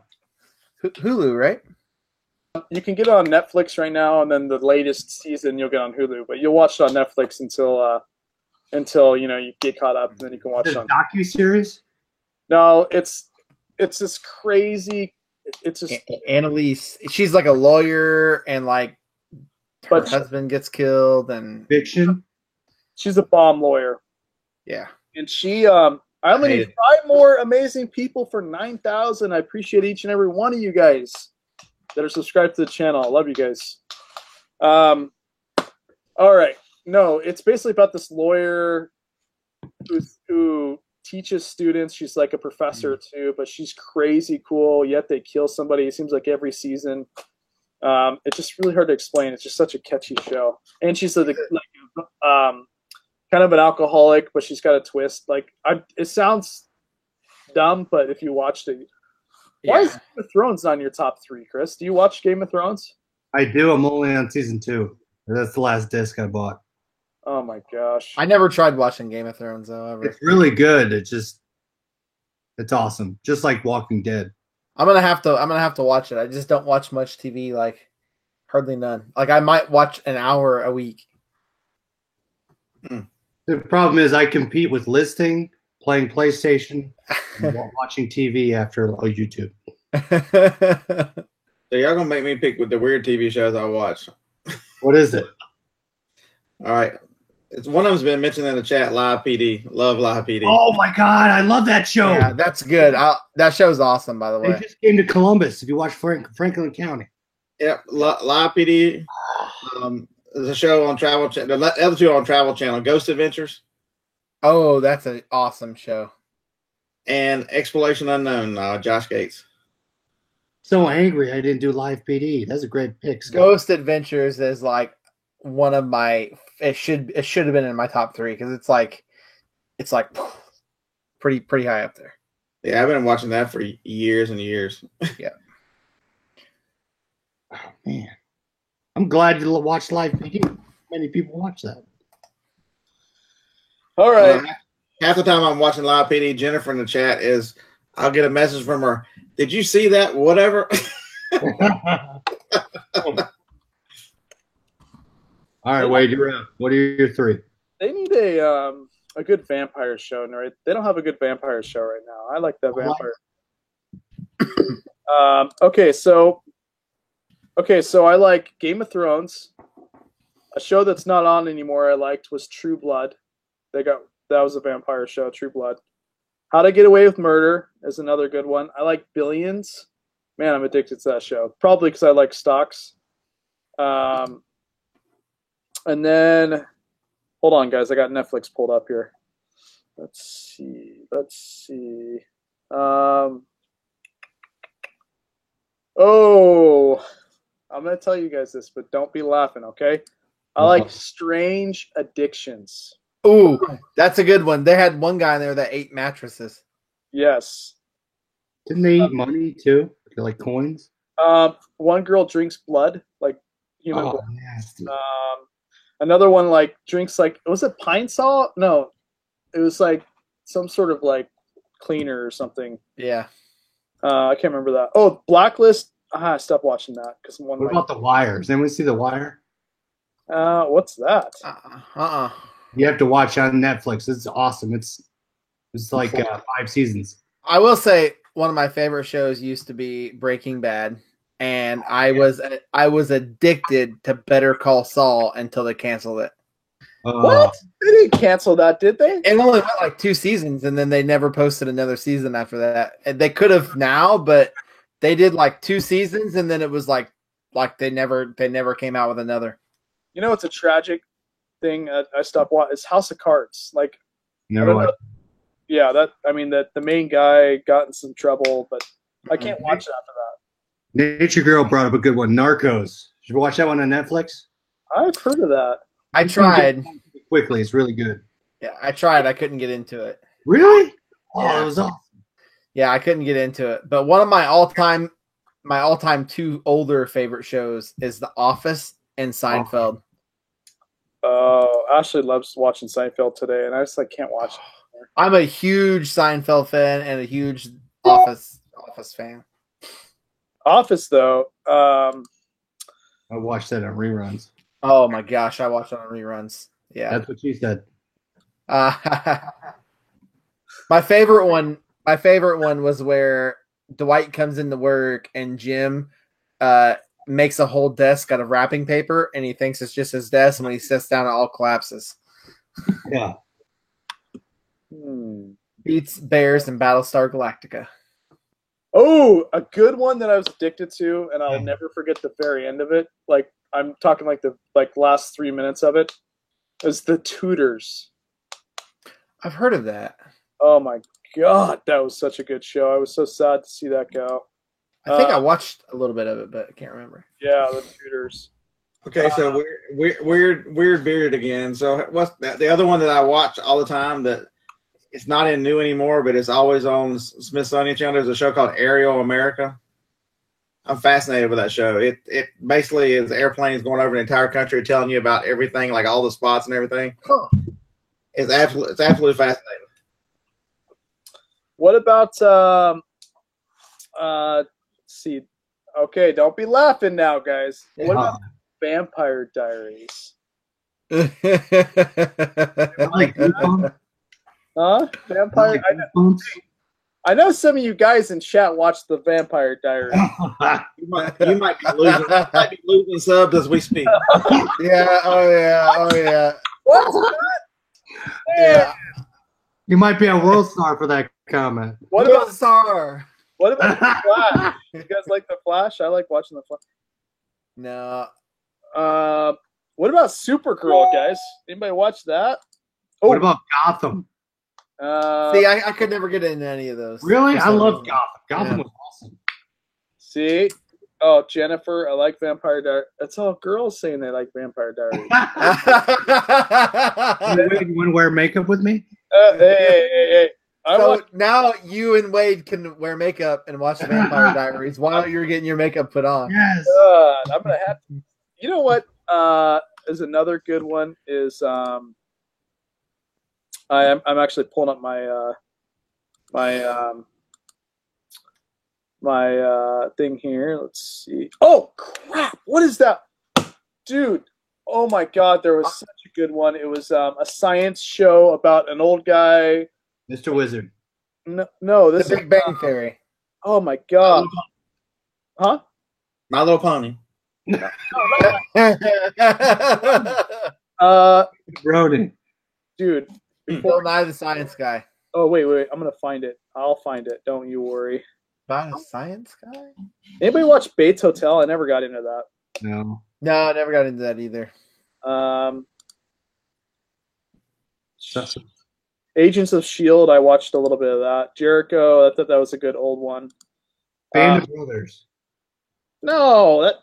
Hulu, right? You can get it on Netflix right now, and then the latest season you'll get on Hulu, but you'll watch it on Netflix until you get caught up, and then you can watch Is it it on. a docu-series? No, it's this crazy. It's just Annalise, she's like a lawyer, and like her But- husband gets killed, and Fiction? she's a bomb lawyer, yeah. and she I only hate need it. 5 more amazing people for 9,000. I appreciate each and every one of you guys that are subscribed to the channel. I love you guys. All right. No, it's basically about this lawyer who teaches students. She's like a professor too, but she's crazy cool. Yet they kill somebody. It seems like every season. It's just really hard to explain. It's just such a catchy show. And she's kind of an alcoholic, but she's got a twist. It sounds dumb, but if you watched it, why is Game of Thrones not in your top 3, Chris? Do you watch Game of Thrones? I do. I'm only on season 2. That's the last disc I bought. Oh my gosh! I never tried watching Game of Thrones though. Ever. It's really good. It's awesome. Just like Walking Dead. I'm gonna have to watch it. I just don't watch much TV, like hardly none. Like I might watch an hour a week. The problem is I compete with listing, playing PlayStation, and watching TV after YouTube. So y'all gonna make me pick with the weird TV shows I watch. What is it? All right. It's one of them's been mentioned in the chat. Live PD. Love Live PD. Oh my God, I love that show. Yeah, that's good. That show's awesome, by the They way. just came to Columbus. If you watch Franklin County, Yep. Live PD. There's a show on Travel Channel. The other two on Travel Channel. Ghost Adventures Oh, that's an awesome show. and Exploration Unknown. Josh Gates. so angry I didn't do Live PD. That's a great pick, Scott. Ghost Adventures is like one of my. It should have been in my top 3 because it's like pretty high up there. Yeah, I've been watching that for years and years. Oh man, I'm glad you watched Live PD. Many people watch that. All right. Half the time I'm watching Live PD, Jennifer in the chat I'll get a message from her. Did you see that? Whatever. All right, Wade, you're up. What are your 3? They need a good vampire show, right? They don't have a good vampire show right now. I like that vampire. Okay, so I like Game of Thrones. A show that's not on anymore I liked was True Blood. That was a vampire show, True Blood. How to Get Away with Murder is another good one. I like Billions. Man, I'm addicted to that show. Probably because I like stocks. And then, hold on, guys. I got Netflix pulled up here. Let's see. Oh, I'm going to tell you guys this, but don't be laughing, okay? I like Strange Addictions. Ooh, that's a good one. They had one guy in there that ate mattresses. Yes. Didn't they eat money too? Like coins? One girl drinks blood, like human blood. Oh, nasty. Another one like drinks was it pine salt? No, it was like some sort of like cleaner or something. Yeah. I can't remember that. Oh, Blacklist. I stopped watching that because one. What about The Wire? Does anyone see The Wire? What's that? You have to watch on Netflix. It's awesome. It's like 5 seasons. I will say one of my favorite shows used to be Breaking Bad, and I was addicted to Better Call Saul until they canceled it. What? They didn't cancel that, did they? It only went like 2 seasons, and then they never posted another season after that. And they could have now, but they did like 2 seasons, and then it was like they never came out with another. You know, it's a tragic thing. I stopped watching. It's House of Cards. Like, Never I don't watched. know. yeah, that I mean that the main guy got in some trouble, but I can't watch it after that. Nature Girl brought up a good one. Narcos. Did you watch that one on Netflix? I've heard of that. I tried. Quickly, it's really good. Yeah, I tried. I couldn't get into it. Really? Oh, Yeah. it was awesome. Yeah, I couldn't get into it. But one of my all-time two older favorite shows is The Office and Seinfeld. Oh, Ashley loves watching Seinfeld today, and I just can't watch it. I'm a huge Seinfeld fan and a huge Office fan. Office though, I watched that on reruns. Oh my gosh, I watch it on reruns. Yeah. That's what she said. My favorite one was where Dwight comes into work and Jim makes a whole desk out of wrapping paper, and he thinks it's just his desk, and when he sits down, it all collapses. Yeah. Beats Bears and Battlestar Galactica. Oh, a good one that I was addicted to, and I'll never forget the very end of it. Like I'm talking the last 3 minutes of it. Is The Tudors. I've heard of that. Oh my god, that was such a good show. I was so sad to see that go. I think I watched a little bit of it, but I can't remember. Yeah, The Tudors. Okay, so weird beard again. So what's the other one that I watch all the time that it's not in new anymore, but it's always on Smithsonian Channel? There's a show called Aerial America. I'm fascinated with that show. It basically is airplanes going over the entire country telling you about everything, like all the spots and everything. Huh. It's absolutely fascinating. What about let's see. Okay, don't be laughing now, guys. What about Vampire Diaries? I like Goosebumps. Huh? Vampire. I like Goosebumps. I know some of you guys in chat watch the Vampire Diaries. You might be losing subs as we speak. Yeah, oh yeah. What's Yeah. You might be a world star for that comment. What about Star? What about The Flash? You guys like The Flash? I like watching The Flash. No. What about Supergirl, guys? Anybody watch that? Oh, What about Gotham? See, I could never get into any of those. Really? For I some love reason. Gotham. Gotham Yeah. was awesome. see? Oh, Jennifer, I like Vampire Diaries. That's all girls saying they like Vampire Diaries. You want to wear makeup with me? Hey. So now you and Wade can wear makeup and watch the Vampire Diaries while you're getting your makeup put on. Yes. I'm gonna have to. You know what? Is another good one is I'm actually pulling up my my thing here. Let's see. Oh crap! What is that, dude? Oh my god! There was such a good one. It was a science show about an old guy. Mr. Wizard. No, this The is Big Bang Theory. Oh my god! Huh? My Little Pony. Rodin. Dude. Bill Nye the Science Guy. Oh wait! I'm gonna find it. I'll find it. Don't you worry. About a science guy? Anybody watch Bates Hotel? I never got into that. No. No, I never got into that either. Agents of S.H.I.E.L.D. I watched a little bit of that. Jericho, I thought that was a good old one. Band of Brothers. No,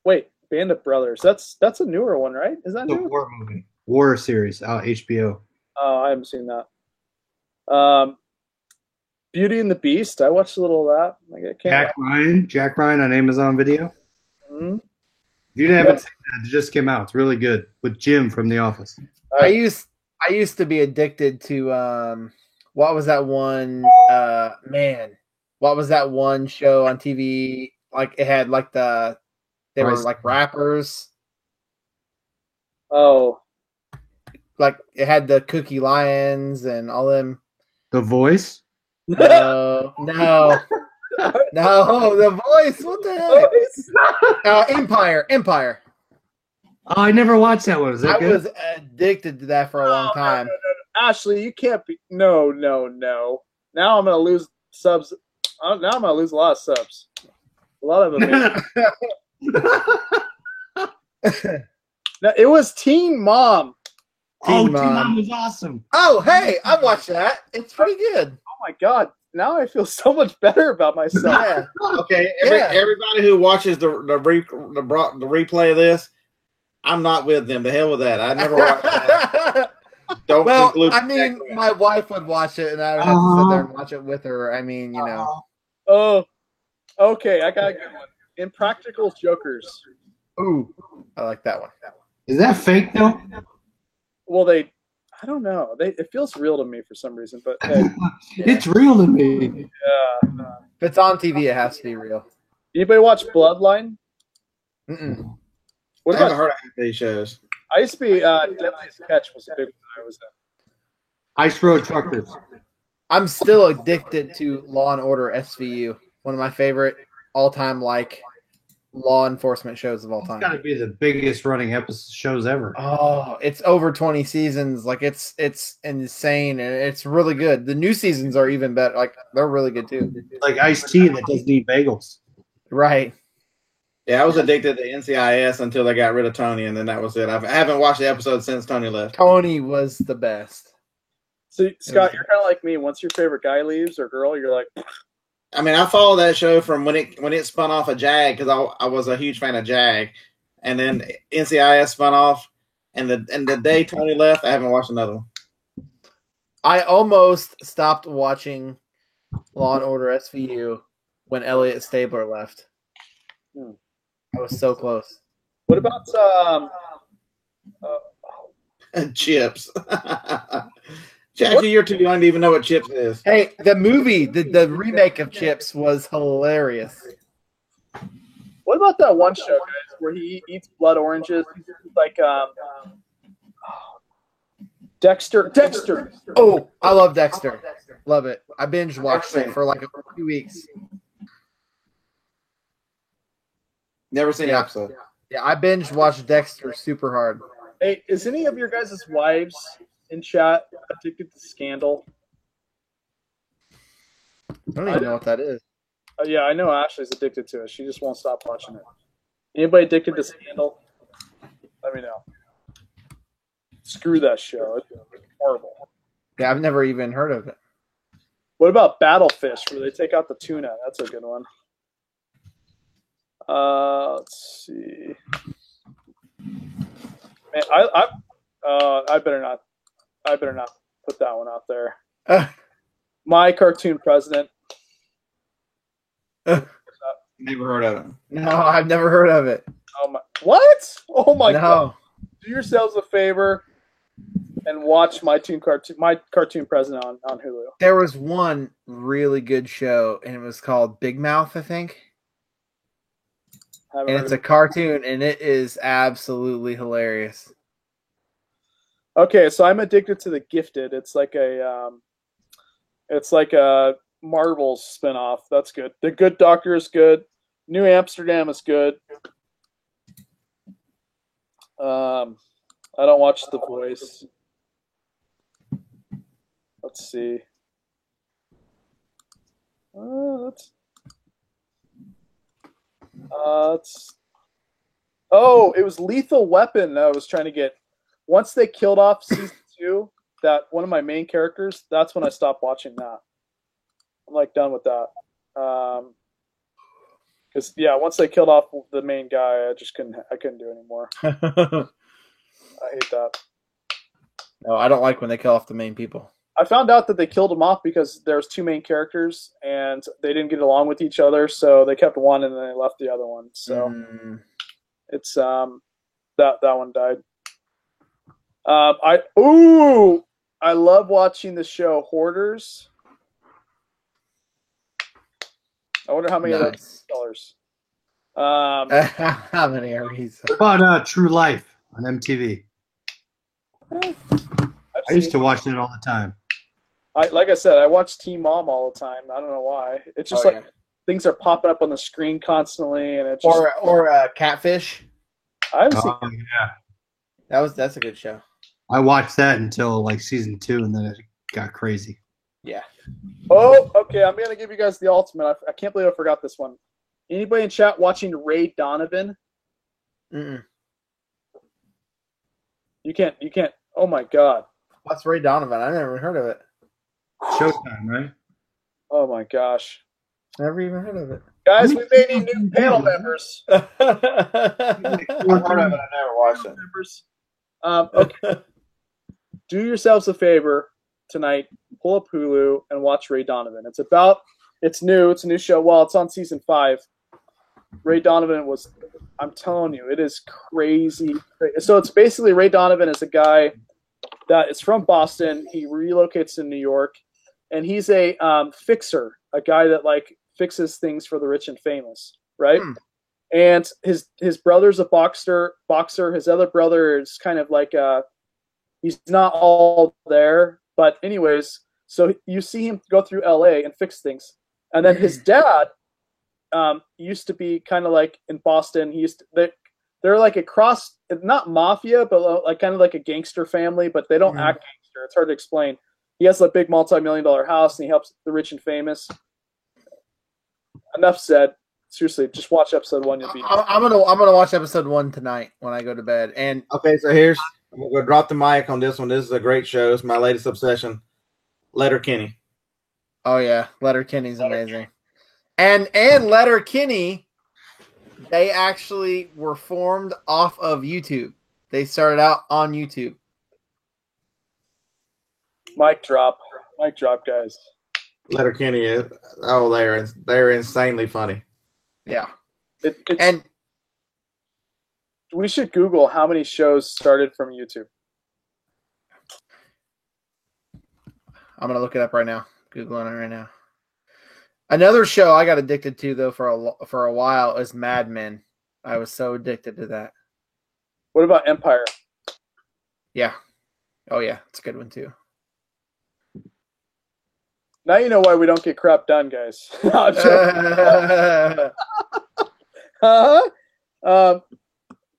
wait, Band of Brothers. That's a newer one, right? Is that The new? war movie. War series out HBO. Oh, I haven't seen that. Beauty and the Beast. I watched a little of that. I can't. Jack Ryan on Amazon Video. Mm-hmm. If you haven't seen that, it just came out. It's really good with Jim from The Office. I used to be addicted to what was that one what was that one show on TV? Like it had like they were like rappers. Oh. Like it had the Cookie Lions and all them. The Voice? No, The Voice. What the heck? Empire. Oh, I never watched that one. Is that I good? was addicted to that for a long time. No. Ashley, you can't be. No. Now I'm gonna lose subs. Now I'm gonna lose a lot of subs. A lot of them. No, it was Teen Mom. Oh, Teen Mom. Mom was awesome. Oh, hey, I watched that. It's pretty good. Oh my god! Now I feel so much better about myself. Yeah. Okay, Yeah. everybody who watches the replay of this, I'm not with them. The hell with that. I never watched that. Don't Well, conclude. I mean, my wife would watch it, and I would have to sit there and watch it with her. I mean, you know. Oh, okay. I got a good one. Impractical Jokers. Ooh, I like that one. Is that fake though? Well, I don't know. It feels real to me for some reason, but hey, It's real to me. yeah. If it's on TV, it has to be real. Anybody watch Bloodline? Mm-mm. What I haven't about? heard of these shows. I used to be Deadliest Catch was a big one when I was in. Ice Road Truckers. I'm still addicted to Law and Order SVU. One of my favorite all-time law enforcement shows of all It's time. got to be the biggest running episode shows ever. Oh, it's over 20 seasons. Like it's insane, and it's really good. The new seasons are even better. Like they're really good too. Like Ice-T that doesn't eat bagels. Right. Yeah, I was addicted to NCIS until they got rid of Tony, and then that was it. I haven't watched the episode since Tony left. Tony was the best. So Scott, you're kind of like me. Once your favorite guy leaves or girl, you're like, I mean, I followed that show from when it spun off of Jag because I was a huge fan of Jag, and then NCIS spun off, and the day Tony left, I haven't watched another one. I almost stopped watching Law and Order SVU when Elliot Stabler left. I was so close. what about Chips. Jackie, you're too young to even know what Chips is. Hey, the movie, the remake of Chips was hilarious. what about that one show, guys, where he eats blood oranges? Like Dexter. Oh, I love Dexter. Love it. I binge watched it for like a few weeks. Never seen Yeah. an episode. Yeah, I binge watched Dexter super hard. Hey, is any of your guys' wives in chat addicted to Scandal? I don't even know what that is. Yeah, I know Ashley's addicted to it. She just won't stop watching it. Anybody addicted to Scandal? Let me know. Screw that show. It's horrible. Yeah, I've never even heard of it. What about Battlefish, where they take out the tuna? That's a good one. Let's see. Man, I better not. I better not put that one out there. My Cartoon President. Never heard of it. No, I've never heard of it. Oh my! What? Oh my No. God! Do yourselves a favor and watch My Cartoon President on Hulu. There was one really good show, and it was called Big Mouth, I think. Haven't And heard it's of a cartoon, and it is absolutely hilarious. Okay, so I'm addicted to The Gifted. It's like a Marvel's spinoff. That's good. The Good Doctor is good. New Amsterdam is good. I don't watch The Voice. Let's see. It was Lethal Weapon that I was trying to get. Once they killed off season 2, that one of my main characters, that's when I stopped watching that. I'm like done with that. Because once they killed off the main guy, I couldn't do it anymore. I hate that. No, I don't like when they kill off the main people. I found out that they killed him off because there's 2 main characters and they didn't get along with each other, so they kept one and then they left the other one. So it's that one died. I love watching the show Hoarders. I wonder how many of those dollars. How many are these? What about True Life on MTV? I used to watch it all the time. Like I said, I watch Teen Mom all the time. I don't know why. It's just things are popping up on the screen constantly, and it's just, or Catfish. I haven't seen. Oh yeah, That's a good show. I watched that until like season 2, and then it got crazy. Yeah. Oh, okay. I'm gonna give you guys the ultimate. I can't believe I forgot this one. Anybody in chat watching Ray Donovan? Mm-mm. You can't. Oh my God. What's Ray Donovan? I never heard of it. Showtime, right? Oh my gosh. Never even heard of it. Guys, we may need new panel members. I've heard of it. I never watched it. Members. Okay. Do yourselves a favor tonight. Pull up Hulu and watch Ray Donovan. It's new. It's a new show. Well, it's on season 5. Ray Donovan I'm telling you, it is crazy. So it's basically Ray Donovan is a guy that is from Boston. He relocates to New York, and he's a fixer, a guy that like fixes things for the rich and famous, right? And his brother's a boxer. His other brother is kind of like he's not all there, but anyways, so you see him go through LA and fix things, and then his dad used to be kind of like in Boston. They're like a cross, not mafia, but like kind of like a gangster family, but they don't act gangster. It's hard to explain. He has a big multi-million-dollar house, and he helps the rich and famous. Enough said. Seriously, just watch episode 1. You'll be. I'm gonna watch episode 1 tonight when I go to bed. And Okay, so I'm gonna drop the mic on this one. This is a great show. It's my latest obsession. Letterkenny. oh yeah, Letterkenny's amazing. And Letterkenny, they actually were formed off of YouTube. They started out on YouTube. Mic drop, guys. Letterkenny is they're insanely funny. Yeah, It's, and we should Google how many shows started from YouTube. I'm gonna look it up right now. Googling it right now. Another show I got addicted to though for a while is Mad Men. I was so addicted to that. What about Empire? Yeah. Oh yeah, it's a good one too. Now you know why we don't get crap done, guys. I'm joking.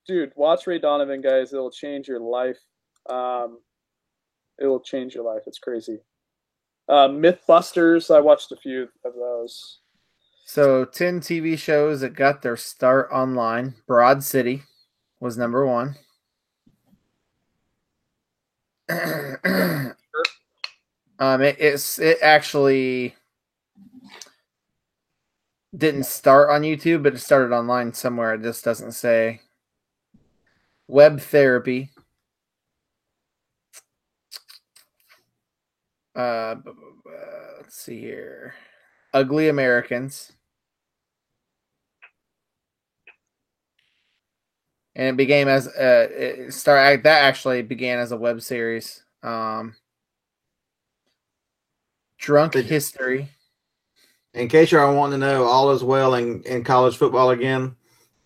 Dude, watch Ray Donovan, guys. It'll change your life. It will change your life. It's crazy. Mythbusters, I watched a few of those. So 10 TV shows that got their start online. Broad City was number 1. It actually didn't start on YouTube, but it started online somewhere. It just doesn't say. Web Therapy. Let's see here. Ugly Americans. And it began as that actually began as a web series. Drunk History. In case you're wanting to know, all is well in college football again.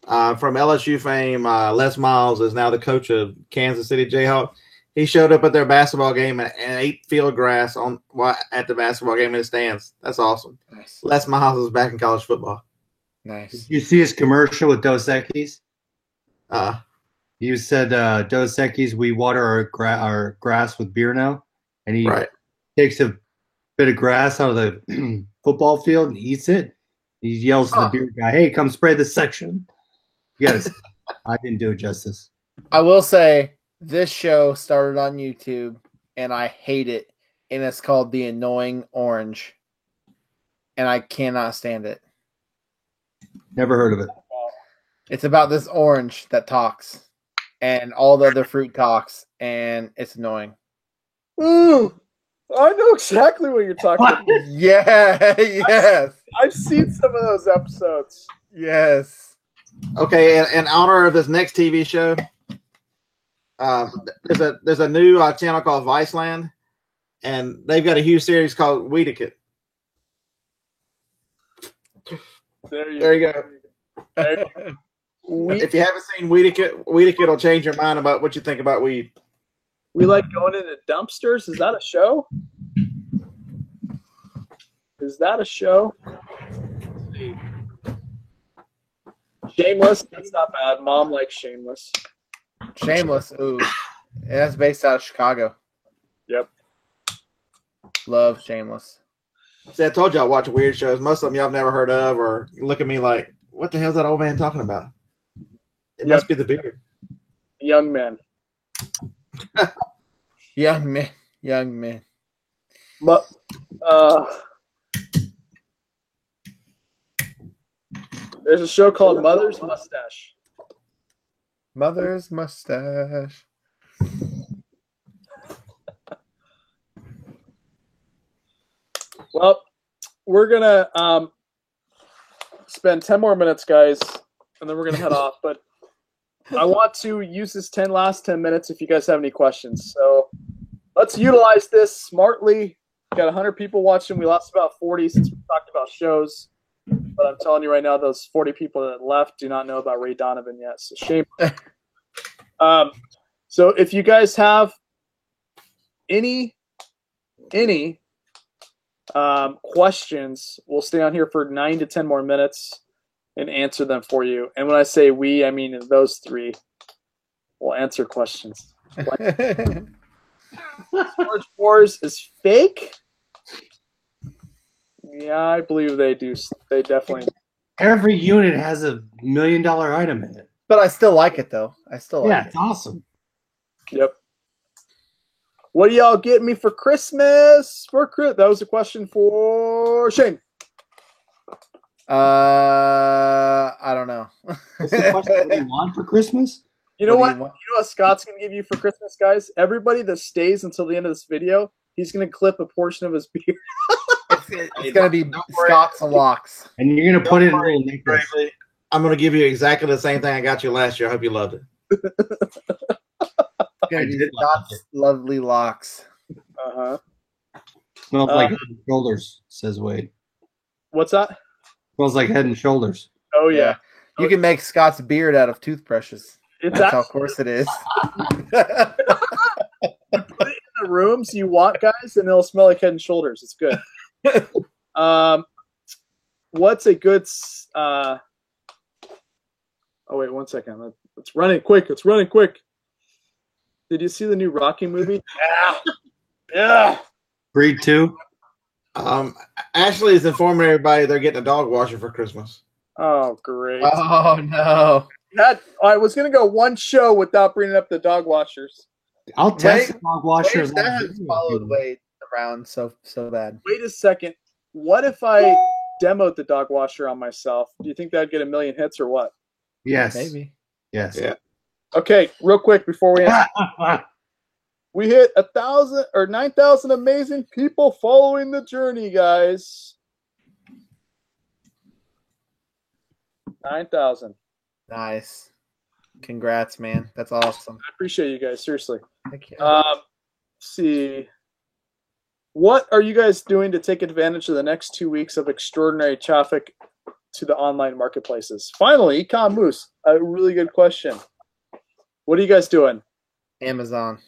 From LSU fame, Les Miles is now the coach of Kansas City Jayhawks. He showed up at their basketball game and ate field grass at the basketball game in the stands. That's awesome. Nice. Les Miles is back in college football. Nice. Did you see his commercial with Dos Equis? Uh, You said, Dos Equis, we water our grass with beer now. And he takes a bit of grass out of the football field and eats it. He yells to the beer guy, hey, come spray this section. Yes, I didn't do it justice. I will say this show started on YouTube and I hate it. And it's called The Annoying Orange. And I cannot stand it. Never heard of it. It's about this orange that talks. And all the other fruit talks. And it's annoying. Ooh, I know exactly what you're talking about. Yeah, yes. I've seen some of those episodes. Yes. okay, in honor of this next TV show, there's a new channel called Viceland, and they've got a huge series called Weedicut. There you go. There you go. If you haven't seen Weedicut will change your mind about what you think about weed. We like going into dumpsters. Is that a show? Is that a show? Let's see. Shameless. That's not bad. Mom likes Shameless. Shameless. Ooh. And that's based out of Chicago. Yep. Love Shameless. See, I told you I watch weird shows. Most of them y'all have never heard of, or look at me like, what the hell is that old man talking about? It must be the beard. Young men. Young man. Young man. But, there's a show called Mother's Mustache. Mother's mustache. Well, we're gonna spend 10 more minutes, guys, and then we're gonna head off. But I want to use this last 10 minutes if you guys have any questions. So let's utilize this smartly. Got 100 people watching. We lost about 40 since we talked about shows. But I'm telling you right now, those 40 people that left do not know about Ray Donovan yet. So shame. So if you guys have any questions, we'll stay on here for 9 to 10 more minutes and answer them for you. And when I say we, I mean those three will answer questions. Storage Wars is fake? Yeah, I believe they do. They definitely. Every unit has $1 million item in it. But I still like it, though. I still like Yeah, it. it's awesome. Yep. What do y'all get me for Christmas? That was a question for Shane. I don't know. What's the question? What do you want for Christmas? You know What what? do You you know want? what Scott's gonna give you for Christmas, guys? Everybody that stays until the end of this video, he's gonna clip a portion of his beard. It's going to be Scott's locks. And you're gonna put it in a little necklace. Frankly, I'm going to give you exactly the same thing I got you last year. I hope you loved it. It's going to be did like Scott's lovely locks. Uh-huh. Smells like Head and Shoulders, says Wade. What's that? Smells like Head and Shoulders. Oh yeah. You can make Scott's beard out of toothbrushes. It's That's how actually coarse it is. put it in the rooms you want, guys, and it'll smell like Head and Shoulders. It's good. What's a good oh wait, 1 second. It's running quick. It's running quick. Did you see the new Rocky movie? Yeah. Yeah. Creed 2. Ashley is informing everybody they're getting a dog washer for Christmas. Oh, great. Oh, no. I was going to go one show without bringing up the dog washers. I'll test Wade- the dog washer. Wade, that has followed Wade around so bad. Wait a second. What if I demoed the dog washer on myself? Do you think that'd get 1 million hits or what? Yes. Maybe. Yes. Yeah. Okay, real quick before we answer. We hit 1,000 or 9,000 amazing people following the journey, guys. 9,000. Nice. Congrats, man. That's awesome. I appreciate you guys, seriously. Heck yeah. Let's see. What are you guys doing to take advantage of the next 2 weeks of extraordinary traffic to the online marketplaces? Finally, Econ Moose, a really good question. What are you guys doing? Amazon.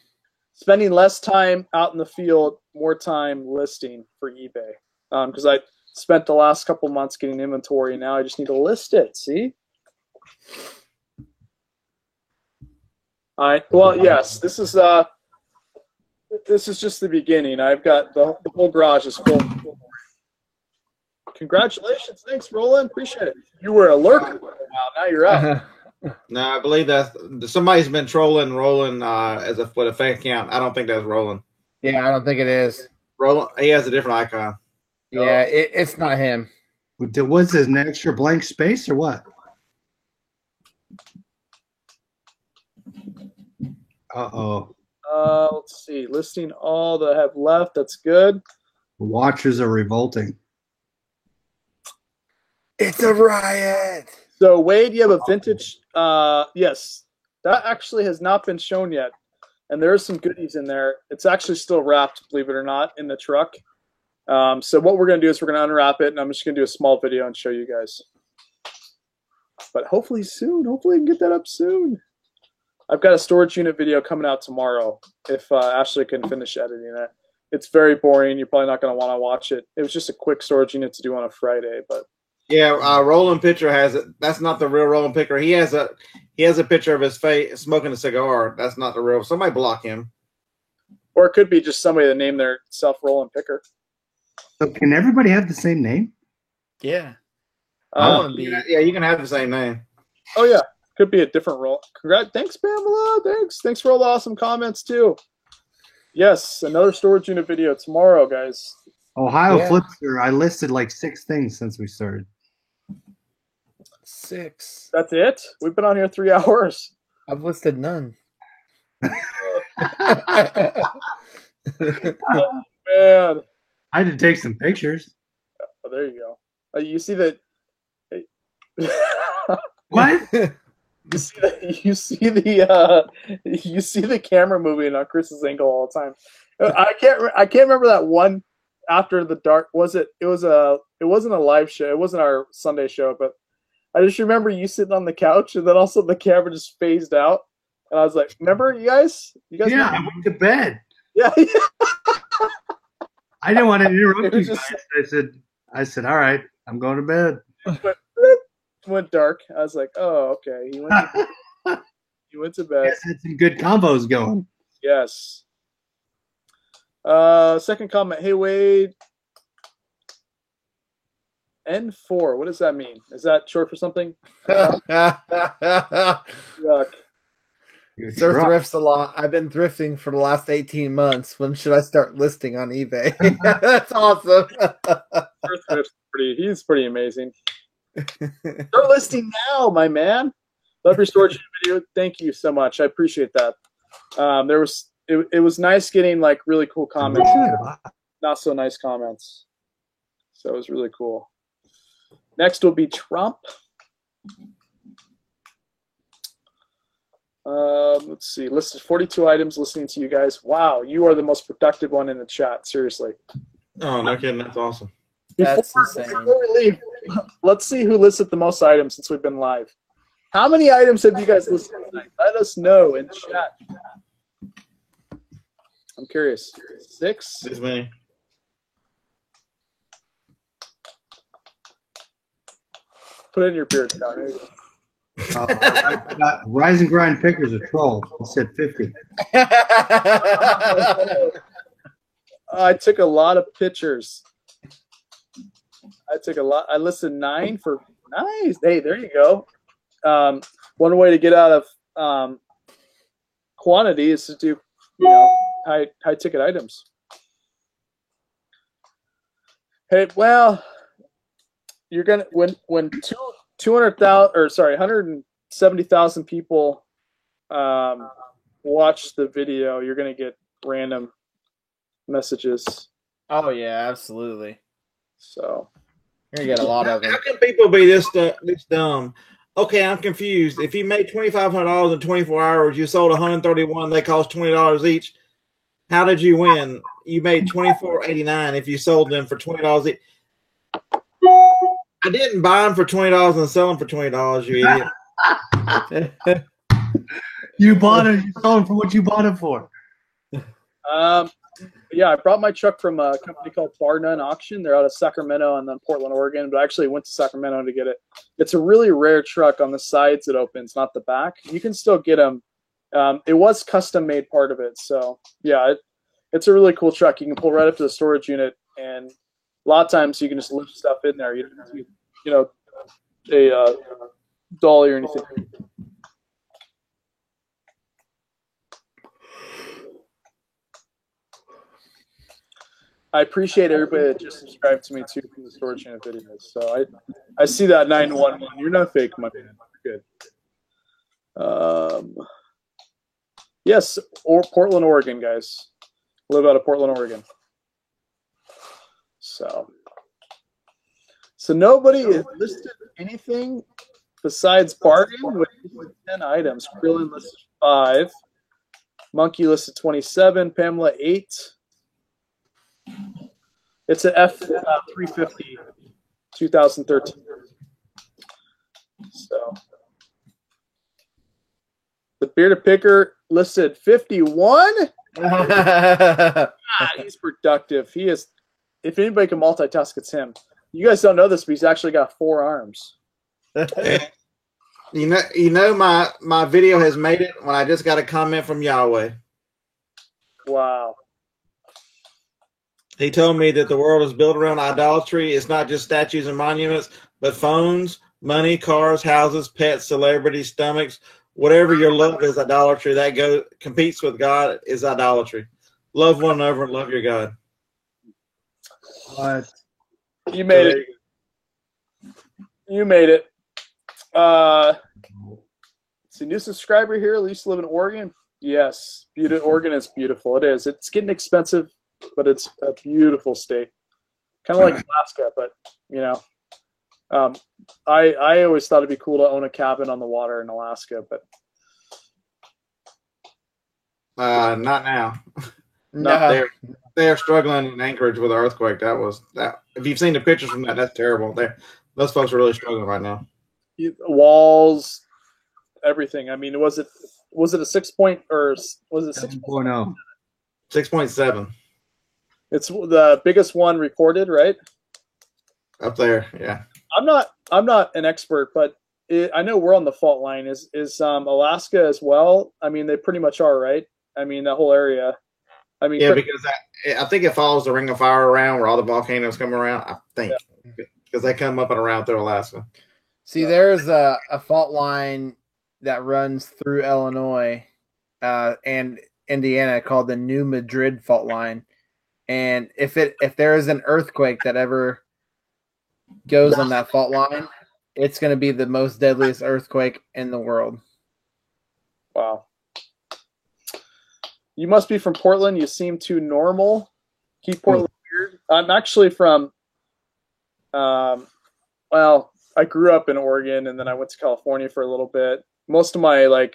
Spending less time out in the field, more time listing for eBay. Because I spent the last couple months getting inventory, and now I just need to list it. See? All right. Well, yes. This is just the beginning. I've got the whole garage is full. Congratulations. Thanks, Roland. Appreciate it. You were a lurker for a while. Now you're out. No, I believe that somebody's been trolling Roland with a fake account. I don't think that's Roland. Yeah, I don't think it is. Roland, he has a different icon. Yeah, it's not him. Was this an extra blank space or what? Uh-oh. Let's see. Listing all that I have left. That's good. The watchers are revolting. It's a riot. So, Wade, you have a vintage. Yes, that actually has not been shown yet. And there are some goodies in there. It's actually still wrapped, believe it or not, in the truck. So what we're going to do is we're going to unwrap it, and I'm just going to do a small video and show you guys. But hopefully soon. Hopefully I can get that up soon. I've got a storage unit video coming out tomorrow if Ashley can finish editing it. It's very boring. You're probably not going to want to watch it. It was just a quick storage unit to do on a Friday, but Yeah, Roland picture has it. That's not the real Roland picture. He has a picture of his face smoking a cigar. That's not the real. Somebody block him. or it could be just somebody that named their self Roland Picker. So can everybody have the same name? Yeah. I want to be. Yeah, you can have the same name. Oh yeah, could be a different role. Congrats, thanks Pamela. Thanks for all the awesome comments too. Yes, another storage unit video tomorrow, guys. Ohio Yeah. Flipster. I listed like 6 things since we started. 6. That's it? We've been on here 3 hours. I've listed none. Man. I had to take some pictures. Oh, there you go. You see that? What? You see the camera moving on Chris's angle all the time. I can't remember that one after the dark. It wasn't a live show. It wasn't our Sunday show, but I just remember you sitting on the couch and then also the camera just phased out. And I was like, remember you guys? Yeah, remember? I went to bed. Yeah. I didn't want to interrupt It you was guys. just- I said, all right, I'm going to bed. went dark. I was like, oh, okay. He went to bed. Guys had some good combos going. Yes. Second comment. Hey, Wade. N4. What does that mean? Is that short for something? Yuck. You're Sir drunk. thrifts a lot. I've been thrifting for the last 18 months. When should I start listing on eBay? That's awesome. He's pretty amazing. Start listing now, my man. Love your storage video. Thank you so much. I appreciate that. It was nice getting like really cool comments, not so nice comments. So it was really cool. Next will be Trump. Let's see. Listed 42 items. Listening to you guys. Wow, you are the most productive one in the chat. Seriously. Oh, no kidding. That's awesome. That's Before insane. we leave, let's see who listed the most items since we've been live. How many items have you guys listed tonight? Let us know in chat. I'm curious. 6? This many. Put it in your beard, Scott. There you go. Rise and Grind Pickers a troll. He said 50. I took a lot of pictures. I listed 9 for nice. Hey, there you go. One way to get out of quantity is to do, high ticket items. Hey, well, you're gonna when 170,000 people watch the video, you're gonna get random messages. Oh yeah, absolutely. So You're gonna get a lot of them. How can people be this dumb? Okay, I'm confused. If you made $2,500 in 24 hours, you sold 131. They cost $20 each. How did you win? You made $24.89 if you sold them for $20 each. I didn't buy them for $20 and sell them for $20. You idiot. You bought it. You sold it for what you bought it for. Yeah, I brought my truck from a company called Bar None Auction. They're out of Sacramento and then Portland, Oregon, but I actually went to Sacramento to get it. It's a really rare truck. On the sides it opens, not the back. You can still get them. It was custom made part of it. So yeah, it's a really cool truck. You can pull right up to the storage unit, and a lot of times you can just lift stuff in there. You don't have to, a dolly or anything. I appreciate everybody that just subscribed to me too from the storage unit videos. So I see that 911. You're not fake, my man. You're good. Yes, or Portland, Oregon, guys. Live out of Portland, Oregon. So nobody has listed anything besides bargain with 10 items. Krillin listed 5. Monkey listed 27. Pamela 8. It's an F350 2013. So the bearded picker listed 51. He's productive. He is. If anybody can multitask, it's him. You guys don't know this, but he's actually got 4 arms. You know, my video has made it when I just got a comment from Yahweh. Wow. He told me that the world is built around idolatry. It's not just statues and monuments, but phones, money, cars, houses, pets, celebrities, stomachs. Whatever your love is idolatry, that competes with God is idolatry. Love one another and love your God. What? You made it. You made it. It's a new subscriber here. At least live in Oregon. Yes, Oregon is beautiful. It is. It's getting expensive, but it's a beautiful state. Kind of like Alaska, but you know, I always thought it'd be cool to own a cabin on the water in Alaska, but not now. No. They're struggling in Anchorage with an earthquake. That. If you've seen the pictures from that, that's terrible. Those folks are really struggling right now. Walls, everything. I mean, was it a 6 point or was it 6.0? 6.7. It's the biggest one recorded, right? Up there, yeah. I'm not an expert, but I know we're on the fault line. Is Alaska as well? I mean, they pretty much are, right? I mean, that whole area. I mean, yeah, because I think it follows the Ring of Fire around where all the volcanoes come around. I think because they come up and around through Alaska. See, there's a fault line that runs through Illinois and Indiana called the New Madrid fault line. And if there is an earthquake that ever goes on that fault line, it's going to be the most deadliest earthquake in the world. Wow. You must be from Portland. You seem too normal. Keep Portland weird. I'm actually from, well, I grew up in Oregon and then I went to California for a little bit. Most of my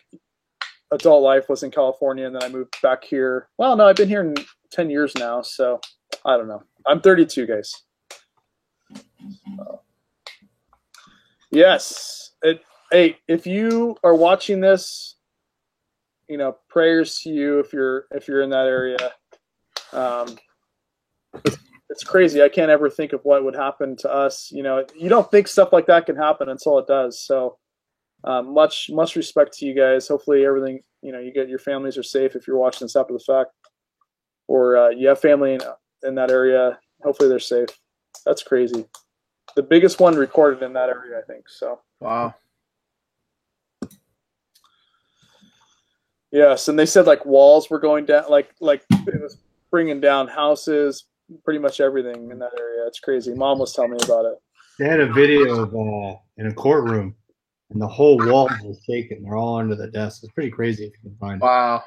adult life was in California and then I moved back here. Well, no, I've been here 10 years now. So I don't know. I'm 32, guys. Yes. Hey, if you are watching this, you know, prayers to you if you're in that area. It's crazy. I can't ever think of what would happen to us. You know, you don't think stuff like that can happen until it does. So much respect to you guys. Hopefully everything, you know, your families are safe if you're watching this after the fact, or you have family in that area. Hopefully they're safe. That's crazy. The biggest one recorded in that area, I think. So wow. Yes, and they said walls were going down, like it was bringing down houses, pretty much everything in that area. It's crazy. Mom was telling me about it. They had a video of in a courtroom, and the whole wall was shaking. They're all under the desk. It's pretty crazy if you can find it. Wow.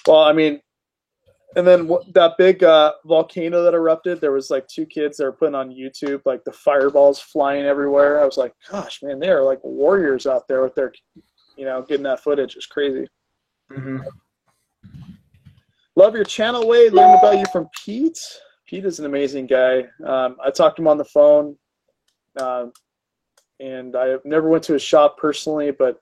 Well, I mean, and then that big volcano that erupted, there was 2 kids that were putting on YouTube, the fireballs flying everywhere. I was like, gosh, man, they are like warriors out there with their, you know, getting that footage. It's crazy. Mm-hmm. Love your channel, Wade. Learned about you from Pete. Pete is an amazing guy. I talked to him on the phone, and I never went to his shop personally, but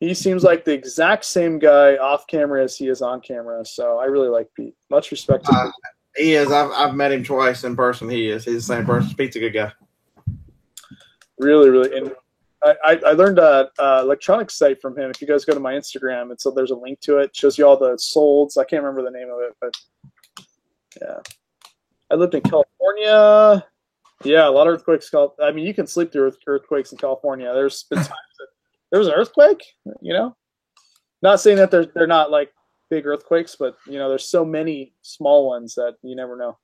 he seems like the exact same guy off camera as he is on camera. So I really like Pete. Much respect to him. He is. I've met him twice in person. He's the same person. Pete's a good guy. Really, really. And I learned an electronics site from him. If you guys go to my Instagram, and so there's a link to it. Shows you all the solds. I can't remember the name of it, but yeah. I lived in California. Yeah, a lot of earthquakes. I mean, you can sleep through earthquakes in California. There's been times that there was an earthquake, you know. Not saying that they're not big earthquakes, but you know, there's so many small ones that you never know.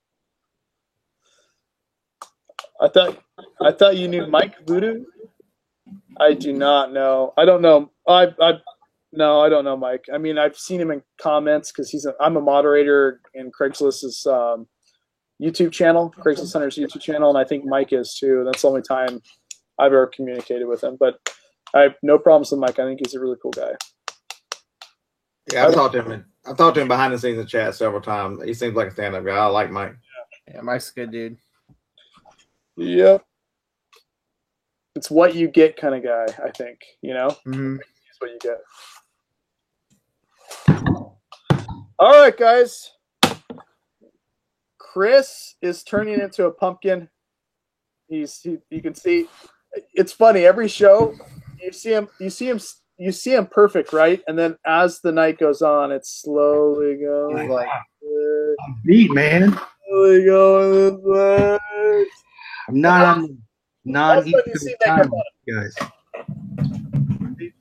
I thought you knew Mike Voodoo. I do not know. I don't know. No, I don't know Mike. I mean, I've seen him in comments because I'm a moderator in Craigslist's YouTube channel, Craigslist Center's YouTube channel, and I think Mike is too. That's the only time I've ever communicated with him. But I have no problems with Mike. I think he's a really cool guy. Yeah, I've talked to him behind the scenes in chat several times. He seems like a stand-up guy. I like Mike. Yeah, Mike's a good dude. Yep. It's what you get kind of guy, I think. You know? Mm-hmm. It's what you get. All right, guys. Chris is turning into a pumpkin. You can see. It's funny. Every show, you see him perfect, right? And then as the night goes on, it's slowly going I'm beat, man. slowly going this way. I'm not on non-Eastern time, guys.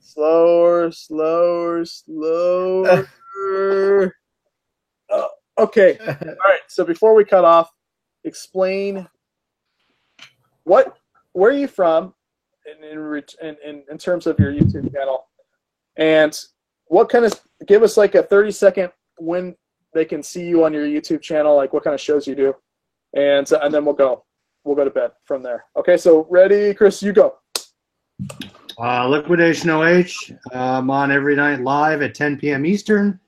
Slower. Okay. All right. So before we cut off, explain where are you from in terms of your YouTube channel, and what kind of, give us like a 30-second when they can see you on your YouTube channel, like what kind of shows you do, and then we'll go to bed from there. Okay. So ready, Chris? You go. Liquidation OH. I'm on every night live at 10 p.m. Eastern.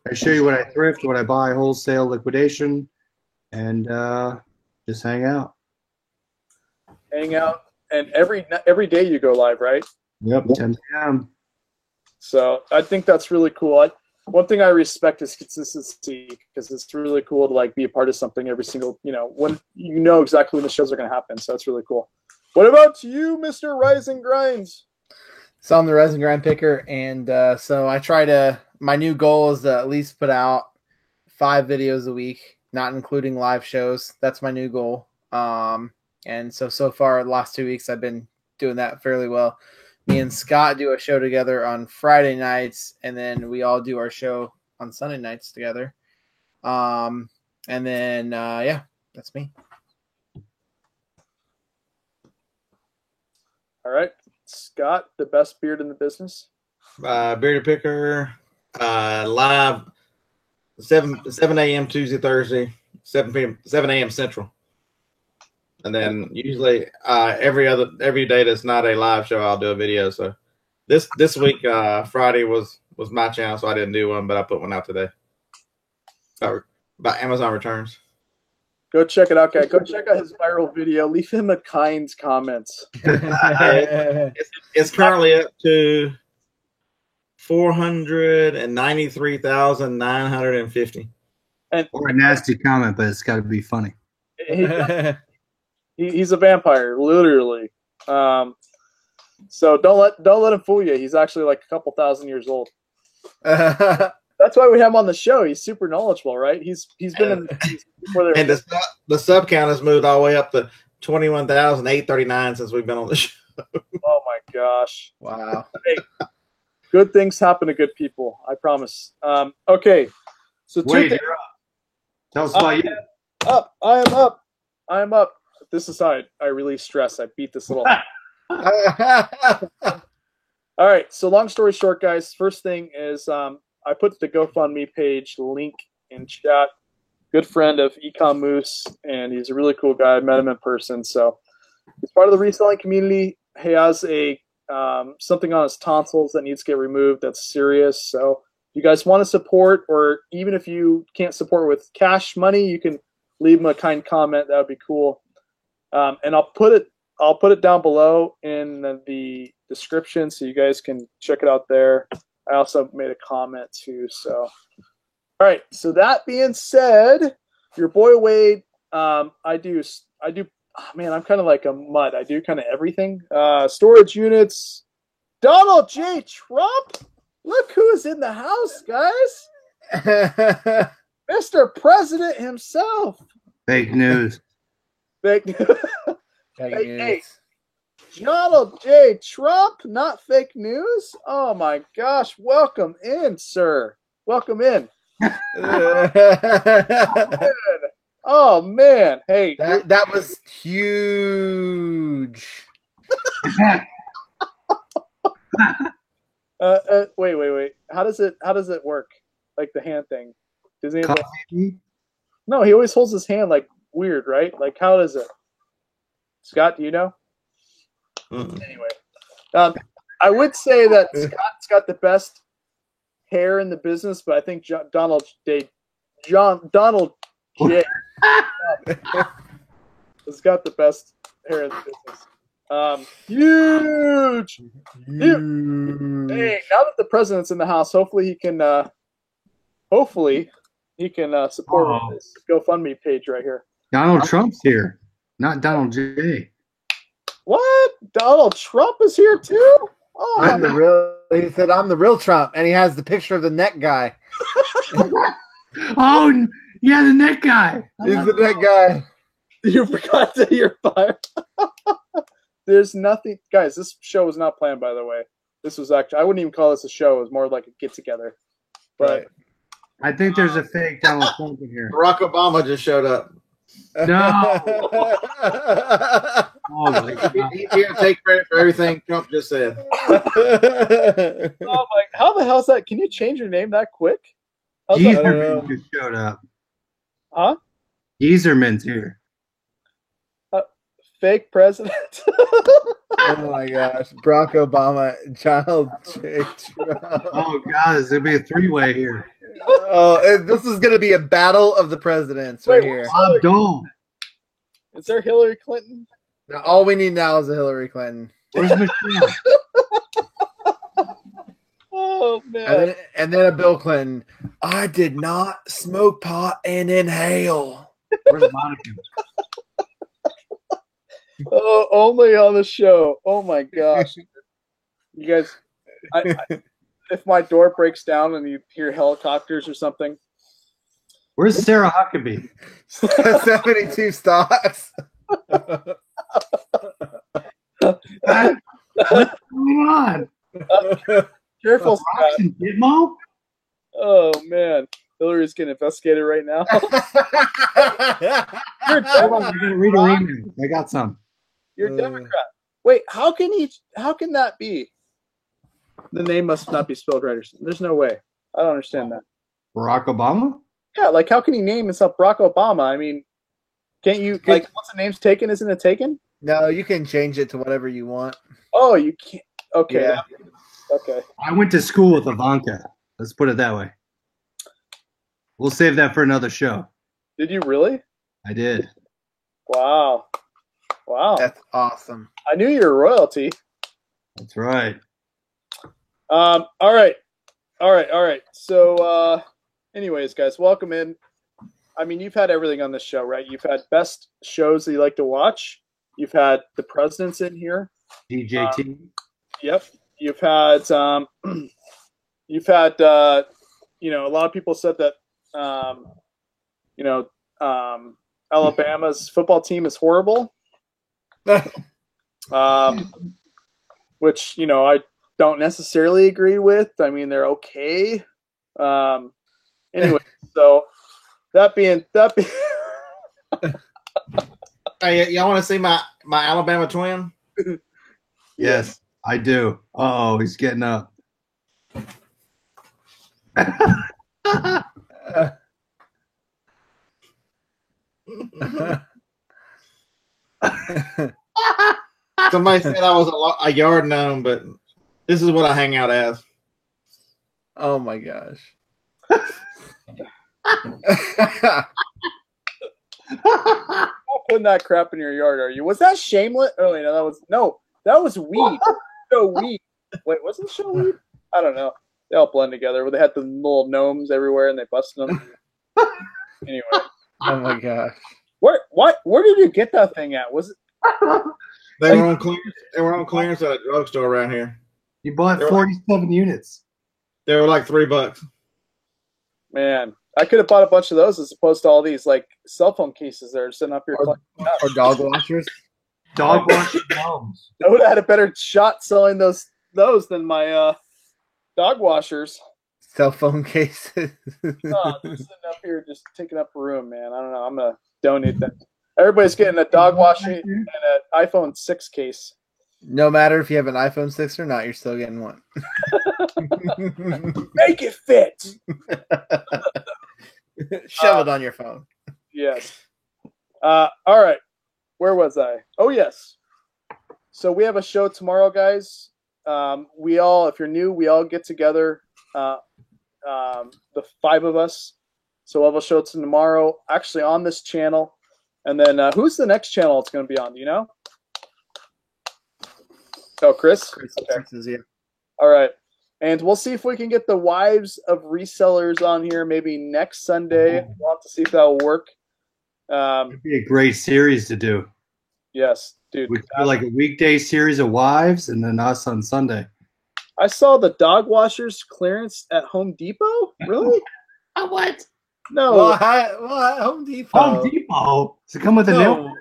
I show you what I thrift, what I buy, wholesale, liquidation, and just hang out. Hang out, and every day you go live, right? Yep, 10 p.m. So I think that's really cool. One thing I respect is consistency, because it's really cool to like be a part of something every single, when you know exactly when the shows are going to happen. So that's really cool. What about you, Mr. Rise and Grinds? So I'm the Rise and Grind picker, and so I try to. My new goal is to at least put out 5 videos a week, not including live shows. That's my new goal. And so far, the last 2 weeks, I've been doing that fairly well. Me and Scott do a show together on Friday nights, and then we all do our show on Sunday nights together. And then, yeah, that's me. All right. Scott, the best beard in the business. Bearded Picker, live 7 a.m. Tuesday, Thursday, 7 a.m. Central. And then usually every day that's not a live show, I'll do a video. So this week, Friday was my channel, so I didn't do one, but I put one out today about Amazon returns. Go check it out, guys. Go check out his viral video. Leave him a kind comments. It's currently up to 493,950. Or a nasty comment, but it's got to be funny. He's a vampire, literally. So don't let him fool you. He's actually like a couple thousand years old. That's why we have him on the show. He's super knowledgeable, right? He's been in and the sub count has moved all the way up to 21,839 since we've been on the show. Oh my gosh! Wow. Hey, good things happen to good people. I promise. Okay, so Wait, you're up. Tell us about you. I am up. This is how I release stress. I beat this little. All right. So long story short, guys. First thing is I put the GoFundMe page link in chat. Good friend of Ecom Moose, and he's a really cool guy. I met him in person. So he's part of the reselling community. He has a something on his tonsils that needs to get removed. That's serious. So if you guys want to support, or even if you can't support with cash money, you can leave him a kind comment. That would be cool. And I'll put it down below in the description so you guys can check it out there. I also made a comment too. So, all right. So that being said, your boy Wade, I do. Oh, man, I'm kind of like a mutt. I do kind of everything. Storage units. Donald J. Trump. Look who is in the house, guys. Mr. President himself. Fake news. Fake news. Hey, Donald J. Trump, not fake news. Oh my gosh! Welcome in, sir. Welcome in. Oh man! Hey, that was huge. Wait. How does it work? Like the hand thing? Does he? Coffee? No, he always holds his hand like weird, right? Like how does it? Scott, do you know? Anyway, I would say that Scott's got the best hair in the business, but I think Donald J. has got the best hair in the business. Huge. Hey, now that the president's in the house, hopefully he can support this GoFundMe page right here. Donald Trump's here, not Donald J. What? Donald Trump is here too? Oh, He said I'm the real Trump, and he has the picture of the neck guy. Oh yeah, the neck guy. He's the neck guy. You forgot that you're fired. There's nothing, guys. This show was not planned, by the way. This was actually, I wouldn't even call this a show. It was more like a get together. But I think there's a fake Donald Trump in here. Barack Obama just showed up. No. Oh my God. He's here to take credit for everything Trump just said. oh my, how the hell's that? Can you change your name that quick? How's that? Geezerman just showed up. Huh? Geezerman's here. Fake president. Oh my gosh, Barack Obama, Donald J. Trump. Oh God, there's gonna be a three-way here. Oh, this is gonna be a battle of the presidents right Wait, here. Bob Dole. Is there Hillary Clinton? Now, all we need now is a Hillary Clinton. Where's Michelle? Oh man. And then a Bill Clinton. I did not smoke pot and inhale. Where's Monica? Oh, only on the show. Oh my gosh. You guys, if my door breaks down and you hear helicopters or something. Where's Sarah Huckabee? 72 stocks. What's going on? Careful, Rocks Scott. and Gitmo? Oh man. Hillary's getting investigated right now. You're a Hold on, Democrat. I gotta read her email. I got some. You're a Democrat. Wait, how can that be? The name must not be spelled right. There's no way. I don't understand that. Barack Obama? Yeah, like how can he name himself Barack Obama? I mean, can't you like once the name's taken, isn't it taken? No, you can change it to whatever you want. Oh, you can't. Okay. Yeah. Okay. I went to school with Ivanka. Let's put it that way. We'll save that for another show. Did you really? I did. Wow. Wow. That's awesome. I knew you were royalty. That's right. All right. So, anyways, guys, welcome in. I mean, you've had everything on this show, right? You've had best shows that you like to watch. You've had the presidents in here. DJT. Yep. You've had, a lot of people said that, Alabama's football team is horrible. Which, I don't necessarily agree with. I mean, they're okay. Anyway, so that being Hey, y'all want to see my Alabama twin? Yes, I do. Oh, he's getting up. Somebody said I was a yard gnome, but this is what I hang out as. Oh my gosh. not putting that crap in your yard, are you? Was that shameless? Oh, wait, that was weed. No weed. Wait, wasn't the show weed? I don't know. They all blend together. Where they had the little gnomes everywhere and they busted them. Anyway. Oh my gosh. Where did you get that thing at? Was it? They were on clearance. They were on clearance at a drugstore around here. You bought 47 units. They were like $3. Man, I could have bought a bunch of those as opposed to all these like cell phone cases that are sitting up here. Or dog washers. Dog washing dogs. I would have had a better shot selling those than my dog washers. Cell phone cases. Oh, they're sitting up here just taking up room, man. I don't know. I'm gonna donate that. Everybody's getting a dog washing and an iPhone 6 case. No matter if you have an iPhone 6 or not, you're still getting one. Make it fit. Shove it on your phone. Yes. All right. Where was I? Oh, yes. So we have a show tomorrow, guys. If you're new, we all get together. The 5 of us. So we'll have a show tomorrow, actually on this channel. And then who's the next channel it's going to be on? Do you know? Oh, Chris? Okay. Yeah. All right. And we'll see if we can get the wives of resellers on here maybe next Sunday. We'll have to see if that'll work. It'd be a great series to do. Yes, dude. We do like a weekday series of wives and then us on Sunday. I saw the dog washers clearance at Home Depot. Really? What? No. What? Home Depot. Home Depot. Does it come with a nail?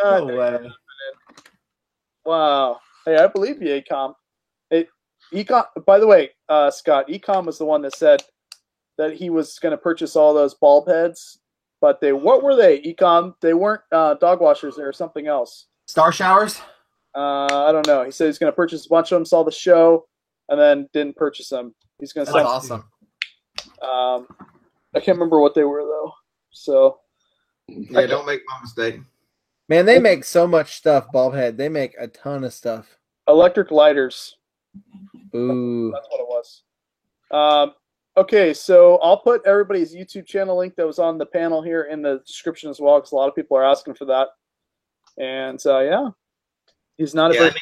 No way. Wow. Hey, I believe you, Acom. Ecom. By the way, Scott, Ecom was the one that said that he was going to purchase all those bulb heads, but what were they? Ecom. They weren't dog washers. They were something else. Star showers. I don't know. He said he's going to purchase a bunch of them. Saw the show, and then didn't purchase them. He's going to That's sell. awesome. I can't remember what they were though. So Yeah, don't make my mistake. Man, they make so much stuff, Bulbhead. They make a ton of stuff. electric lighters. Ooh. That's what it was. Okay, so I'll put everybody's YouTube channel link that was on the panel here in the description as well, because a lot of people are asking for that. And yeah, he's not a very.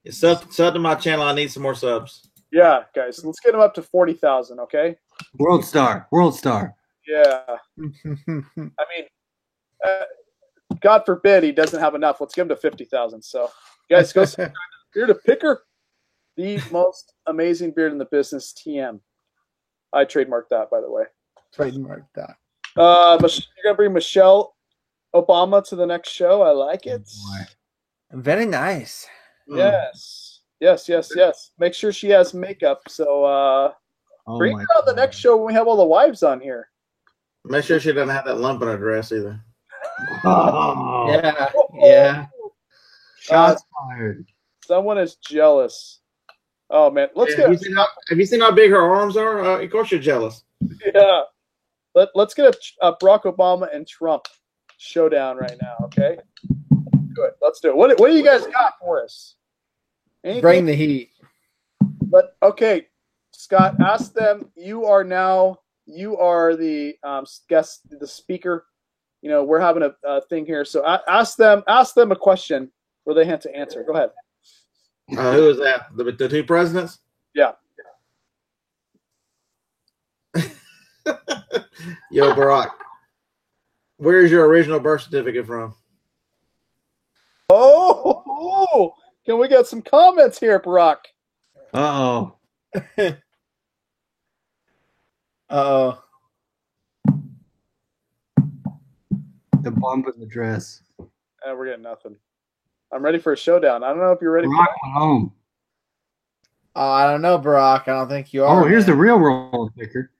Sub to my channel. I need some more subs. Yeah, guys, let's get him up to 40,000. Okay. World star. Yeah. I mean, God forbid he doesn't have enough. Let's give him to 50,000. So, guys, go subscribe to Beard of Picker, the most amazing beard in the business. TM. I trademarked that, by the way. Trademark that. You're gonna bring Michelle Obama to the next show. I like it. Very nice. Yes. Make sure she has makeup. So bring her on the next show when we have all the wives on here. Make sure she doesn't have that lump in her dress either. Oh. Yeah. Shots fired. Someone is jealous. Oh man, let's get. Have you seen how big her arms are? Of course you're jealous. Yeah. Let's get a Barack Obama and Trump showdown right now. Okay. Good. Let's do it. What do you guys got for us? Anything? Bring the heat. But okay, Scott, ask them. You are the guest, the speaker. You know, we're having a thing here, so ask them a question where they have to answer. Go ahead. Who is that? The two presidents? Yeah. Yo, Barack, where's your original birth certificate from? Oh, can we get some comments here, Barack? Uh-oh. Uh-oh. The bump in the dress. We're getting nothing. I'm ready for a showdown. I don't know if you're ready. Barack went home. Oh, I don't know, Barack. I don't think you are. Oh, here's the real world picker.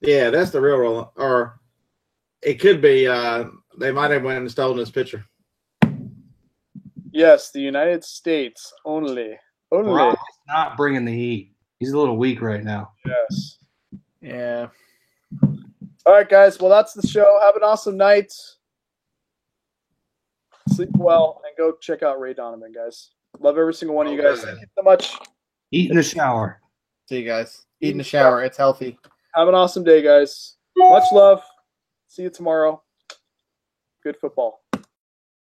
Yeah, that's the real roll. Or it could be they might have went and stolen his picture. Yes, the United States only. Barack's not bringing the heat. He's a little weak right now. Yes. Yeah. All right, guys. Well, that's the show. Have an awesome night. Sleep well and go check out Ray Donovan, guys. Love every single one of you guys. Thank you so much. Eat in the shower. See you guys. Eat in the shower. It's healthy. Have an awesome day, guys. Much love. See you tomorrow. Good football.